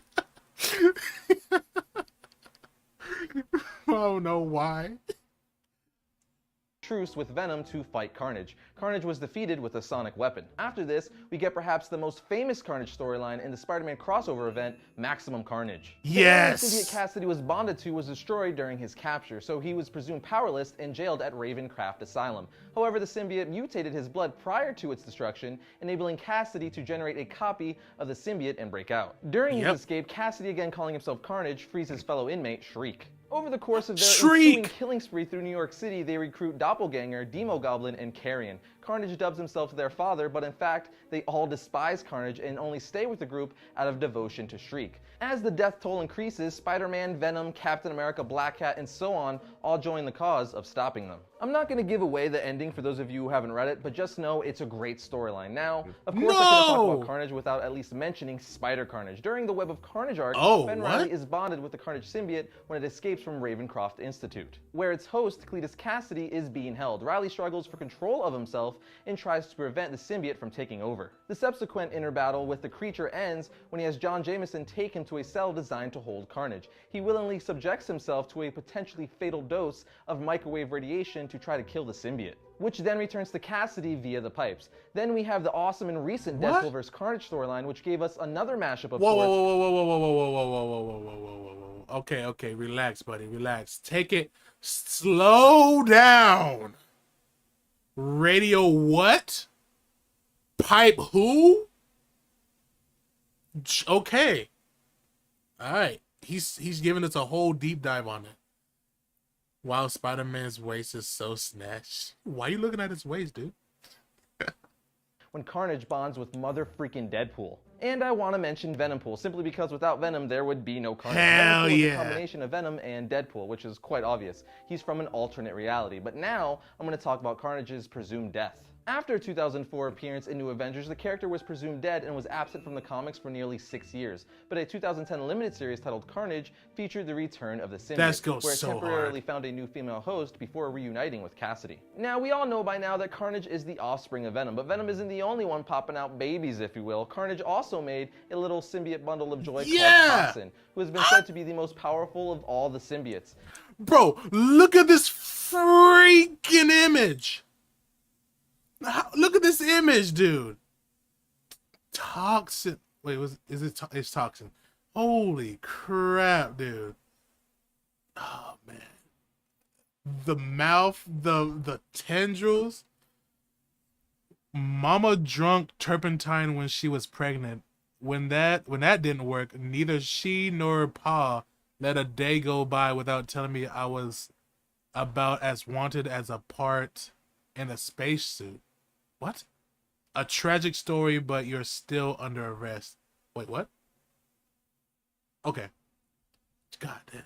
I don't know why. Truce with Venom to fight Carnage. Carnage was defeated with a sonic weapon. After this, we get perhaps the most famous Carnage storyline in the Spider-Man crossover event, Maximum Carnage. Yes! The symbiote Cassidy was bonded to was destroyed during his capture, so he was presumed powerless and jailed at Ravencraft Asylum. However, the symbiote mutated his blood prior to its destruction, enabling Cassidy to generate a copy of the symbiote and break out. During his escape, Cassidy, again calling himself Carnage, frees his fellow inmate, Shriek. Over the course of their ensuing killing spree through New York City, they recruit Doppelganger, Demo Goblin, and Carrion. Carnage dubs himself their father, but in fact, they all despise Carnage and only stay with the group out of devotion to Shriek. As the death toll increases, Spider-Man, Venom, Captain America, Black Cat, and so on all join the cause of stopping them. I'm not going to give away the ending for those of you who haven't read it, but just know it's a great storyline. Now, of course, I couldn't talk about Carnage without at least mentioning Spider Carnage. During the Web of Carnage arc, Ben Reilly is bonded with the Carnage symbiote when it escapes from Ravencroft Institute, where its host, Cletus Cassidy, is being held. Reilly struggles for control of himself and tries to prevent the symbiote from taking over. The subsequent inner battle with the creature ends when he has John Jameson take him to a cell designed to hold Carnage. He willingly subjects himself to a potentially fatal dose of microwave radiation to try to kill the symbiote, which then returns to Cassidy via the pipes. Then we have the awesome and recent Deadpool vs. Carnage storyline, which gave us another mashup of sorts. Whoa. Okay, relax, buddy, relax. Take it, slow down. Radio what? Pipe who? Okay. All right. He's giving us a whole deep dive on it. Wow, Spider-Man's waist is so snatched. Why are you looking at his waist, dude? When Carnage bonds with mother freaking Deadpool. And I want to mention Venompool, simply because without Venom, there would be no Carnage. Hell Venompool yeah. is a combination of Venom and Deadpool, which is quite obvious. He's from an alternate reality. But now, I'm going to talk about Carnage's presumed death. After a 2004 appearance in New Avengers, the character was presumed dead and was absent from the comics for nearly 6 years. But a 2010 limited series titled Carnage featured the return of the symbiote, where it temporarily found a new female host before reuniting with Cassidy. Now, we all know by now that Carnage is the offspring of Venom, but Venom isn't the only one popping out babies, if you will. Carnage also made a little symbiote bundle of joy called Toxin, who has been said to be the most powerful of all the symbiotes. Bro, look at this freaking image. Look at this image, dude. Toxin. Wait, it's Toxin. Holy crap, dude. Oh man. The mouth, the tendrils. Mama drunk turpentine when she was pregnant. When that didn't work, neither she nor Pa let a day go by without telling me I was about as wanted as a part in a spacesuit. What? A tragic story, but you're still under arrest. Wait, what? Okay. God damn.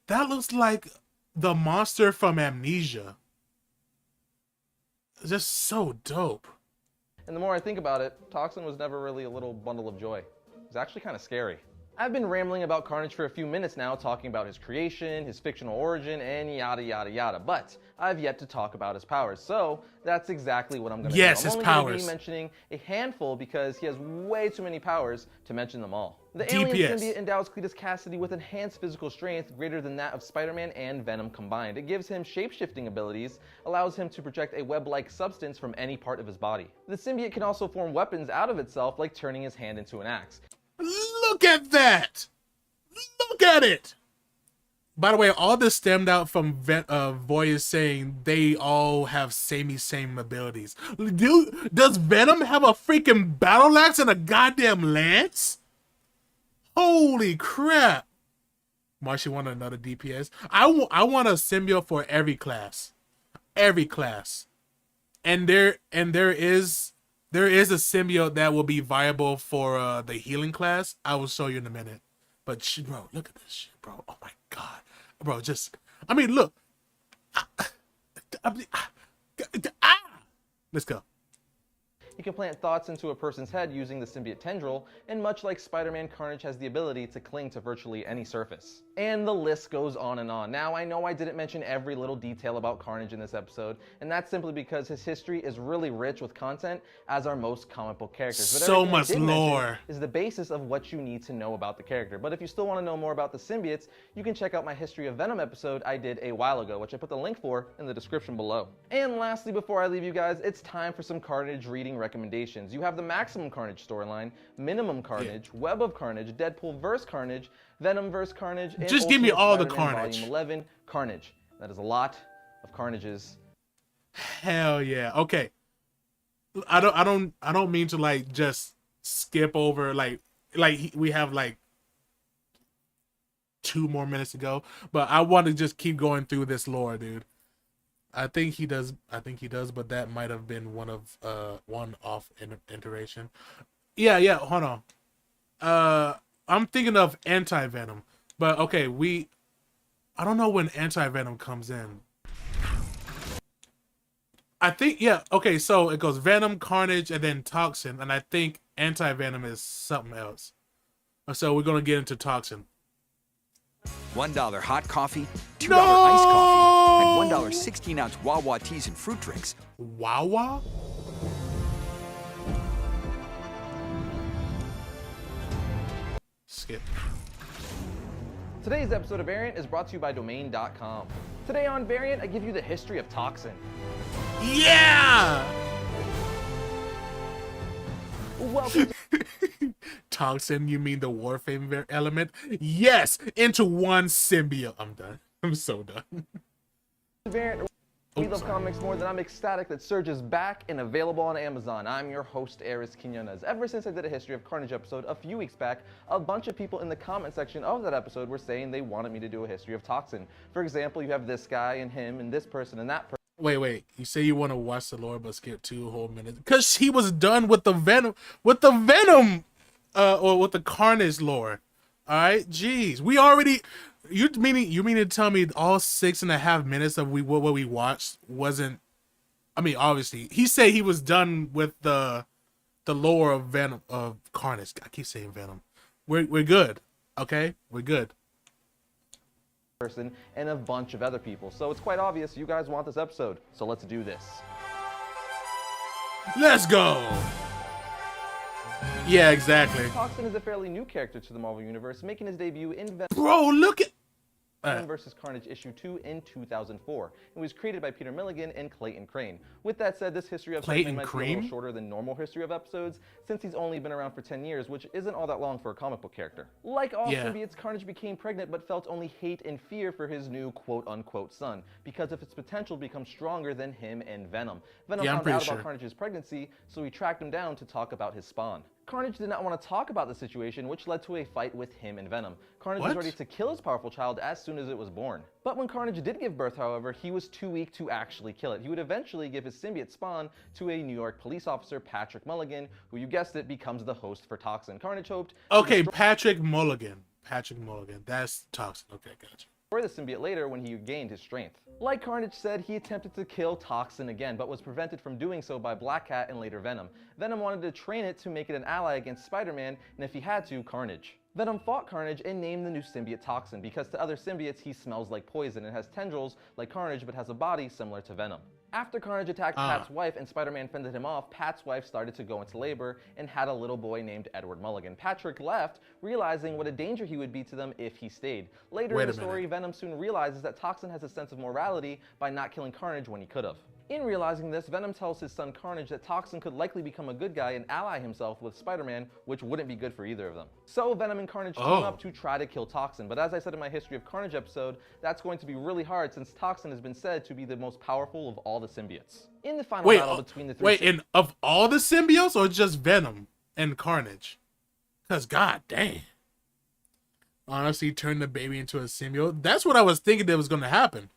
That looks like the monster from Amnesia. Just so dope. And the more I think about it, Toxin was never really a little bundle of joy. It was actually kind of scary. I've been rambling about Carnage for a few minutes now, talking about his creation, his fictional origin, and yada yada yada, but I've yet to talk about his powers, so that's exactly what I'm going to do. Yes, his I'm only powers. going to be mentioning a handful because he has way too many powers to mention them all. The DPS. alien symbiote endows Cletus Cassidy with enhanced physical strength greater than that of Spider-Man and Venom combined. It gives him shape-shifting abilities, allows him to project a web-like substance from any part of his body. The symbiote can also form weapons out of itself, like turning his hand into an axe. Look at that! Look at it! By the way, all this stemmed out from Voyage saying they all have same abilities. Dude, does Venom have a freaking battle axe and a goddamn lance? Holy crap! Marshy wanted another DPS. I want a symbiote for every class. Every class. And there is a symbiote that will be viable for the healing class. I will show you in a minute. But bro, look at this shit, bro. Oh my god. Bro, I mean, look. Let's go. He can plant thoughts into a person's head using the symbiote tendril, and much like Spider-Man, Carnage has the ability to cling to virtually any surface. And the list goes on and on. Now, I know I didn't mention every little detail about Carnage in this episode, and that's simply because his history is really rich with content, as are most comic book characters. But so much lore is the basis of what you need to know about the character. But if you still want to know more about the symbiotes, you can check out my History of Venom episode I did a while ago, which I put the link for in the description below. And lastly, before I leave you guys, it's time for some Carnage reading recommendations. You have the Maximum Carnage storyline, Minimum Carnage, Web of Carnage, Deadpool vs. Carnage, Venom vs. Carnage, and just give me all the Spider-Man Carnage. Volume 11 Carnage. That is a lot of Carnages. Hell yeah. Okay. I don't mean to like just skip over like we have like 2 more minutes to go, but I want to just keep going through this lore, dude. I think he does, but that might have been one-off iteration. Yeah, hold on. I'm thinking of Anti-Venom, but okay, I don't know when Anti-Venom comes in. I think, yeah, okay, so it goes Venom, Carnage, and then Toxin, and I think Anti-Venom is something else. So we're gonna get into Toxin. $1 hot coffee, $2 iced coffee, and $1 16-ounce Wawa teas and fruit drinks. Wawa? Skip. Today's episode of Variant is brought to you by Domain.com. Today on Variant, I give you the history of Toxin. Yeah! Welcome Toxin, you mean the Warframe element? Yes! Into one symbiote. I'm done. I'm so done. Variant. We love comics more than I'm ecstatic that Surge is back and available on Amazon. I'm your host, Aris Quinones. Ever since I did a History of Carnage episode a few weeks back, a bunch of people in the comment section of that episode were saying they wanted me to do a History of Toxin. For example, you have this guy and him and this person and that person. Wait. You say you want to watch the lore but skip 2 whole minutes? Because he was done with the Venom, or with the Carnage lore. Alright? Jeez. We already... You mean to tell me all 6.5 minutes of what we watched wasn't... I mean, obviously, he said he was done with the lore of Venom, of Carnage. I keep saying Venom. We're good, okay? We're good. Person and a bunch of other people. So it's quite obvious you guys want this episode. So let's do this. Let's go. Yeah, exactly. Toxin is a fairly new character to the Marvel Universe, making his debut in Venom. Bro, look at... vs. Carnage issue 2 in 2004. It was created by Peter Milligan and Clayton Crane. With that said, this history of Spider-Man might be a little shorter than normal history of episodes, since he's only been around for 10 years, which isn't all that long for a comic book character. Like all symbiotes, Carnage became pregnant but felt only hate and fear for his new quote-unquote son, because of its potential to become stronger than him and Venom. Venom found out about Carnage's pregnancy, so he tracked him down to talk about his spawn. Carnage did not want to talk about the situation, which led to a fight with him and Venom. Carnage was ready to kill his powerful child as soon as it was born. But when Carnage did give birth, however, he was too weak to actually kill it. He would eventually give his symbiote spawn to a New York police officer, Patrick Mulligan, who, you guessed it, becomes the host for Toxin. Carnage hoped... Okay, Patrick Mulligan. That's Toxin. Okay, gotcha. Destroy the symbiote later when he gained his strength. Like Carnage said, he attempted to kill Toxin again, but was prevented from doing so by Black Cat and later Venom. Venom wanted to train it to make it an ally against Spider-Man, and if he had to, Carnage. Venom fought Carnage and named the new symbiote Toxin, because to other symbiotes he smells like poison and has tendrils like Carnage but has a body similar to Venom. After Carnage attacked Pat's wife and Spider-Man fended him off, Pat's wife started to go into labor and had a little boy named Edward Mulligan. Patrick left, realizing what a danger he would be to them if he stayed. Later in the story, Venom soon realizes that Toxin has a sense of morality by not killing Carnage when he could have. In realizing this, Venom tells his son Carnage that Toxin could likely become a good guy and ally himself with Spider-Man, which wouldn't be good for either of them. So Venom and Carnage team up to try to kill Toxin, but as I said in my History of Carnage episode, that's going to be really hard since Toxin has been said to be the most powerful of all the symbiotes. In the final battle between the three... of all the symbiotes or just Venom and Carnage? Because god dang. Honestly, turn the baby into a symbiote? That's what I was thinking that was going to happen.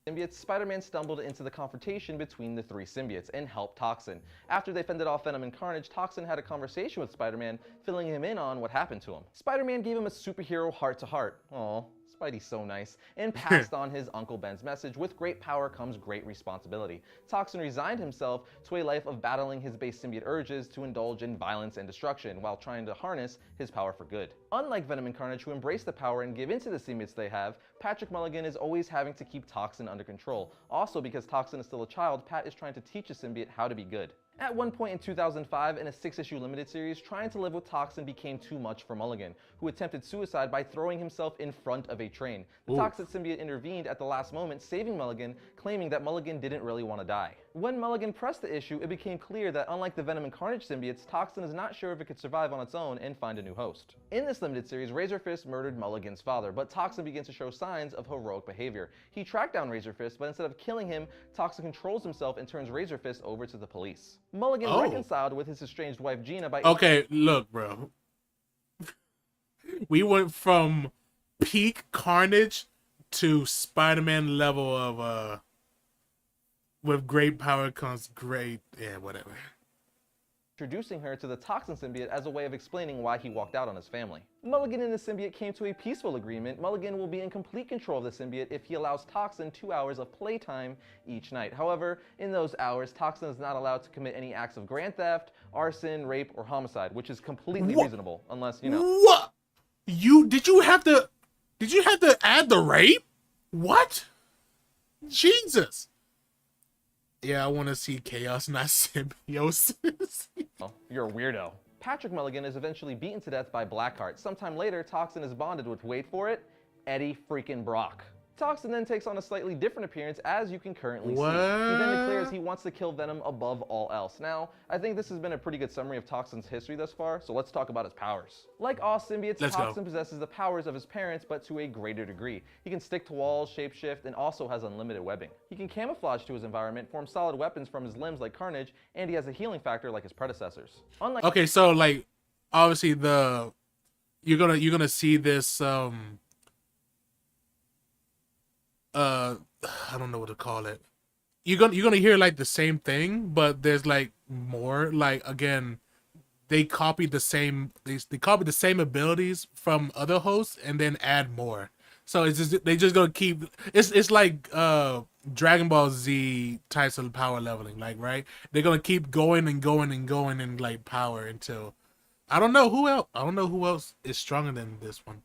Symbiotes, Spider-Man stumbled into the confrontation between the three symbiotes and helped Toxin. After they fended off Venom and Carnage, Toxin had a conversation with Spider-Man, filling him in on what happened to him. Spider-Man gave him a superhero heart-to-heart. Aww. Spidey's so nice, and passed on his Uncle Ben's message, with great power comes great responsibility. Toxin resigned himself to a life of battling his base symbiote urges to indulge in violence and destruction, while trying to harness his power for good. Unlike Venom and Carnage, who embrace the power and give into the symbiotes they have, Patrick Mulligan is always having to keep Toxin under control. Also, because Toxin is still a child, Pat is trying to teach a symbiote how to be good. At one point in 2005, in a 6-issue limited series, trying to live with Toxin became too much for Mulligan, who attempted suicide by throwing himself in front of a train. The toxic symbiote intervened at the last moment, saving Mulligan, claiming that Mulligan didn't really want to die. When Mulligan pressed the issue, it became clear that unlike the Venom and Carnage symbiotes, Toxin is not sure if it could survive on its own and find a new host. In this limited series, Razorfist murdered Mulligan's father, but Toxin begins to show signs of heroic behavior. He tracked down Razorfist, but instead of killing him, Toxin controls himself and turns Razorfist over to the police. Mulligan reconciled with his estranged wife Gina by... Okay, look, bro. We went from peak Carnage to Spider-Man level of, with great power comes great... Yeah, whatever. Introducing her to the Toxin symbiote as a way of explaining why he walked out on his family. Mulligan and the symbiote came to a peaceful agreement. Mulligan will be in complete control of the symbiote if he allows Toxin 2 hours of playtime each night. However, in those hours, Toxin is not allowed to commit any acts of grand theft, arson, rape, or homicide, which is completely reasonable, unless, you know... What? Did you have to add the rape? What? Jesus. Yeah, I want to see chaos, not symbiosis. Oh, you're a weirdo. Patrick Mulligan is eventually beaten to death by Blackheart. Sometime later, Toxin is bonded with, wait for it, Eddie freaking Brock. Toxin then takes on a slightly different appearance, as you can currently see. He then declares he wants to kill Venom above all else. Now, I think this has been a pretty good summary of Toxin's history thus far, so let's talk about his powers. Like all symbiotes, Toxin possesses the powers of his parents, but to a greater degree. He can stick to walls, shapeshift, and also has unlimited webbing. He can camouflage to his environment, form solid weapons from his limbs like Carnage, and he has a healing factor like his predecessors. Okay, so like, obviously you're gonna see this I don't know what to call it. You're gonna hear like the same thing, but there's like more. Like again, they copied the same. They copied the same abilities from other hosts and then add more. So it's just they just gonna keep. It's like Dragon Ball Z types of power leveling. Like right, they're gonna keep going and going and going in like power until I don't know who else. I don't know who else is stronger than this one.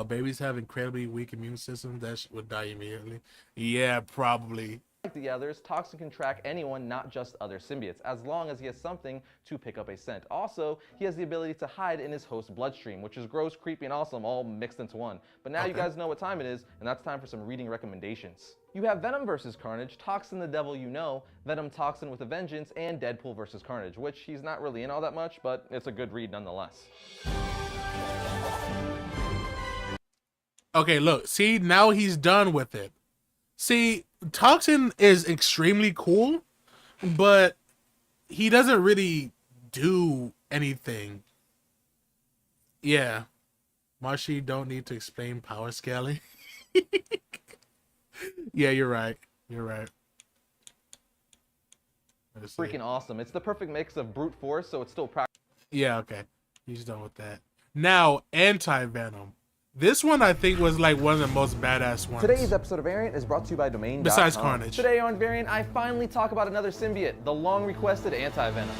Babies have incredibly weak immune systems that would die immediately. Yeah, probably. Like the others, Toxin can track anyone, not just other symbiotes, as long as he has something to pick up a scent. Also, he has the ability to hide in his host's bloodstream, which is gross, creepy, and awesome, all mixed into one. But now you guys know what time it is, and that's time for some reading recommendations. You have Venom vs. Carnage, Toxin the Devil You Know, Venom Toxin with a Vengeance, and Deadpool vs. Carnage, which he's not really in all that much, but it's a good read nonetheless. Okay, look, see, now he's done with it. See, Toxin is extremely cool, but he doesn't really do anything. Yeah. Marshy don't need to explain power scaling. Yeah, you're right. You're right. Freaking awesome. It's the perfect mix of brute force, so it's still practical. Yeah, okay. He's done with that. Now, Anti-Venom. This one I think was like one of the most badass ones. Today's episode of Variant is brought to you by Domain.com. Besides Carnage. Today on Variant, I finally talk about another symbiote, the long-requested Anti-Venom.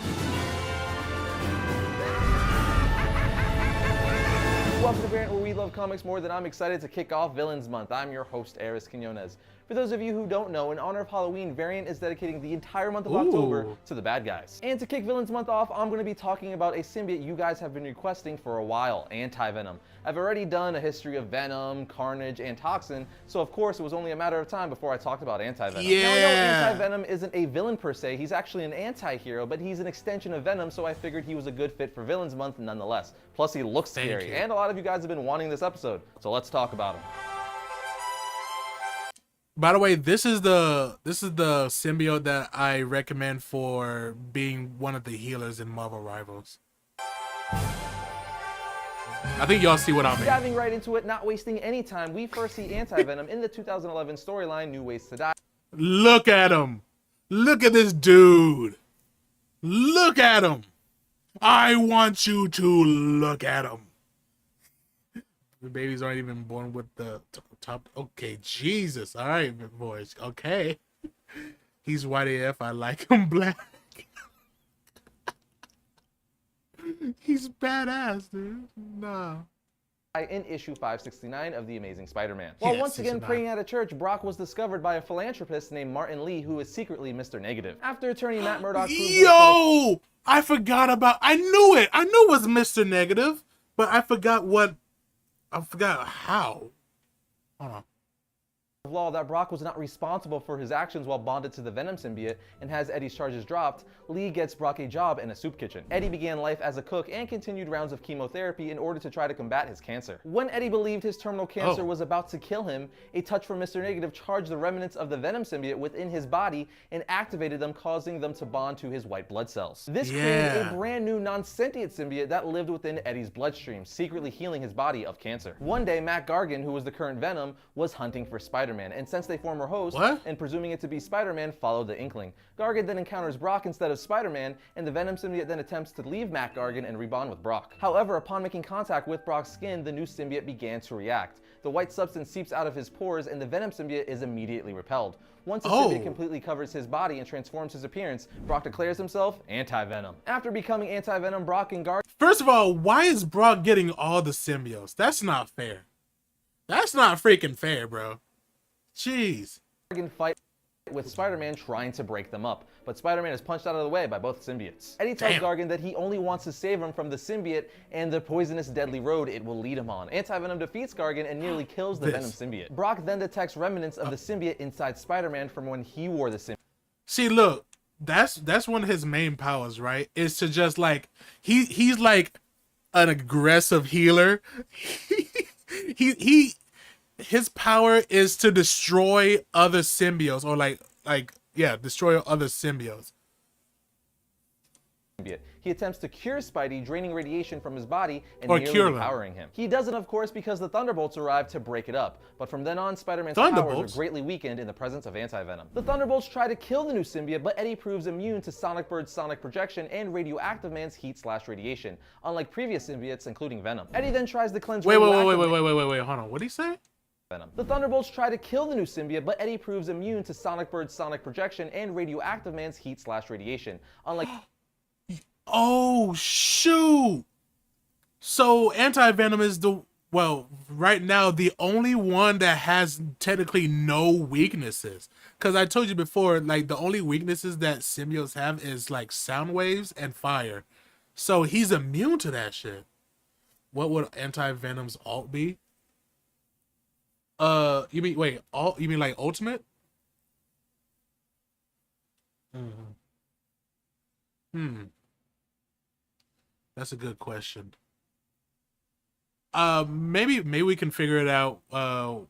Welcome to Variant, where we love comics more than I'm excited to kick off Villains Month. I'm your host, Eris Quinones. For those of you who don't know, in honor of Halloween, Variant is dedicating the entire month of October to the bad guys. And to kick Villains Month off, I'm going to be talking about a symbiote you guys have been requesting for a while, Anti-Venom. I've already done a history of Venom, Carnage, and Toxin, so of course it was only a matter of time before I talked about Anti-Venom. Yeah. Now I know Anti-Venom isn't a villain per se, he's actually an anti-hero, but he's an extension of Venom, so I figured he was a good fit for Villains Month nonetheless. Plus he looks scary, and a lot of you guys have been wanting this episode, so let's talk about him. By the way, this is the symbiote that I recommend for being one of the healers in Marvel Rivals. I think y'all see what I mean. Diving right into it, not wasting any time, we first see Anti-Venom in the 2011 storyline New Ways to Die. Look at him. Look at this dude. Look at him. I want you to look at him. The babies aren't even born with the top. Okay, Jesus. All right, boys. Okay. He's white AF. I like him black. He's badass, dude. Nah. In issue 569 of The Amazing Spider-Man. While once again praying at a church, Brock was discovered by a philanthropist named Martin Lee, who is secretly Mr. Negative. After attorney Matt Murdock Yo! I forgot about... I knew it. I knew it was Mr. Negative, but I forgot what... I forgot how. Hold on. Law that Brock was not responsible for his actions while bonded to the Venom symbiote, and has Eddie's charges dropped, Lee gets Brock a job in a soup kitchen. Eddie began life as a cook and continued rounds of chemotherapy in order to try to combat his cancer. When Eddie believed his terminal cancer was about to kill him, a touch from Mr. Negative charged the remnants of the Venom symbiote within his body and activated them, causing them to bond to his white blood cells. This created a brand new non-sentient symbiote that lived within Eddie's bloodstream, secretly healing his body of cancer. One day, Matt Gargan, who was the current Venom, was hunting for Spider-Man, and since they form a host, and presuming it to be Spider-Man, followed the Inkling. Gargan then encounters Brock instead of Spider-Man, and the Venom symbiote then attempts to leave Matt Gargan and rebond with Brock. However, upon making contact with Brock's skin, the new symbiote began to react. The white substance seeps out of his pores, and the Venom symbiote is immediately repelled. Once the symbiote completely covers his body and transforms his appearance, Brock declares himself Anti-Venom. After becoming Anti-Venom, Brock and Gargan... First of all, why is Brock getting all the symbiotes? That's not fair. That's not freaking fair, bro. Jeez. Gargan fight with Spider-Man trying to break them up, but Spider-Man is punched out of the way by both symbiotes. Eddie tells Gargan that he only wants to save him from the symbiote and the poisonous deadly road it will lead him on. Anti-Venom defeats Gargan and nearly kills the Venom symbiote. Brock then detects remnants of the symbiote inside Spider-Man from when he wore the symbiote. See, look, that's one of his main powers, right? Is to just like he's like an aggressive healer. His power is to destroy other symbiotes, or destroy other symbiotes. He attempts to cure Spidey, draining radiation from his body and nearly empowering him. He doesn't, of course, because the Thunderbolts arrive to break it up. But from then on, Spider-Man's powers are greatly weakened in the presence of Anti-Venom. The Thunderbolts try to kill the new symbiote, but Eddie proves immune to Sonic Bird's sonic projection and Radioactive Man's heat/radiation, unlike previous symbiotes, including Venom. Eddie then tries to cleanse... Wait, hold on. What did he say? Venom. The Thunderbolts try to kill the new symbiote, but Eddie proves immune to Sonic Bird's sonic projection and Radioactive Man's heat/radiation, unlike... Oh, shoot! So Anti-Venom is the well, right now, the only one that has technically no weaknesses. Because I told you before, like, the only weaknesses that symbiotes have is, like, sound waves and fire. So he's immune to that shit. What would Anti-Venom's alt be? You mean, wait, alt? You mean, like, ultimate? That's a good question. Maybe we can figure it out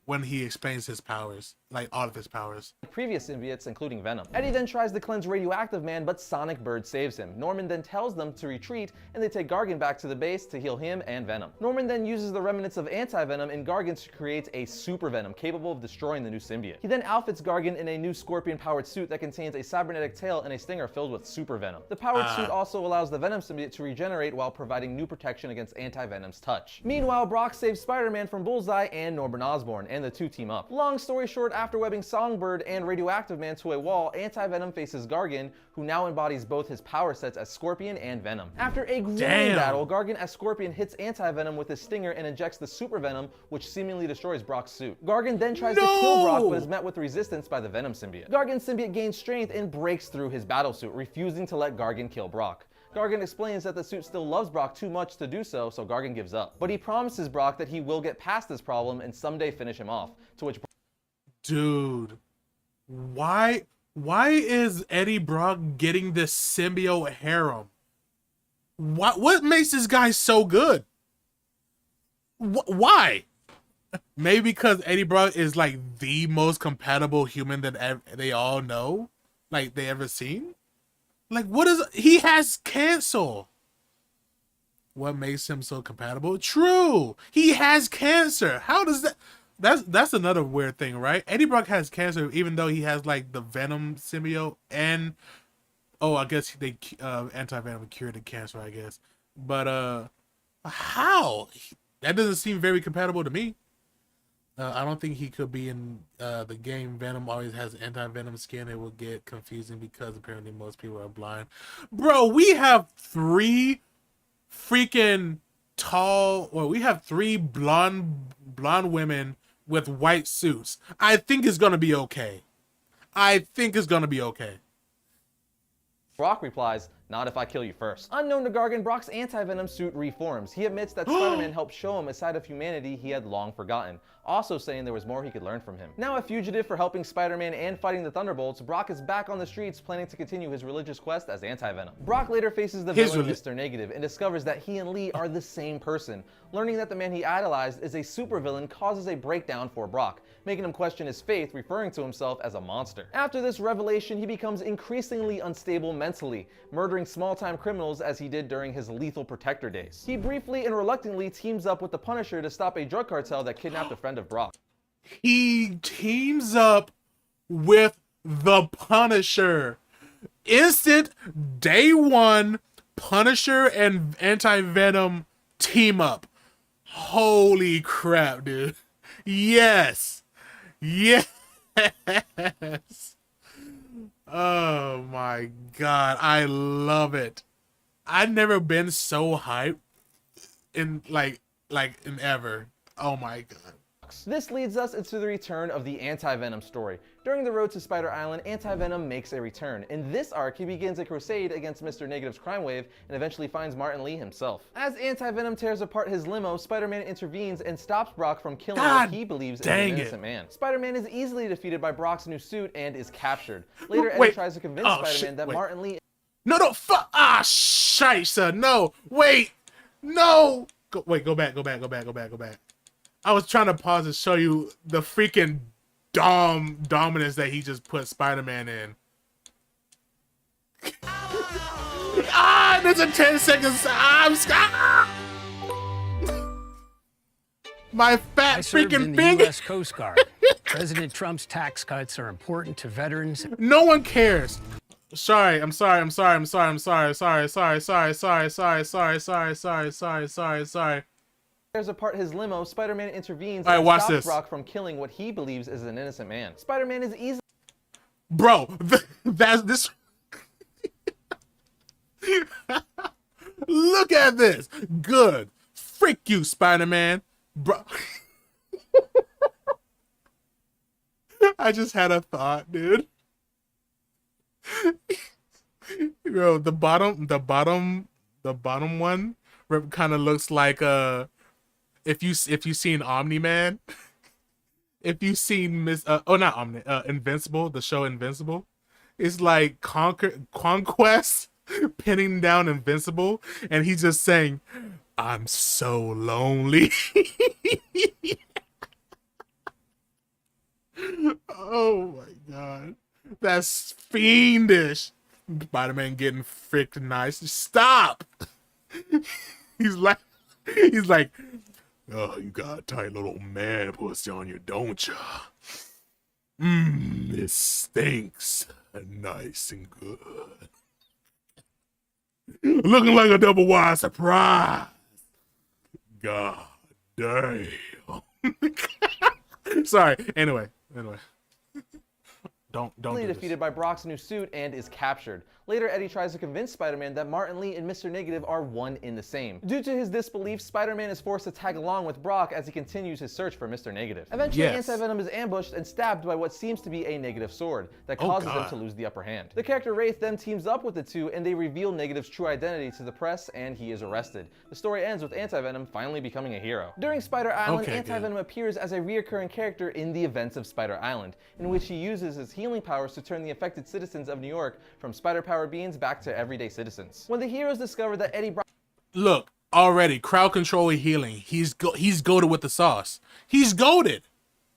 when he explains his powers, like all of his powers. Previous symbiotes, including Venom. Eddie then tries to cleanse Radioactive Man, but Sonic Bird saves him. Norman then tells them to retreat, and they take Gargan back to the base to heal him and Venom. Norman then uses the remnants of Anti-Venom and Gargan to create a Super Venom capable of destroying the new symbiote. He then outfits Gargan in a new Scorpion-powered suit that contains a cybernetic tail and a stinger filled with Super Venom. The powered suit also allows the Venom symbiote to regenerate while providing new protection against Anti-Venom's touch. Meanwhile, Brock saves Spider-Man from Bullseye and Norman Osborn, and the two team up. Long story short, after webbing Songbird and Radioactive Man to a wall, Anti-Venom faces Gargan, who now embodies both his power sets as Scorpion and Venom. After a grueling battle, Gargan as Scorpion hits Anti-Venom with his stinger and injects the Super Venom, which seemingly destroys Brock's suit. Gargan then tries to kill Brock, but is met with resistance by the Venom symbiote. Gargan's symbiote gains strength and breaks through his battle suit, refusing to let Gargan kill Brock. Gargan explains that the suit still loves Brock too much to do so, so Gargan gives up. But he promises Brock that he will get past this problem and someday finish him off, to which... Dude, why is Eddie Brock getting this symbiote harem? What makes this guy so good? Why? Maybe because Eddie Brock is like the most compatible human that they all know, like they ever seen. Like, what is... He has cancer. What makes him so compatible? True. He has cancer. How does that... That's another weird thing, right? Eddie Brock has cancer even though he has, like, the Venom symbiote and... Oh, I guess they... Anti-Venom cured the cancer, I guess. But, how? That doesn't seem very compatible to me. I don't think he could be in the game. Venom always has anti-venom skin. It will get confusing because apparently most people are blind. Bro, we have three freaking tall, or we have three blonde women with white suits. I think it's gonna be okay. Brock replies, "Not if I kill you first." Unknown to Gargan, Brock's anti-venom suit reforms. He admits that Spider-Man helped show him a side of humanity he had long forgotten, also saying there was more he could learn from him. Now a fugitive for helping Spider-Man and fighting the Thunderbolts, Brock is back on the streets planning to continue his religious quest as anti-venom. Brock later faces the villain Mr. Negative and discovers that he and Lee are the same person. Learning that the man he idolized is a supervillain causes a breakdown for Brock, making him question his faith, referring to himself as a monster. After this revelation, he becomes increasingly unstable mentally, murdering small-time criminals as he did during his Lethal Protector days. He briefly and reluctantly teams up with the Punisher to stop a drug cartel that kidnapped a friend of Brock. He teams up with the Punisher. Instant day one Punisher and anti-venom team up. Holy crap, dude. Yes. Yes. Oh my god, I love it. I've never been so hyped in like in ever. Oh my god. This leads us into the return of the Anti-Venom story. During the road to Spider Island, Anti-Venom makes a return. In this arc, he begins a crusade against Mr. Negative's crime wave and eventually finds Martin Lee himself. As Anti-Venom tears apart his limo, Spider-Man intervenes and stops Brock from killing what he believes is an innocent man. Spider-Man is easily defeated by Brock's new suit and is captured. Later, Eddie tries to convince Spider-Man that Martin Lee... No, fuck! Ah, scheisse! No, wait! No! Go back. I was trying to pause and show you the freaking dominance that he just put Spider-Man in. There's a 10 seconds. My fat freaking finger. U.S. Coast Guard. President Trump's tax cuts are important to veterans. No one cares. Sorry. Tears apart his limo, Spider-Man intervenes and stops this. Brock from killing what he believes is an innocent man. Spider-Man is easily... Bro, that's this... Look at this. Good. Frick you, Spider-Man. Bro. I just had a thought, dude. Bro, the bottom one kind of looks like if you seen Omni-Man, if you seen not Omni, Invincible, the show Invincible, it's like Conquest pinning down Invincible, and he's just saying, "I'm so lonely." Oh my god, that's fiendish. Spider-Man getting freaking nice. Stop. He's like, oh, you got a tight little man pussy on you, don't ya? It stinks. Nice and good. Looking like a double wide surprise. God damn. Sorry. Anyway. Don't do defeated by Brock's new suit and is captured. Later, Eddie tries to convince Spider-Man that Martin Lee and Mr. Negative are one in the same. Due to his disbelief, Spider-Man is forced to tag along with Brock as he continues his search for Mr. Negative. Eventually, Anti-Venom is ambushed and stabbed by what seems to be a Negative sword that causes him to lose the upper hand. The character Wraith then teams up with the two and they reveal Negative's true identity to the press and he is arrested. The story ends with Anti-Venom finally becoming a hero. During Spider Island, Anti-Venom appears as a reoccurring character in the events of Spider Island, in which he uses his healing powers to turn the affected citizens of New York from spider power beings back to everyday citizens. When the heroes discover that Eddie Brock— Look, already crowd control healing. He's goated with the sauce. He's goated.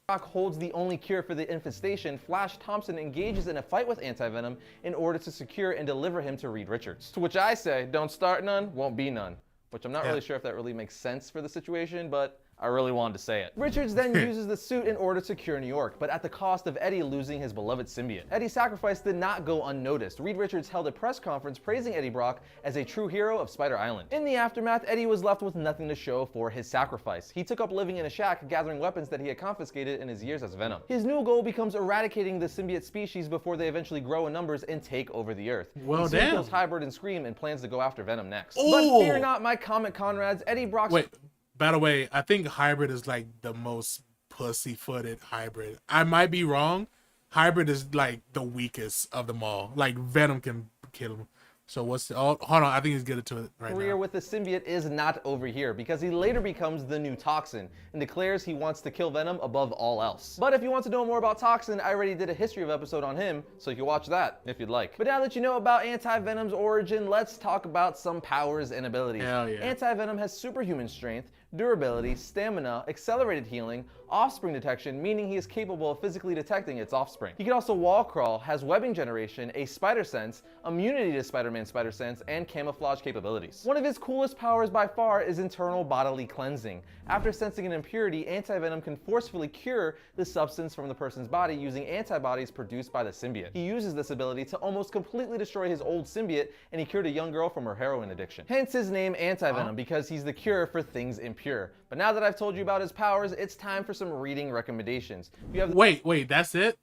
Brock holds the only cure for the infestation, Flash Thompson engages in a fight with Anti-Venom in order to secure and deliver him to Reed Richards. To which I say, don't start none, won't be none. Which I'm not really sure if that really makes sense for the situation, but I really wanted to say it. Richards then uses the suit in order to cure New York, but at the cost of Eddie losing his beloved symbiote. Eddie's sacrifice did not go unnoticed. Reed Richards held a press conference praising Eddie Brock as a true hero of Spider Island. In the aftermath, Eddie was left with nothing to show for his sacrifice. He took up living in a shack, gathering weapons that he had confiscated in his years as Venom. His new goal becomes eradicating the symbiote species before they eventually grow in numbers and take over the Earth. Well, he kills Hybrid and Scream and plans to go after Venom next. But fear not, my comic comrades, Eddie Brock's— Wait. By the way, I think Hybrid is like the most pussy-footed hybrid. I might be wrong. Hybrid is like the weakest of them all. Like Venom can kill him. So what's the, hold on, I think he's getting to it right now. Career with the symbiote is not over here because he later becomes the new Toxin and declares he wants to kill Venom above all else. But if you want to know more about Toxin, I already did a history of episode on him, so you can watch that if you'd like. But now that you know about Anti-Venom's origin, let's talk about some powers and abilities. Hell yeah. Anti-Venom has superhuman strength, durability, stamina, accelerated healing, offspring detection, meaning he is capable of physically detecting its offspring. He can also wall crawl, has webbing generation, a spider sense, immunity to Spider-Man's spider sense, and camouflage capabilities. One of his coolest powers by far is internal bodily cleansing. After sensing an impurity, Anti-Venom can forcefully cure the substance from the person's body using antibodies produced by the symbiote. He uses this ability to almost completely destroy his old symbiote, and he cured a young girl from her heroin addiction. Hence his name Anti-Venom, because he's the cure for things impure. But now that I've told you about his powers, it's time for some reading recommendations. You have wait, that's it?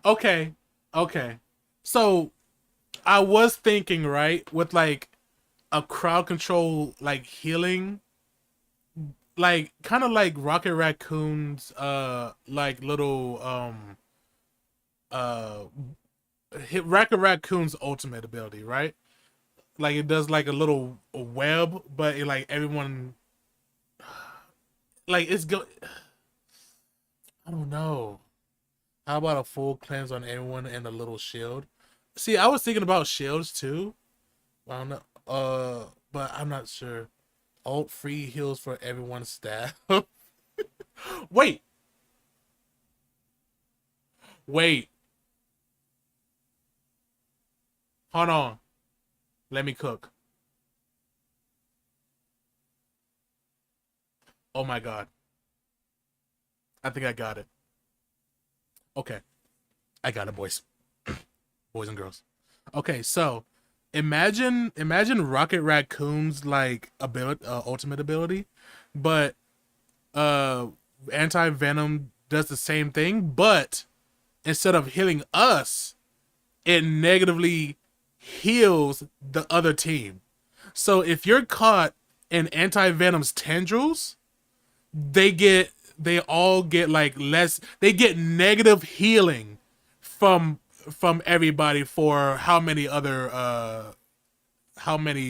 Okay. So I was thinking, right, with like a crowd control like healing, like kind of like Rocket Raccoon's like little Rocket Raccoon's ultimate ability, right? Like it does like a little web, but it, like everyone, like it's go. I don't know. How about a full cleanse on everyone and a little shield? See, I was thinking about shields too. I don't know. But I'm not sure. Alt free heals for everyone's staff. Wait. Hold on. Let me cook. Oh my god. I think I got it. Okay. I got it, boys. Boys and girls. Okay, so imagine Rocket Raccoon's like ability, ultimate ability, but Anti-Venom does the same thing, but instead of healing us, it negatively heals the other team. So if you're caught in Anti-Venom's tendrils, they all get like less, they get negative healing from everybody for how many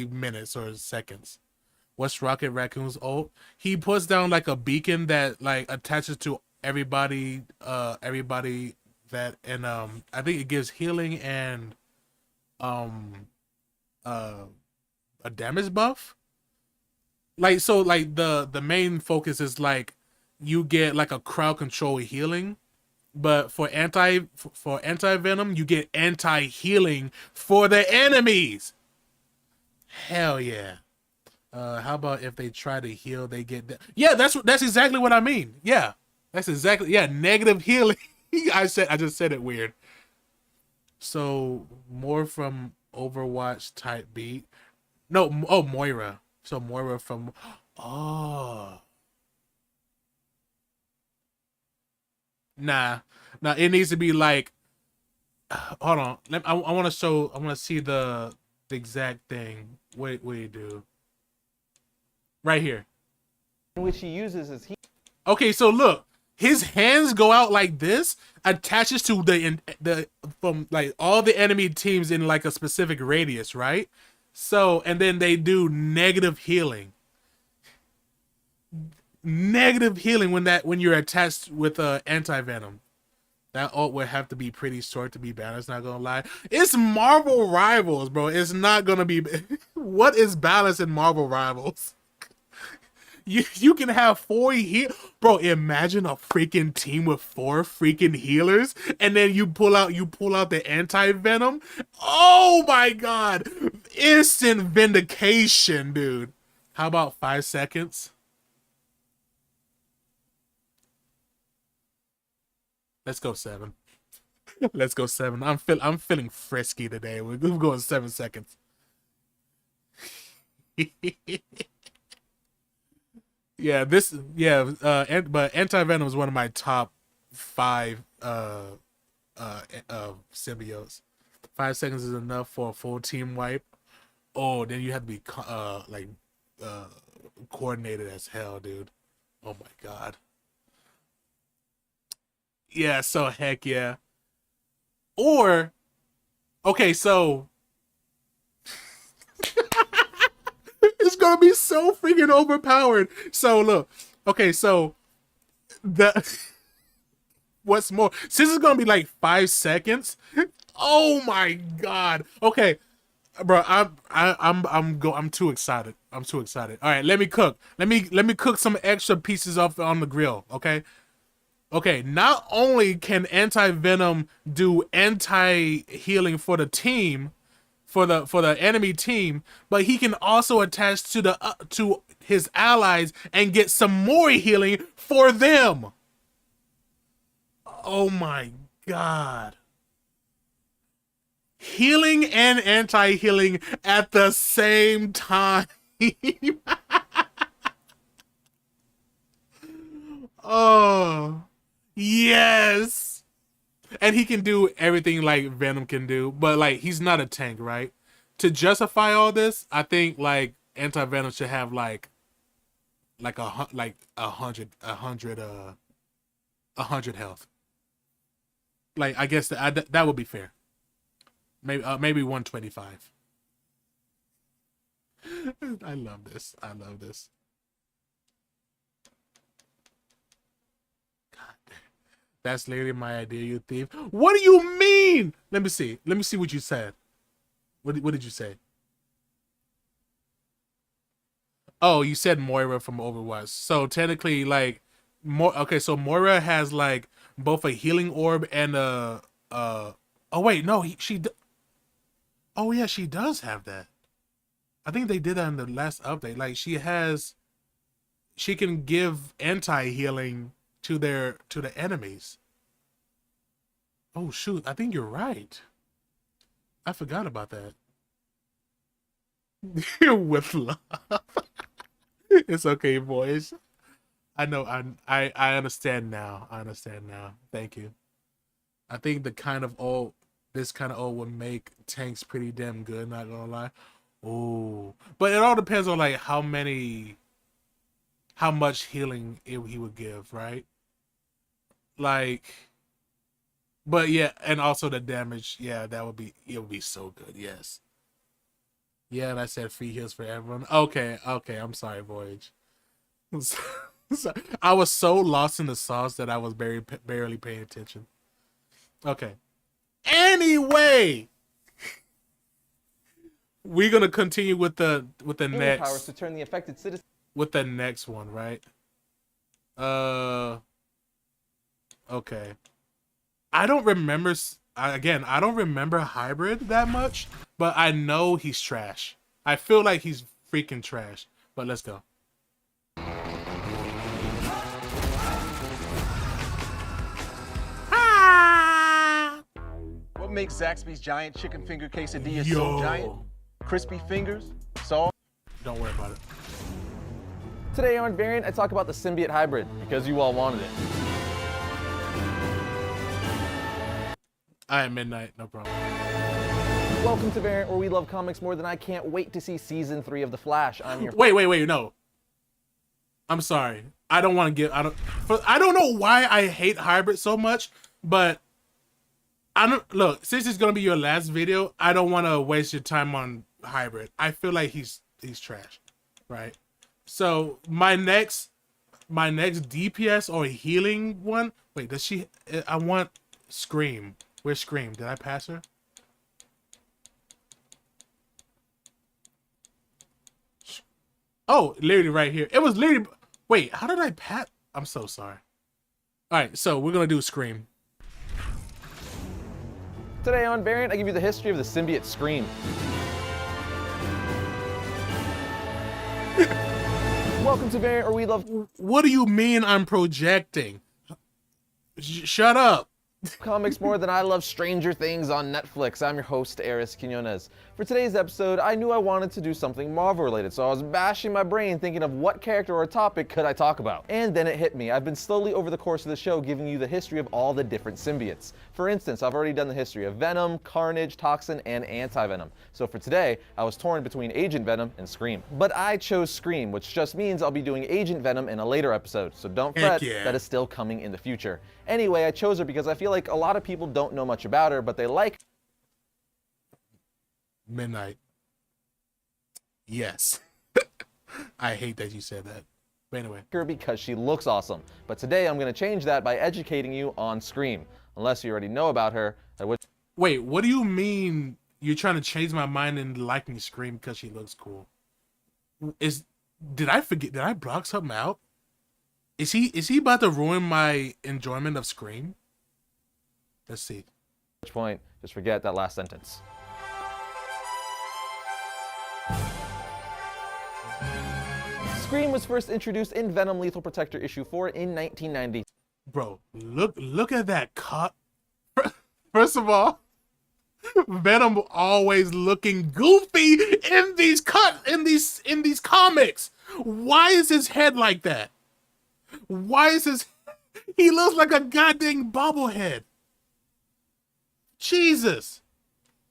minutes or seconds. What's Rocket Raccoon's ult? He puts down like a beacon that like attaches to everybody that, and I think it gives healing and a damage buff. Like, so like the main focus is like you get like a crowd control healing, but for anti venom you get anti healing for the enemies. Hell yeah. How about if they try to heal, they get yeah, that's exactly what I mean. Yeah, that's exactly, yeah, negative healing. I just said it weird. So more from Overwatch type beat. No, oh, Moira. So Moira from, oh. Nah, it needs to be like, hold on. I want to see the exact thing. What do you do? Right here. Which he uses as Okay, so look, his hands go out like this, attaches to the from like all the enemy teams in like a specific radius, right? So, and then they do negative healing. Negative healing when you're attached with anti-venom. That ult would have to be pretty short to be balanced, not gonna lie. It's Marvel Rivals, bro. It's not gonna be what is balanced in Marvel Rivals? You can have 4 heal, bro. Imagine a freaking team with 4 freaking healers, and then you pull out the anti-venom. Oh my god, instant vindication, dude. How about 5 seconds? Let's go 7. Let's go 7. I'm feeling frisky today. We're going 7 seconds. Yeah, but anti-venom is one of my top 5 symbiotes. 5 seconds is enough for a full team wipe. Oh, then you have to be coordinated as hell, dude. Oh my god. Yeah, so heck yeah. Or, okay, so it's gonna be so freaking overpowered. So look, okay, so what's more, since it's gonna be like 5 seconds. Oh my god. Okay, bro, I'm too excited. I'm too excited. All right, let me cook. Let me cook some extra pieces off on the grill. Okay. Okay, not only can anti-venom do anti-healing for the team, for the enemy team, but he can also attach to his allies and get some more healing for them. Oh my god. Healing and anti-healing at the same time. Oh. Yes. And he can do everything like Venom can do, but like he's not a tank, right? To justify all this, I think like anti-venom should have like 100 health. Like I guess that would be fair. Maybe 125. I love this. I love this. That's literally my idea, you thief. What do you mean? Let me see. Let me see what you said. What did you say? Oh, you said Moira from Overwatch. So technically, like, okay, so Moira has like both a healing orb and a oh wait, no, oh yeah, she does have that. I think they did that in the last update. Like she can give anti-healing to the enemies. Oh shoot, I think you're right. I forgot about that. With love. It's okay, boys. I know. I understand now. I understand now. Thank you. I think this kind of ult would make tanks pretty damn good. Not gonna lie. Oh, but it all depends on like how many how much healing he would give, right? Like, but yeah, and also the damage. Yeah, it would be so good. Yes. Yeah, and I said free heals for everyone. Okay, I'm sorry, Voyage. I was so lost in the sauce that I was barely paying attention. Okay. Anyway, we're gonna continue with the next powers to turn the affected citizen with the next one, right? Okay. I don't remember. Again, I don't remember Hybrid that much, but I know he's trash. I feel like he's freaking trash. But let's go. What makes Zaxby's giant chicken finger quesadilla so giant? Crispy fingers, salt. Don't worry about it. Today on Variant, I talk about the symbiote hybrid because you all wanted it. I am Midnight, no problem. Welcome to Variant, where we love comics more than I can't wait to see season 3 of The Flash. I'm your Wait, no. I'm sorry. I don't want to give. I don't know why I hate Hybrid so much, but look, since it's gonna be your last video, I don't want to waste your time on Hybrid. I feel like he's trash, right? So my next DPS or healing one. Wait, does she? I want Scream. Where's Scream? Did I pass her? Oh, literally right here. It was literally. Wait, how did I pass? I'm so sorry. All right, so we're gonna do Scream. Today on Variant, I give you the history of the symbiote Scream. Welcome to Variant, where we love... What do you mean I'm projecting? Shut up. Comics more than I love Stranger Things on Netflix. I'm your host, Eris Quinones. For today's episode, I knew I wanted to do something Marvel related, so I was bashing my brain thinking of what character or topic could I talk about. And then it hit me. I've been slowly over the course of the show giving you the history of all the different symbiotes. For instance, I've already done the history of Venom, Carnage, Toxin, and Anti-Venom. So for today, I was torn between Agent Venom and Scream. But I chose Scream, which just means I'll be doing Agent Venom in a later episode, so don't fret, that is still coming in the future. Anyway, I chose her because I feel like a lot of people don't know much about her, but they like Midnight. Yes. I hate that you said that. But anyway. Her because she looks awesome. But today I'm going to change that by educating you on Scream. Unless you already know about her, I would... Wait, what do you mean you're trying to change my mind and liking Scream because she looks cool? Did I forget? Did I block something out? Is he about to ruin my enjoyment of Scream? Let's see. At which point, just forget that last sentence. Scream was first introduced in Venom Lethal Protector issue 4 in 1990. Bro, look at that cut. First of all, Venom always looking goofy in these comics. Why is his head like that? Why is he looks like a goddamn bobblehead. Jesus.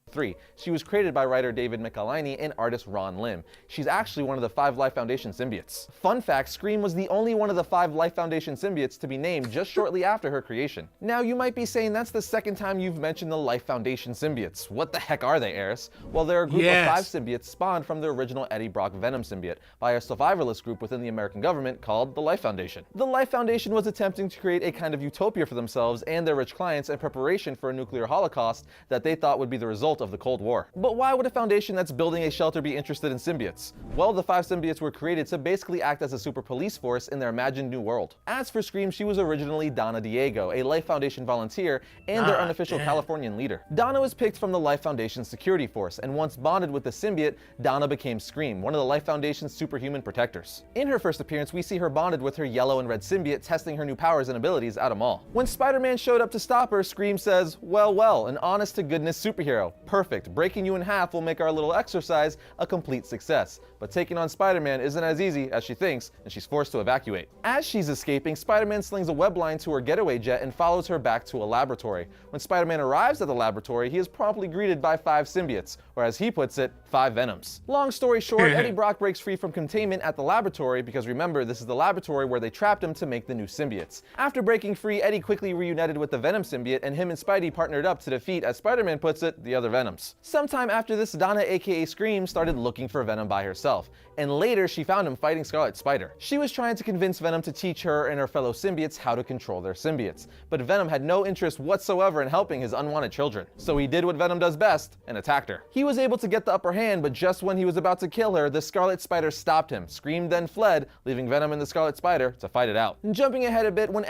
3. She was created by writer David Michelinie and artist Ron Lim. She's actually one of the 5 Life Foundation symbiotes. Fun fact, Scream was the only one of the 5 Life Foundation symbiotes to be named just shortly after her creation. Now you might be saying that's the second time you've mentioned the Life Foundation symbiotes. What the heck are they, Eris? Well, they're a group of 5 symbiotes spawned from the original Eddie Brock Venom symbiote by a survivalist group within the American government called the Life Foundation. The Life Foundation was attempting to create a kind of utopia for themselves and their rich clients in preparation for a nuclear holocaust that they thought would be the result of the Cold War. But why would a foundation that's building a shelter be interested in symbiotes? Well, the 5 symbiotes were created to basically act as a super police force in their imagined new world. As for Scream, she was originally Donna Diego, a Life Foundation volunteer and their unofficial Californian leader. Donna was picked from the Life Foundation's security force, and once bonded with the symbiote, Donna became Scream, one of the Life Foundation's superhuman protectors. In her first appearance, we see her bonded with her yellow and red symbiote, testing her new powers and abilities at a mall. When Spider-Man showed up to stop her, Scream says, well, an honest-to-goodness superhero. Perfect. Breaking you in half will make our little exercise a complete success. But taking on Spider-Man isn't as easy as she thinks, and she's forced to evacuate. As she's escaping, Spider-Man slings a web line to her getaway jet and follows her back to a laboratory. When Spider-Man arrives at the laboratory, he is promptly greeted by 5 symbiotes, or as he puts it, 5 venoms. Long story short, Eddie Brock breaks free from containment at the laboratory because remember, this is the laboratory where they trapped him to make the new symbiotes. After breaking free, Eddie quickly reunited with the Venom symbiote and him and Spidey partnered up to defeat, as Spider-Man puts it, the other Venoms. Sometime after this, Donna aka Scream started looking for Venom by herself, and later she found him fighting Scarlet Spider. She was trying to convince Venom to teach her and her fellow symbiotes how to control their symbiotes, but Venom had no interest whatsoever in helping his unwanted children. So he did what Venom does best and attacked her. He was able to get the upper hand, but just when he was about to kill her, the Scarlet Spider stopped him. Scream then fled, leaving Venom and the Scarlet Spider to fight it out. And jumping ahead a bit, when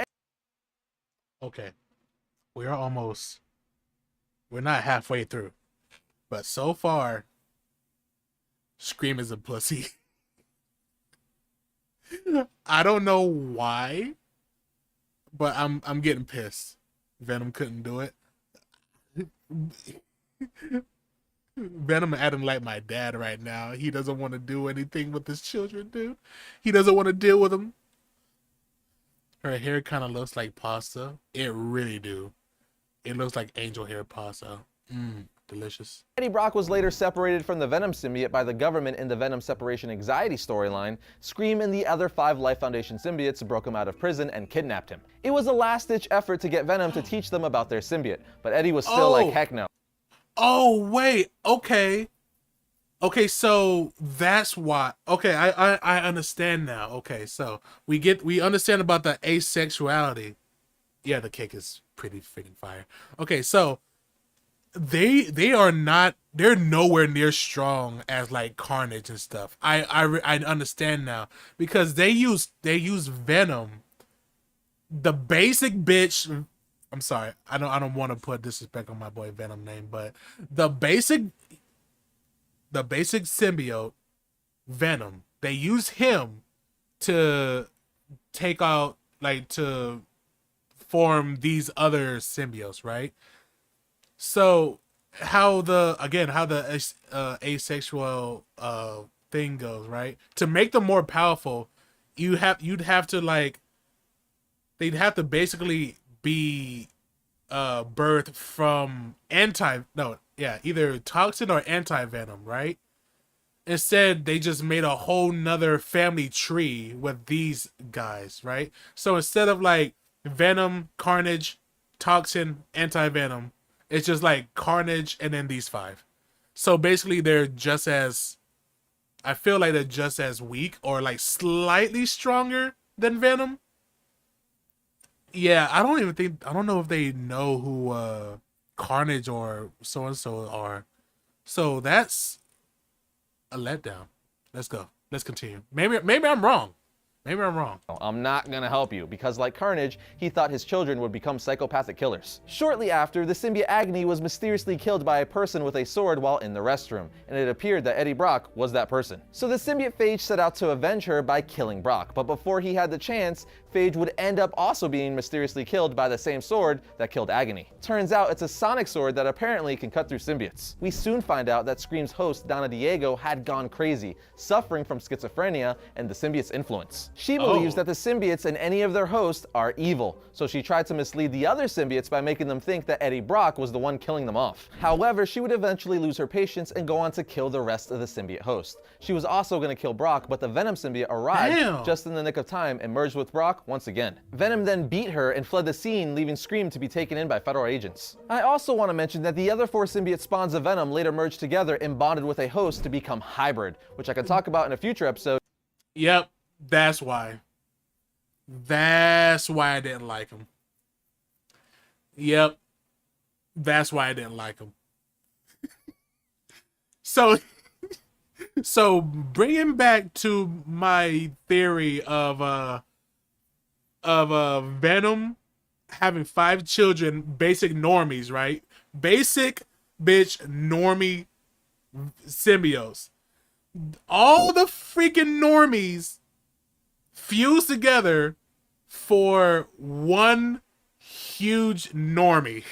okay, we're not halfway through, but so far, Scream is a pussy. I don't know why, but I'm getting pissed. Venom couldn't do it. Venom acting like my dad right now. He doesn't want to do anything with his children, dude. He doesn't want to deal with them. Her hair kind of looks like pasta. It really do. It looks like angel hair pasta. Delicious. Eddie Brock was later separated from the Venom symbiote by the government in the Venom separation anxiety storyline. Scream and the other 5 Life Foundation symbiotes broke him out of prison and kidnapped him. It was a last-ditch effort to get Venom to teach them about their symbiote, but Eddie was still like, heck no. Oh, wait. Okay. Okay, so that's why. Okay, I understand now. Okay, so we understand about the asexuality. Yeah, the cake is pretty freaking fire. Okay, so they're nowhere near strong as like Carnage and stuff. I understand now because they use Venom, the basic bitch. I'm sorry, I don't want to put disrespect on my boy Venom name, but the basic symbiote Venom, they use him to take out, like, to form these other symbiotes, right? So how the asexual thing goes, right? To make them more powerful, you'd have to like, they'd have to basically be birthed from either toxin or anti-venom, right? Instead, they just made a whole nother family tree with these guys, right? So instead of like Venom, Carnage, Toxin, Anti-Venom, it's just like Carnage and then these 5. So basically they're just as, I feel like they're just as weak or like slightly stronger than Venom. Yeah, I don't know if they know who Carnage or so-and-so are. So that's a letdown. Let's go. Let's continue. Maybe I'm wrong. Maybe I'm wrong. I'm not gonna help you, because like Carnage, he thought his children would become psychopathic killers. Shortly after, the symbiote Agony was mysteriously killed by a person with a sword while in the restroom, and it appeared that Eddie Brock was that person. So the symbiote Phage set out to avenge her by killing Brock, but before he had the chance, Phage would end up also being mysteriously killed by the same sword that killed Agony. Turns out it's a sonic sword that apparently can cut through symbiotes. We soon find out that Scream's host, Donna Diego, had gone crazy, suffering from schizophrenia and the symbiote's influence. She believes that the symbiotes and any of their hosts are evil, so she tried to mislead the other symbiotes by making them think that Eddie Brock was the one killing them off. However, she would eventually lose her patience and go on to kill the rest of the symbiote host. She was also going to kill Brock, but the Venom symbiote arrived just in the nick of time and merged with Brock once again. Venom then beat her and fled the scene, leaving Scream to be taken in by federal agents. I also want to mention that the other 4 symbiote spawns of Venom later merged together and bonded with a host to become hybrid, which I can talk about in a future episode. Yep, that's why. That's why I didn't like him. Yep, that's why I didn't like him. So bringing back to my theory of Venom having 5 children, basic normies, right? Basic bitch normie symbiotes. All the freaking normies fused together for one huge normie.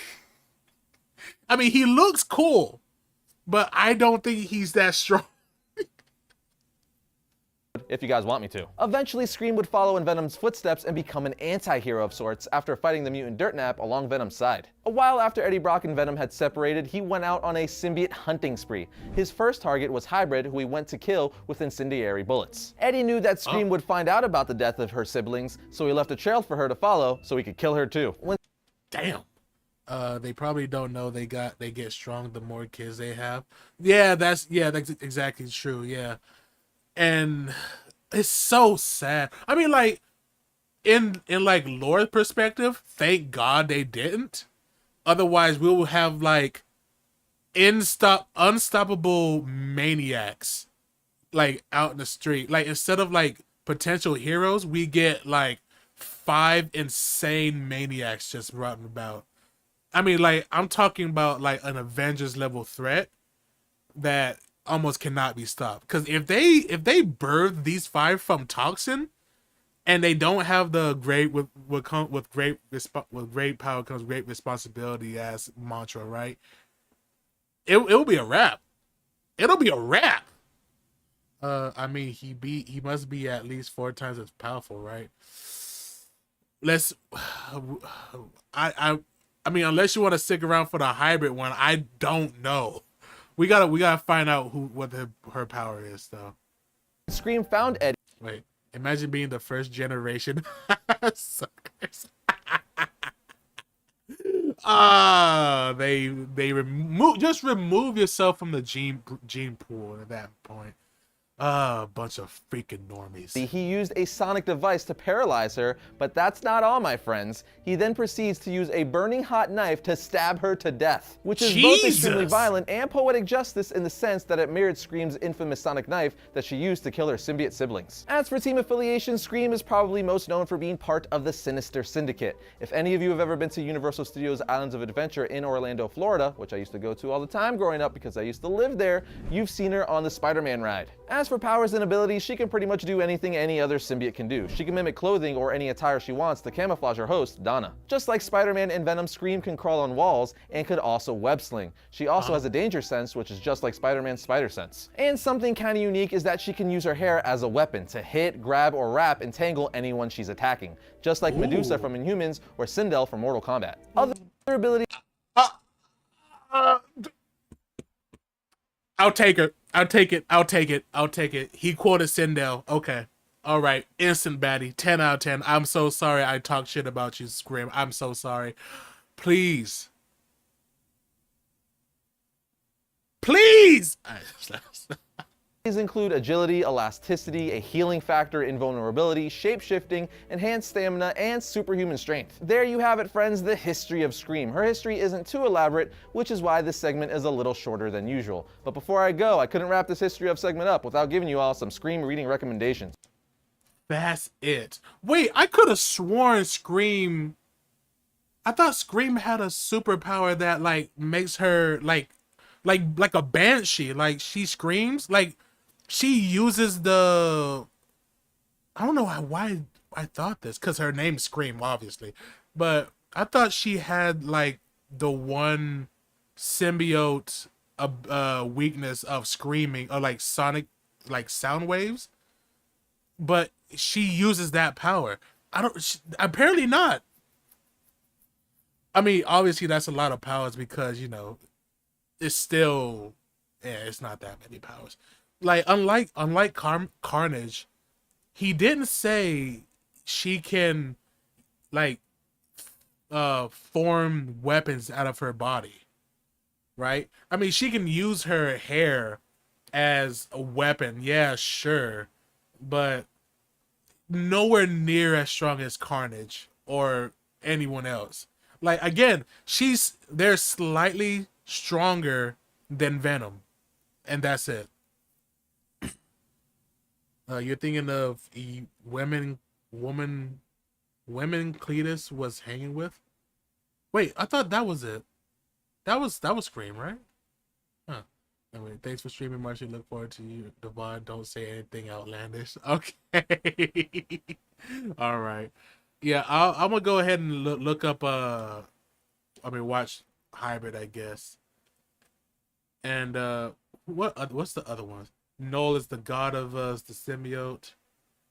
I mean, he looks cool, but I don't think he's that strong. if you guys want me to. Eventually, Scream would follow in Venom's footsteps and become an anti-hero of sorts after fighting the mutant Dirtnap along Venom's side. A while after Eddie Brock and Venom had separated, he went out on a symbiote hunting spree. His first target was Hybrid, who he went to kill with incendiary bullets. Eddie knew that Scream would find out about the death of her siblings, so he left a trail for her to follow so he could kill her too. Damn. They probably don't know they get strong the more kids they have. Yeah, that's exactly true. Yeah. And it's so sad. I mean, like, in like lore perspective, thank God they didn't. Otherwise, we will have like unstoppable maniacs like out in the street. Like, instead of like potential heroes, we get like 5 insane maniacs just running about. I mean, like, I'm talking about like an Avengers level threat that almost cannot be stopped. Because if they birth these 5 from toxin, and they don't have the great with great power comes great responsibility as mantra, right? It'll be a wrap. It'll be a wrap. I mean, he must be at least 4 times as powerful, right? I mean, unless you want to stick around for the hybrid one, I don't know. We gotta find out what her power is, though. Scream found Eddie. Wait, imagine being the first generation suckers. They remove yourself from the gene pool at that point. A bunch of freaking normies. He used a sonic device to paralyze her, but that's not all, my friends. He then proceeds to use a burning hot knife to stab her to death, which is both extremely violent and poetic justice in the sense that it mirrored Scream's infamous sonic knife that she used to kill her symbiote siblings. As for team affiliation, Scream is probably most known for being part of the Sinister Syndicate. If any of you have ever been to Universal Studios Islands of Adventure in Orlando, Florida, which I used to go to all the time growing up because I used to live there, you've seen her on the Spider-Man ride. As for powers and abilities, she can pretty much do anything any other symbiote can do. She can mimic clothing or any attire she wants to camouflage her host, Donna. Just like Spider-Man and Venom, Scream can crawl on walls and could also web sling. She also has a danger sense, which is just like Spider-Man's spider sense. And something kind of unique is that she can use her hair as a weapon to hit, grab, or wrap and tangle anyone she's attacking, just like Medusa from Inhumans or Sindel from Mortal Kombat. Other abilities... I'll take her. I'll take it. He quoted Sindel. Okay. All right. Instant baddie. 10 out of 10. I'm so sorry I talked shit about you, Scream. I'm so sorry. Please. Please! These include agility, elasticity, a healing factor, invulnerability, shape-shifting, enhanced stamina, and superhuman strength. There you have it, friends, the history of Scream. Her history isn't too elaborate, which is why this segment is a little shorter than usual. But before I go, I couldn't wrap this history of segment up without giving you all some Scream reading recommendations. That's it. Wait, I could have sworn Scream... I thought Scream had a superpower that, like, makes her, like a banshee. Like, she screams, like... She uses the... I don't know why I thought this, because her name's Scream, obviously. But I thought she had, like, the one symbiote weakness of screaming, or, like, sonic, like, sound waves. But she uses that power. Apparently not. I mean, obviously that's a lot of powers because, you know, it's still... Yeah, it's not that many powers. Like, unlike Carnage, he didn't say she can, like, form weapons out of her body, right? I mean, she can use her hair as a weapon, yeah, sure, but nowhere near as strong as Carnage or anyone else. Like, again, they're slightly stronger than Venom, and that's it. You're thinking of women Cletus was hanging with? Wait, I thought that was it. That was Scream, right? Huh. Anyway, thanks for streaming, Marshy. Look forward to you, Devon. Don't say anything outlandish. Okay. All right. Yeah, I'm gonna go ahead and look up. Watch Hybrid, I guess. And what's the other ones? Noel is the god of the symbiote.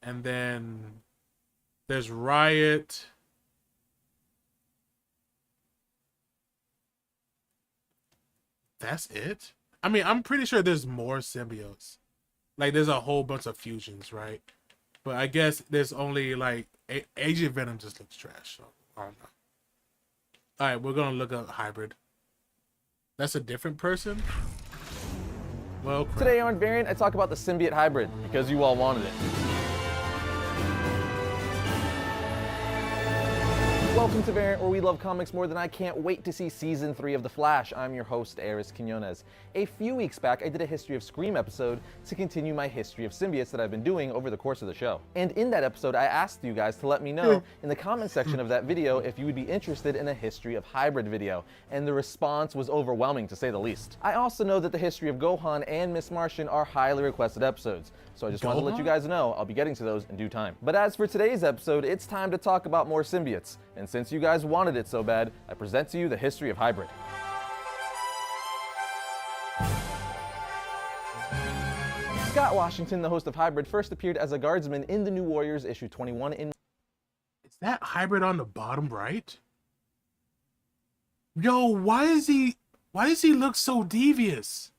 And then there's Riot. That's it? I mean, I'm pretty sure there's more symbiotes. Like, there's a whole bunch of fusions, right? But I guess there's only, like, Agent Venom just looks trash. So, I don't know. Alright, we're gonna look up Hybrid. That's a different person? Well, crap. Today on Variant, I talk about the symbiote hybrid, because you all wanted it. Welcome to Variant, where we love comics more than I can't wait to see Season 3 of The Flash. I'm your host, Aris Quinones. A few weeks back, I did a History of Scream episode to continue my history of symbiotes that I've been doing over the course of the show. And in that episode, I asked you guys to let me know in the comment section of that video if you would be interested in a History of Hybrid video, and the response was overwhelming to say the least. I also know that the History of Gohan and Miss Martian are highly requested episodes, so I just wanted to let you guys know I'll be getting to those in due time. But as for today's episode, it's time to talk about more symbiotes. And since you guys wanted it so bad, I present to you the History of Hybrid. Scott Washington, the host of Hybrid, first appeared as a guardsman in The New Warriors issue 21 in... Is that Hybrid on the bottom right? Yo, why does he look so devious?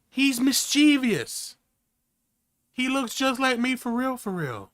He's mischievous. He looks just like me for real, for real.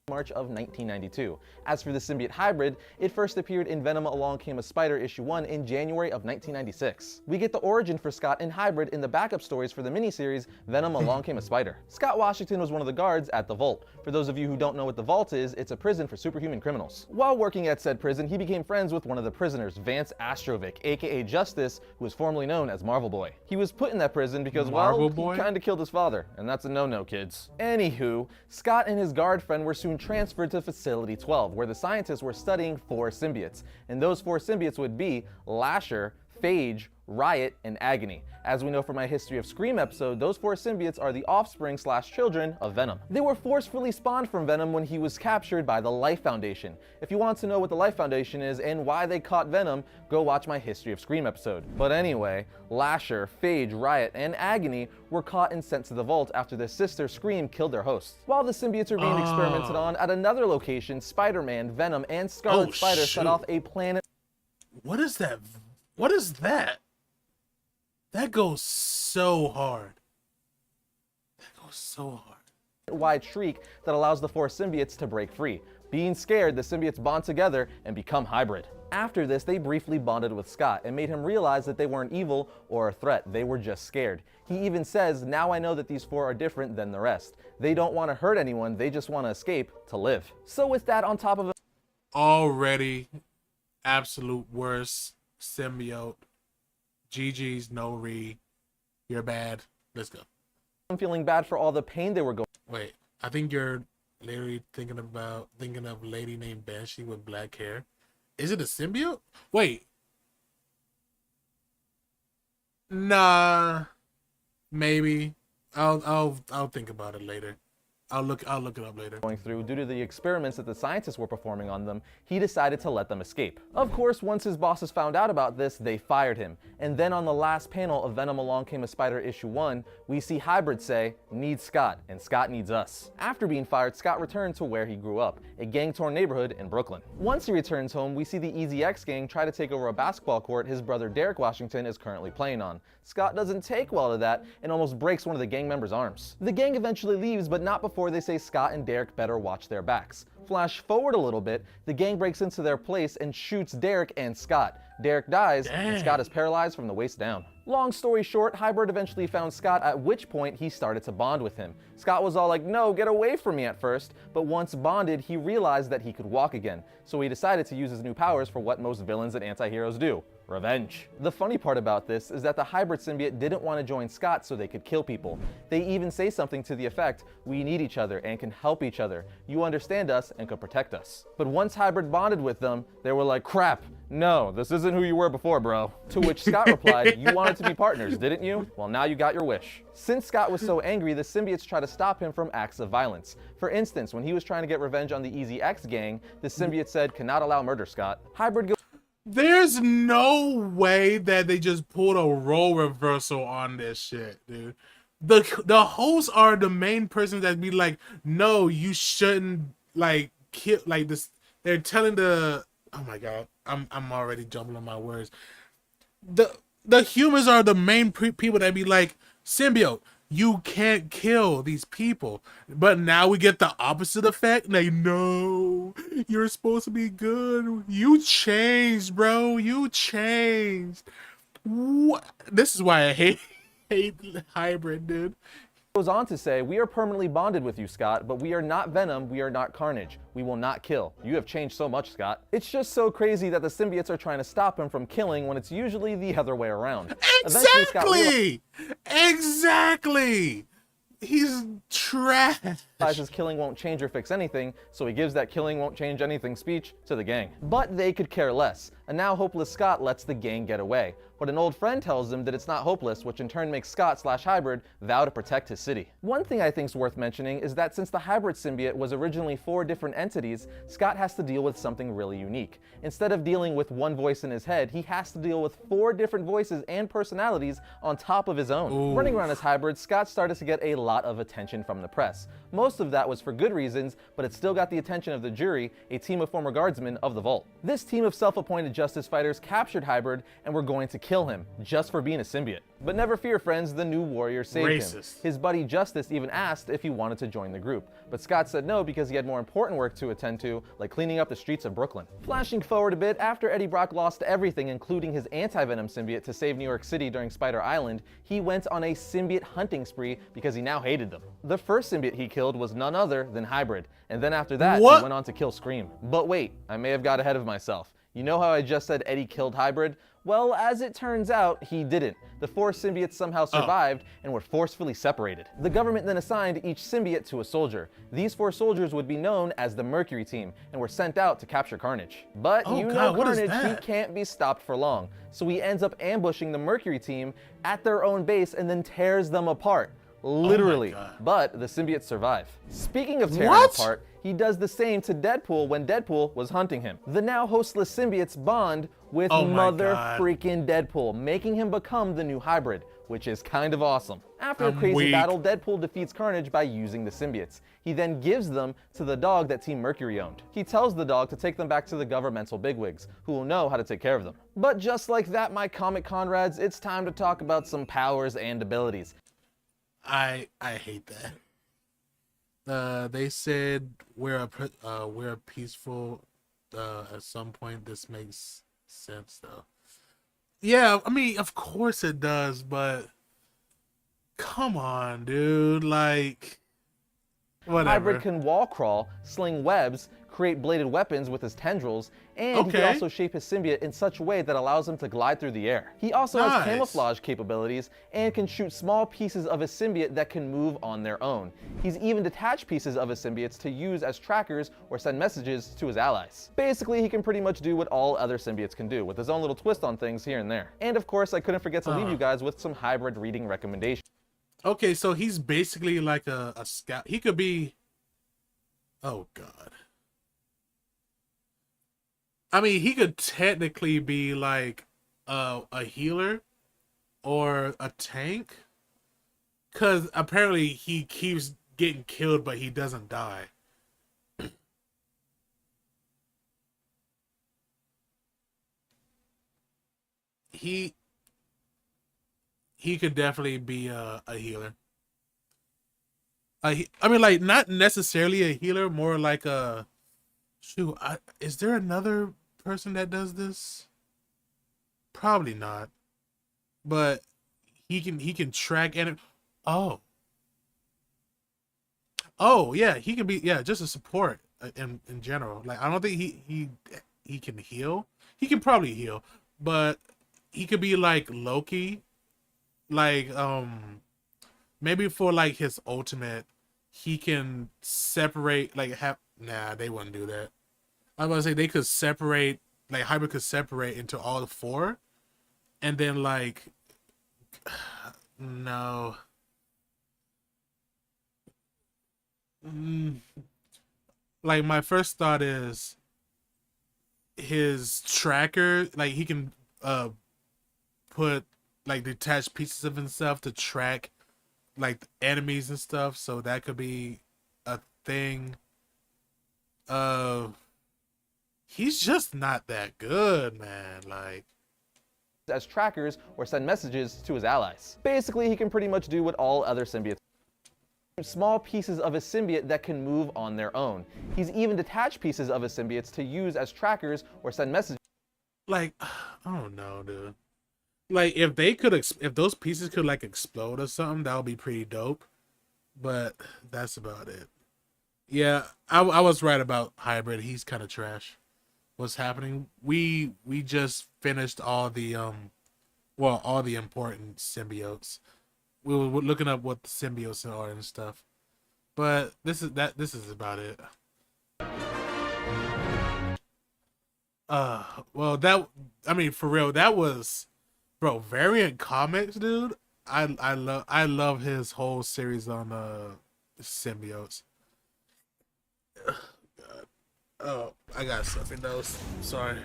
March of 1992. As for the symbiote hybrid, it first appeared in Venom Along Came a Spider issue 1 in January of 1996. We get the origin for Scott in Hybrid in the backup stories for the miniseries Venom Along Came a Spider. Scott Washington was one of the guards at the Vault. For those of you who don't know what the Vault is, it's a prison for superhuman criminals. While working at said prison, he became friends with one of the prisoners, Vance Astrovic, aka Justice, who was formerly known as Marshyboii. He was put in that prison because, well, he kinda killed his father, and that's a no-no, kids. Anywho, Scott and his guard friend were soon transferred to Facility 12, where the scientists were studying 4 symbiotes. And those 4 symbiotes would be Lasher, Phage, Riot, and Agony. As we know from my History of Scream episode, those 4 symbiotes are the offspring / children of Venom. They were forcefully spawned from Venom when he was captured by the Life Foundation. If you want to know what the Life Foundation is and why they caught Venom, go watch my History of Scream episode. But anyway, Lasher, Phage, Riot, and Agony were caught and sent to the Vault after their sister Scream killed their hosts. While the symbiotes are being experimented on, at another location, Spider-Man, Venom, and Scarlet Spider set off a planet... What is that? What is that? That goes so hard. That goes so hard. Wide shriek that allows the 4 symbiotes to break free. Being scared, the symbiotes bond together and become hybrid. After this, they briefly bonded with Scott and made him realize that they weren't evil or a threat, they were just scared. He even says, "Now I know that these 4 are different than the rest. They don't want to hurt anyone, they just want to escape to live." So with that on top of it, already absolute worst symbiote. GG's, no re. You're bad. Let's go. I'm feeling bad for all the pain they were going. Wait, I think you're literally thinking of a lady named Banshee with black hair. Is it a symbiote? Wait. Nah. Maybe. I'll think about it later. I'll look it up later. Going through due to the experiments that the scientists were performing on them, he decided to let them escape. Of course, once his bosses found out about this, they fired him. And then on the last panel of Venom Along Came a Spider issue 1, we see Hybrid say, "Need Scott, and Scott needs us." After being fired, Scott returned to where he grew up, a gang-torn neighborhood in Brooklyn. Once he returns home, we see the Easy X gang try to take over a basketball court his brother Derek Washington is currently playing on. Scott doesn't take well to that and almost breaks one of the gang members' arms. The gang eventually leaves, but not before they say Scott and Derek better watch their backs. Flash forward a little bit, the gang breaks into their place and shoots Derek and Scott. Derek dies, and Scott is paralyzed from the waist down. Long story short, Hybrid eventually found Scott, at which point he started to bond with him. Scott was all like, "No, get away from me," at first, but once bonded, he realized that he could walk again, so he decided to use his new powers for what most villains and anti-heroes do. Revenge. The funny part about this is that the Hybrid symbiote didn't want to join Scott so they could kill people. They even say something to the effect, "We need each other and can help each other. You understand us and could protect us." But once Hybrid bonded with them, they were like, "Crap, no, this isn't who you were before, bro." To which Scott replied, "You wanted to be partners, didn't you? Well, now you got your wish." Since Scott was so angry, the symbiotes tried to stop him from acts of violence. For instance, when he was trying to get revenge on the Easy X gang, the symbiote said, "Cannot allow murder, Scott." Hybrid goes, "There's no way that they just pulled a role reversal on this shit, dude. the hosts are the main person that be like, no, you shouldn't like kill like this. They're telling the oh my god, I'm already jumbling my words. The humans are the main people that be like, symbiote, you can't kill these people. But now we get the opposite effect. Like, no, you're supposed to be good. You changed, bro. You changed. What? This is why I hate hybrid, dude. Goes on to say, we are permanently bonded with you, Scott, but we are not Venom, we are not Carnage. We will not kill. You have changed so much, Scott. It's just so crazy that the symbiotes are trying to stop him from killing when it's usually the other way around. Exactly! Exactly! He's trash. Realizes killing won't change or fix anything, so he gives that killing won't change anything speech to the gang. But they could care less. A now hopeless Scott lets the gang get away. But an old friend tells him that it's not hopeless, which in turn makes Scott/Hybrid vow to protect his city. One thing I think is worth mentioning is that since the hybrid symbiote was originally 4 different entities, Scott has to deal with something really unique. Instead of dealing with one voice in his head, he has to deal with 4 different voices and personalities on top of his own. Ooh. Running around as hybrid, Scott started to get a lot of attention from the press. Most of that was for good reasons, but it still got the attention of the jury, a team of former guardsmen of the Vault. This team of self-appointed justice fighters captured Hybrid and were going to kill him, just for being a symbiote. But never fear, friends, the new warrior saved him. His buddy Justice even asked if he wanted to join the group, but Scott said no because he had more important work to attend to, like cleaning up the streets of Brooklyn. Flashing forward a bit, after Eddie Brock lost everything, including his anti-venom symbiote, to save New York City during Spider Island, he went on a symbiote hunting spree because he now hated them. The first symbiote he killed was none other than Hybrid, and then after that, he went on to kill Scream. But wait, I may have got ahead of myself. You know how I just said Eddie killed Hybrid? Well, as it turns out, he didn't. The 4 symbiotes somehow survived and were forcefully separated. The government then assigned each symbiote to a soldier. These 4 soldiers would be known as the Mercury Team and were sent out to capture Carnage. But you know Carnage, he can't be stopped for long. So he ends up ambushing the Mercury Team at their own base and then tears them apart. Literally. But the symbiotes survive. Speaking of tearing apart, he does the same to Deadpool when Deadpool was hunting him. The now hostless symbiotes bond with mother freaking Deadpool, making him become the new Hybrid, which is kind of awesome. After a crazy battle, Deadpool defeats Carnage by using the symbiotes. He then gives them to the dog that Team Mercury owned. He tells the dog to take them back to the governmental bigwigs, who will know how to take care of them. But just like that, my comic comrades, it's time to talk about some powers and abilities. I hate that. They said we're peaceful. At some point, this makes sense though. Yeah, I mean, of course it does, but come on, dude. Like, whatever. Hybrid can wall crawl, sling webs, create bladed weapons with his tendrils, and he can also shape his symbiote in such a way that allows him to glide through the air. He also has camouflage capabilities and can shoot small pieces of his symbiote that can move on their own. He's even detached pieces of his symbiotes to use as trackers or send messages to his allies. Basically, he can pretty much do what all other symbiotes can do, with his own little twist on things here and there. And of course, I couldn't forget to leave you guys with some hybrid reading recommendations. Okay, so he's basically like a scout. He could be... Oh, God. I mean, he could technically be like a healer or a tank, because apparently he keeps getting killed, but he doesn't die. He could definitely be a healer. I mean, like, not necessarily a healer, more like a... Shoot, is there another person that does this? Probably not. But he can track and oh yeah, he can be just a support in general. Like, I don't think he can heal. He can probably heal, but he could be like Loki, like maybe for like his ultimate, he can separate, like nah, they wouldn't do that. I was about to say they could separate, like Hybrid could separate into all the 4, and then like, no. Like, my first thought is his tracker, like he can put like detached pieces of himself to track like enemies and stuff, so that could be a thing. He's just not that good, man. Like, as trackers or send messages to his allies. Basically, he can pretty much do what all other symbiotes. Small pieces of a symbiote that can move on their own. He's even detached pieces of his symbiotes to use as trackers or send messages. Like, I don't know, dude. Like, if they could, if those pieces could like explode or something, that would be pretty dope. But that's about it. Yeah, I was right about Hybrid. He's kind of trash. What's happening? We just finished all the all the important symbiotes. We were looking up what the symbiotes are and stuff. But this is about it. Well, I mean, for real, that was, bro, Variant Comics, dude. I love his whole series on symbiotes. God. Oh, I got stuffy nose. Sorry.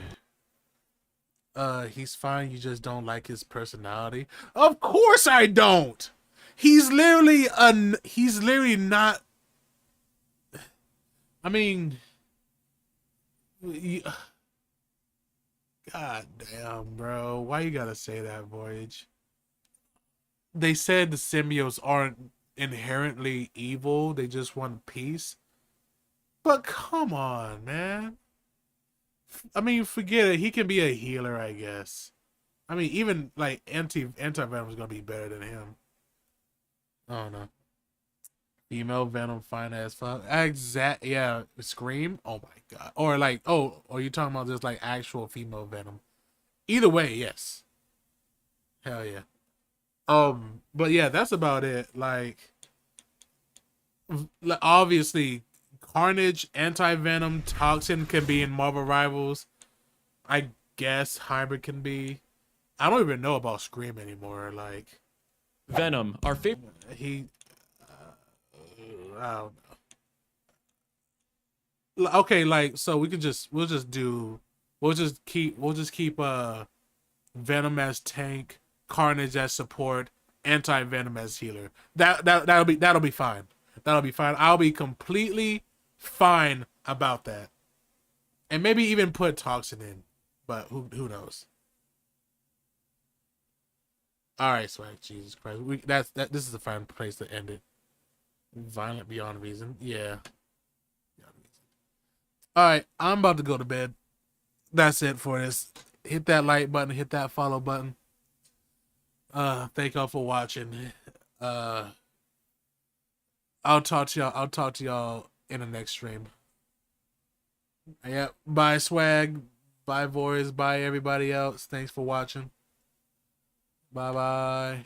He's fine. You just don't like his personality. Of course I don't. He's literally not. I mean, God damn, bro. Why you gotta say that, Voyage? They said the symbiotes aren't inherently evil. They just want peace. But come on, man. I mean, forget it. He can be a healer, I guess. I mean, even like anti-venom is gonna be better than him. I don't know. Female Venom, fine as fuck. Yeah. Scream. Oh my god. Or like, are you talking about just like actual female Venom? Either way, yes. Hell yeah. But yeah, that's about it. Like obviously, Carnage, Anti-Venom, Toxin can be in Marvel Rivals. I guess Hybrid can be. I don't even know about Scream anymore. Like Venom, our favorite. I don't know. Okay, like, so we'll just keep Venom as tank, Carnage as support, Anti-Venom as healer. That'll be fine. That'll be fine. I'll be completely fine about that. And maybe even put Toxin in, but who knows? All right, Swag. Jesus Christ. This is a fine place to end it. Violent beyond reason. Yeah. All right, I'm about to go to bed. That's it for this. Hit that like button. Hit that follow button. Thank y'all for watching. I'll talk to y'all in the next stream. Yeah. Bye, Swag. Bye, Voice. Bye, everybody else. Thanks for watching. Bye-bye.